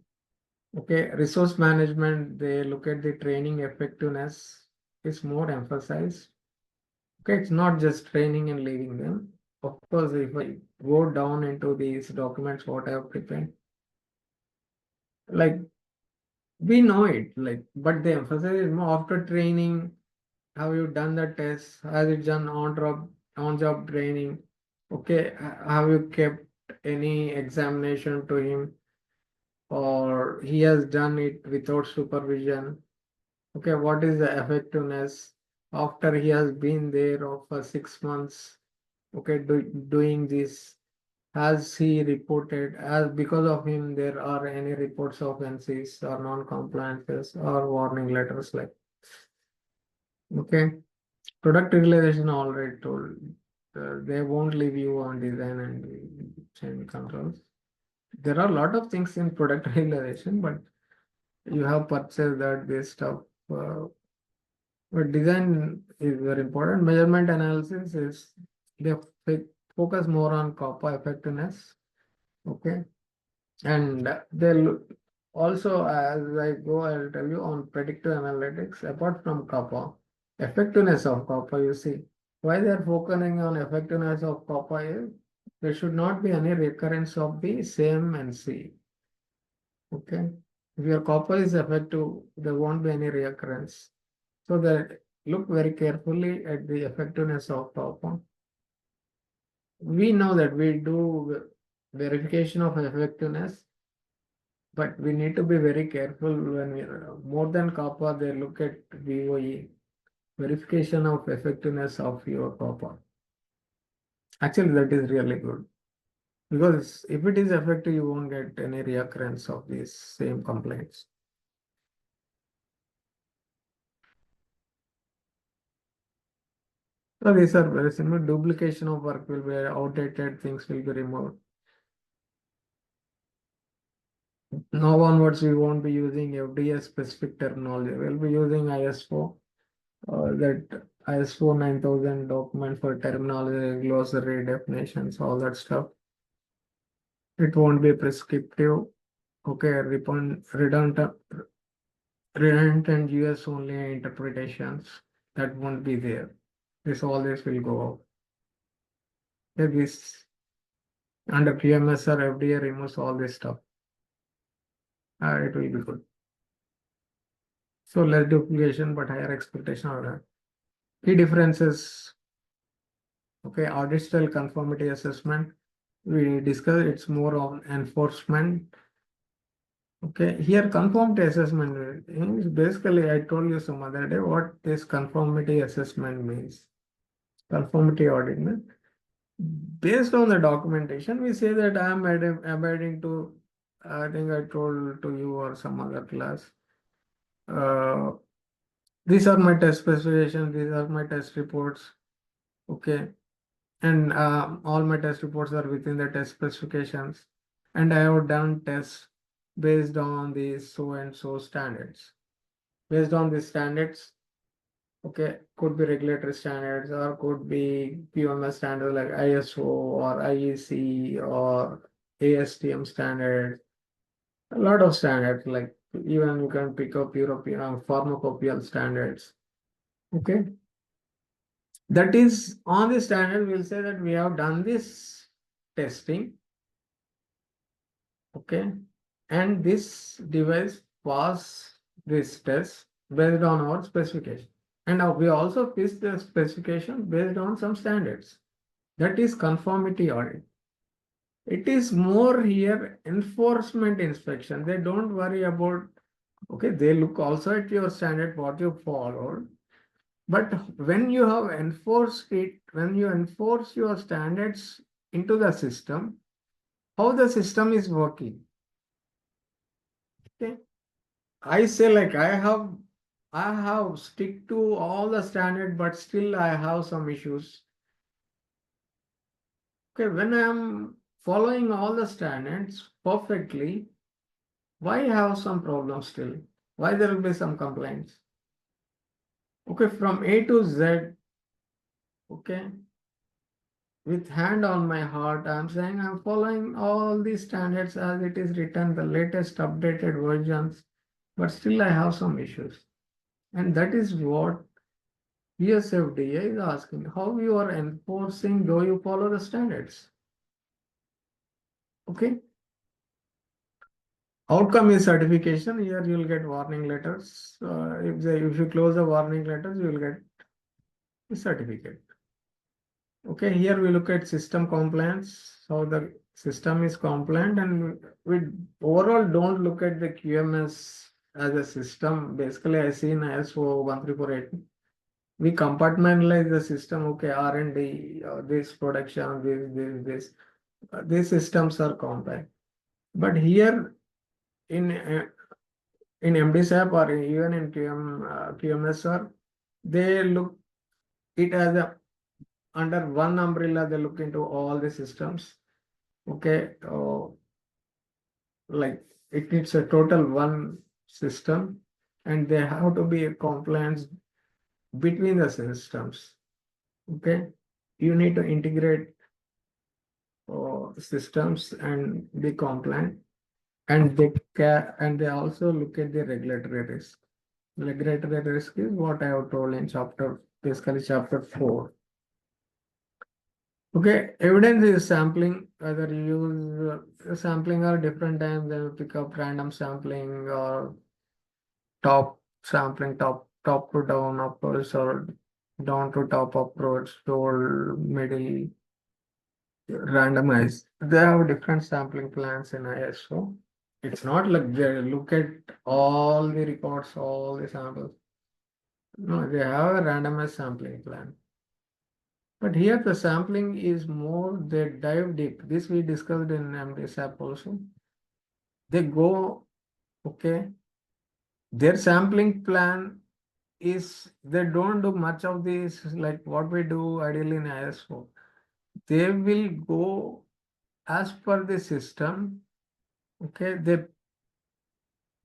Speaker 3: Okay, resource management, they look at the training effectiveness is more emphasized. Okay, it's not just training and leaving them. Of course, if I go down into these documents, what I have prepared, like we know it, like, but the emphasis is more after training. Have you done the test? Has it done on job training? Okay, have you kept any examination to him, or he has done it without supervision? Okay, what is the effectiveness after he has been there for 6 months? Okay, doing this, has he reported, as because of him there are any reports of NCs or non-compliances or warning letters, like, okay, product realization already told, they won't leave you on design and change controls. There are a lot of things in product realization, but you have purchased that this stuff. But design is very important. Measurement analysis is, they focus more on COPPA effectiveness. Okay. And they'll also, as I go, I'll tell you on predictive analytics, apart from COPPA, effectiveness of COPPA, you see, why they're focusing on effectiveness of COPPA is there should not be any recurrence of the same NC. Okay. If your COPPA is effective, there won't be any recurrence. So that look very carefully at the effectiveness of COPPA. We know that we do verification of effectiveness, but we need to be very careful when we, more than COPPA, they look at VOE, verification of effectiveness of your COPPA. Actually, that is really good, because if it is effective, you won't get any reoccurrence of these same complaints. So these are very similar. Duplication of work will be outdated, things will be removed. Now onwards, we won't be using FDA specific terminology. We'll be using ISO, that ISO 9000 document for terminology, glossary, definitions, all that stuff. It won't be prescriptive. Okay, redundant US only interpretations, that won't be there. All this will go out. Okay, this under PMS or FDA removes all this stuff. It will be good. So less duplication, but higher expectation of that. Key differences. Okay, audit style conformity assessment. We discussed it's more of enforcement. Okay, here conformity assessment is basically, I told you some other day what this conformity assessment means. Conformity audit means based on the documentation, we say that I am abiding to, I think I told to you or some other class. These are my test specifications, these are my test reports. Okay. And all my test reports are within the test specifications. And I have done tests based on these so and so standards. Based on these standards, Okay, could be regulatory standards or could be QMS standards like ISO or IEC or ASTM standards. A lot of standards, like even you can pick up European pharmacopoeial standards. Okay, that is on the standard. We'll say that we have done this testing. Okay, and this device pass this test based on our specification. And now we also fix the specification based on some standards. That is conformity audit. It is more here enforcement inspection. They don't worry about, okay, they look also at your standard, what you followed. But when you have enforced it, when you enforce your standards into the system, how the system is working. Okay. I say like I have stick to all the standard, but still I have some issues. Okay, when I am following all the standards perfectly, why have some problems still? Why there will be some complaints? Okay, from A to Z, okay, with hand on my heart, I'm saying I'm following all these standards as it is written, the latest updated versions, but still I have some issues. And that is what USFDA is asking, how you are enforcing, though you follow the standards. Okay. Outcome is certification. Here you will get warning letters. If you close the warning letters, you will get the certificate. Okay, here we look at system compliance, how the system is compliant, and we overall don't look at the QMS as a system. Basically, I see in ISO 13485. We compartmentalize the system. Okay, R&D, this production, this. These systems are compact. But here in MDSAP or even in QMSR, they look it as a under one umbrella. They look into all the systems. Okay, like it needs a total one system, and they have to be a compliance between the systems. Okay, you need to integrate systems and be compliant, and they also look at the regulatory risk. Regulatory risk is what I have told in basically chapter 4. Okay, evidence is sampling, whether you use sampling or different times, then you pick up random sampling or top sampling, top to down approach or down to top approach, told middle, randomized. They have different sampling plans in ISO. It's not like they look at all the records, all the samples. No, they have a randomized sampling plan. But here the sampling is more, they dive deep. This we discussed in MDSAP also. They go, okay, their sampling plan is, they don't do much of this like what we do ideally in ISO. They will go as per the system. Okay,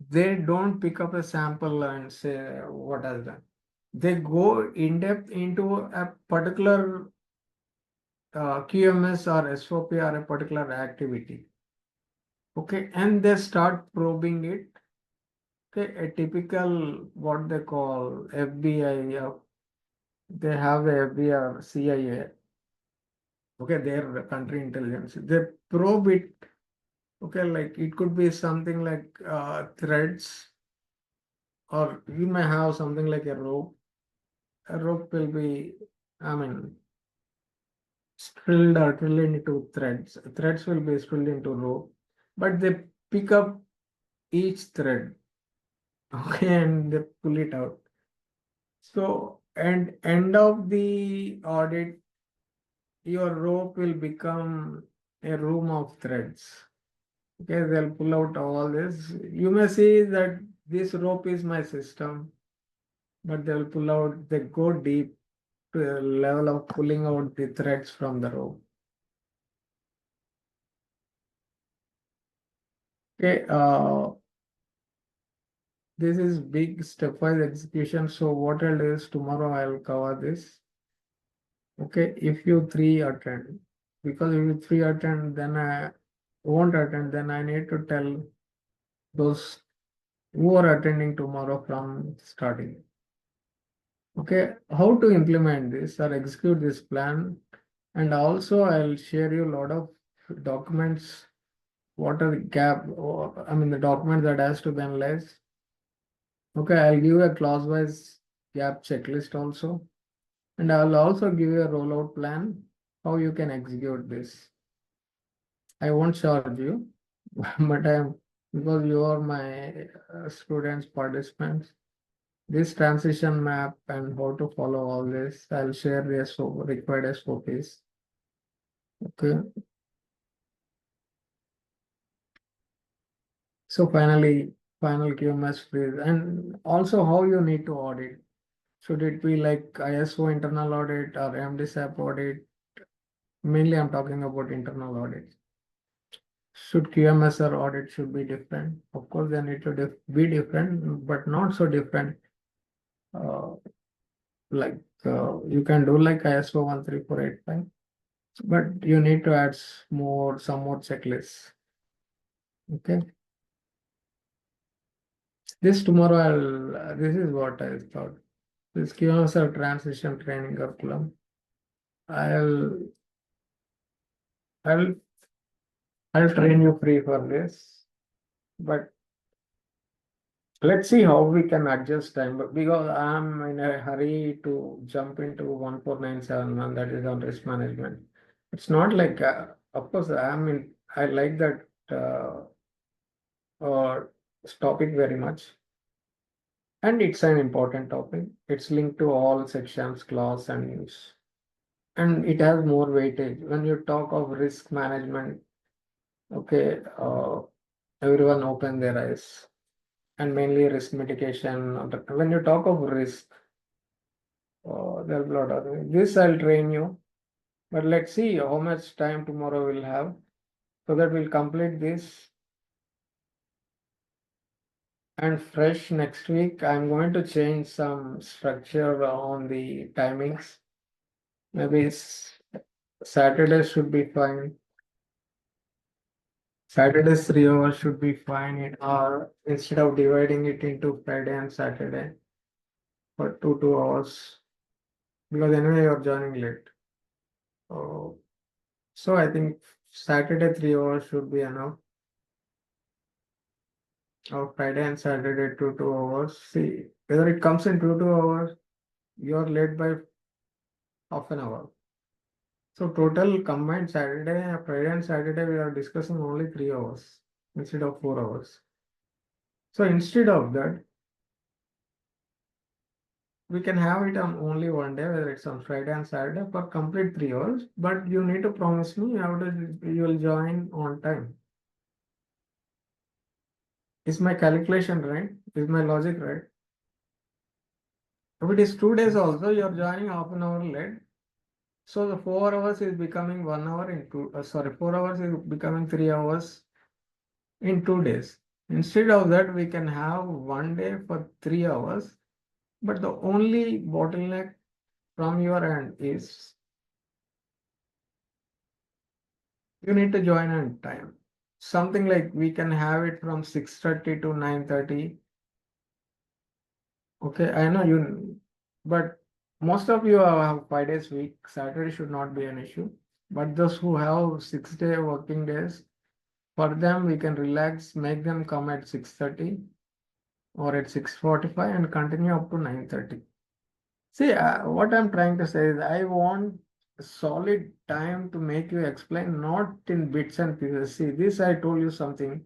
Speaker 3: they don't pick up a sample and say what has done. They go in depth into a particular QMS or SOP or a particular activity. Okay, and they start probing it. Okay, a typical what they call FBI, they have the FBI or CIA. Okay, their country intelligence. They probe it. Okay, like it could be something like threads, or you may have something like a rope. A rope will be, I mean, drilled into threads. Threads will be spilled into rope, but they pick up each thread, okay, and they pull it out. So, and end of the audit, your rope will become a room of threads. Okay, they'll pull out all this. You may see that this rope is my system, but they'll pull out, they go deep to a level of pulling out the threads from the rope. Okay, this is big stepwise execution. So what I'll do is tomorrow I'll cover this. Okay, if you three attend, because if you three attend, then I won't attend, then I need to tell those who are attending tomorrow from starting. Okay, how to implement this or execute this plan, and also I'll share you a lot of documents. What are the gap, or I mean the document that has to be analyzed. Okay, I'll give you a clause-wise gap checklist also, and I'll also give you a rollout plan how you can execute this. I won't charge you, but because you are my students, participants. This transition map and how to follow all this, I'll share the required SOPs. Okay. So finally, final QMS freeze, and also how you need to audit. Should it be like ISO internal audit or MDSAP audit? Mainly, I'm talking about internal audit. Should QMS or audit should be different? Of course, they need to be different, but not so different. Uh, like you can do like ISO 13485, but you need to add some more checklists. Okay. This tomorrow this is what I thought. This QMS or transition training curriculum. I'll I'll I'll train you free for this, but let's see how we can adjust time. But because I'm in a hurry to jump into 14971, that is on risk management. It's not like, of course, I like that uh, topic very much. And it's an important topic. It's linked to all sections, clause, and use. And it has more weightage. When you talk of risk management, okay, everyone open their eyes. And mainly risk mitigation. When you talk of risk, there'll be a lot of this. I'll train you, but let's see how much time tomorrow we'll have, so that we'll complete this. And fresh next week, I'm going to change some structure on the timings. Maybe Saturday should be fine. Saturday's 3 hours should be fine, or instead of dividing it into Friday and Saturday for 2 hours, because anyway you're joining late. So I think Saturday 3 hours should be enough. Or Friday and Saturday 2 hours. See whether it comes in 2 hours, you're late by half an hour. So total combined Saturday, Friday and Saturday, we are discussing only 3 hours instead of 4 hours. So instead of that, we can have it on only one day, whether it's on Friday and Saturday for complete 3 hours. But you need to promise me how you will join on time. Is my calculation right? Is my logic right? If it is 2 days also, you're joining half an hour late. So the 4 hours is becoming 1 hour in 4 hours is becoming 3 hours in 2 days. Instead of that, we can have one day for 3 hours. But the only bottleneck from your end is you need to join on time. Something like we can have it from 6:30 to 9:30. Okay, I know you, but most of you have 5 days week. Saturday should not be an issue. But those who have 6 day working days, for them we can relax, make them come at 6:30 or at 6:45 and continue up to 9:30. See, what I'm trying to say is I want solid time to make you explain, not in bits and pieces. See, this I told you something,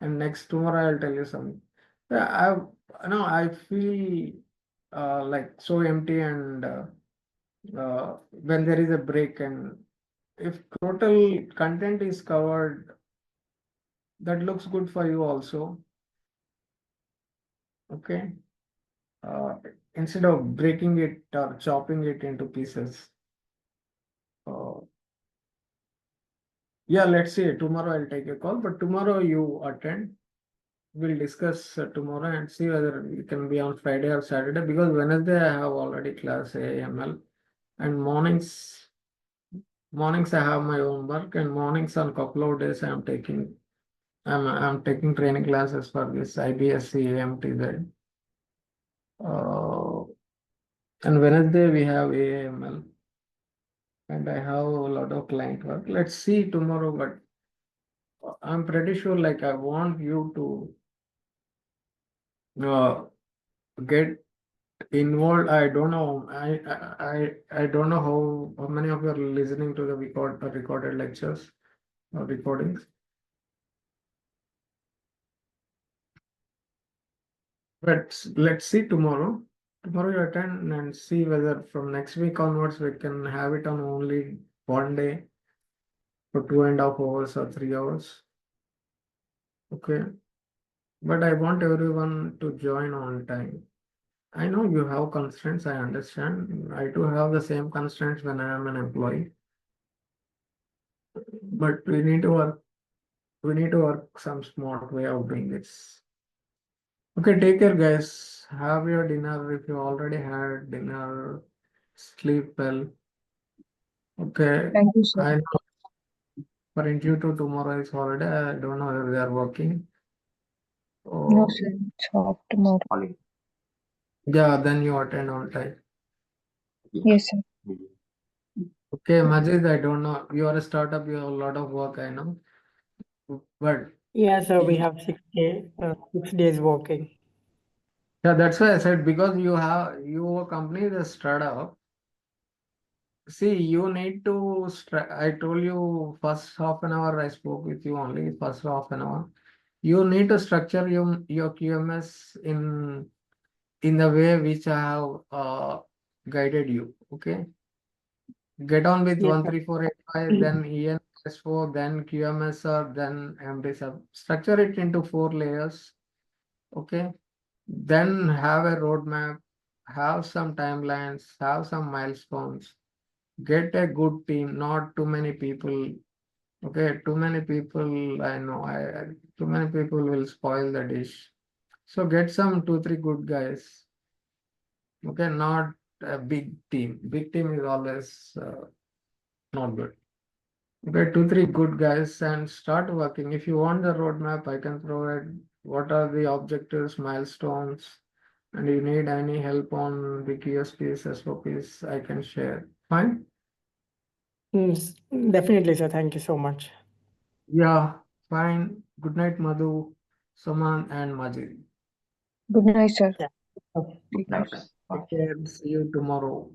Speaker 3: and next tomorrow I'll tell you something. I feel like so empty, and when there is a break, and if total content is covered, that looks good for you also. Okay. Uh, Instead of breaking it or chopping it into pieces. Uh, yeah, let's see. Tomorrow I'll take a call, but tomorrow you attend. we'll discuss tomorrow and see whether it can be on Friday or Saturday, because Wednesday I have already class AML, and mornings I have my own work, and mornings on couple of days I'm taking training classes for this IBSC AMTZ. And Wednesday we have AML, and I have a lot of client work. Let's see tomorrow, but I'm pretty sure like I want you to get involved. I don't know. I don't know how many of you are listening to the recorded lectures or recordings. But let's see tomorrow. Tomorrow you attend and see whether from next week onwards we can have it on only one day for 2.5 hours or 3 hours. Okay. But I want everyone to join on time. I know you have constraints, I understand. I do have the same constraints when I am an employee. But we need to work some smart way of doing this. Okay, take care, guys. Have your dinner if you already had dinner. Sleep well. Okay.
Speaker 5: Thank you, sir.
Speaker 3: I know for Institute tomorrow is holiday. I don't know if they are working.
Speaker 5: No,
Speaker 3: Oh,
Speaker 5: sir. It's off tomorrow.
Speaker 4: Only.
Speaker 3: yeah, then you attend on time.
Speaker 5: Yes, sir.
Speaker 3: Okay, Majid, I don't know. You are a startup, you have a lot of work, I know. But
Speaker 2: Yeah, so we have 6 days working.
Speaker 3: yeah, that's why I said, because your company is a startup. See, you need to. I told you first half an hour. I spoke with you only first half an hour. You need to structure your QMS in the way which I have guided you. Okay, get on with
Speaker 2: Yes,
Speaker 3: 13485, then ENS4, then QMSR, then MD sub. Structure it into 4 layers. Okay, then have a roadmap, have some timelines, have some milestones. Get a good team, not too many people. Okay, too many people, I know, too many people will spoil the dish. So get some 2, 3 good guys. Okay, not a big team. Big team is always not good. Okay, 2, 3 good guys and start working. If you want the roadmap, I can provide what are the objectives, milestones, and you need any help on the QSPs, SOPs, I can share. Fine?
Speaker 2: Definitely, sir. Thank you so much.
Speaker 3: Yeah, fine. Good night, Madhu, Saman, and Majid.
Speaker 5: Good night, sir.
Speaker 2: Yeah.
Speaker 5: Take care.
Speaker 4: Nice.
Speaker 3: Take care. See you tomorrow.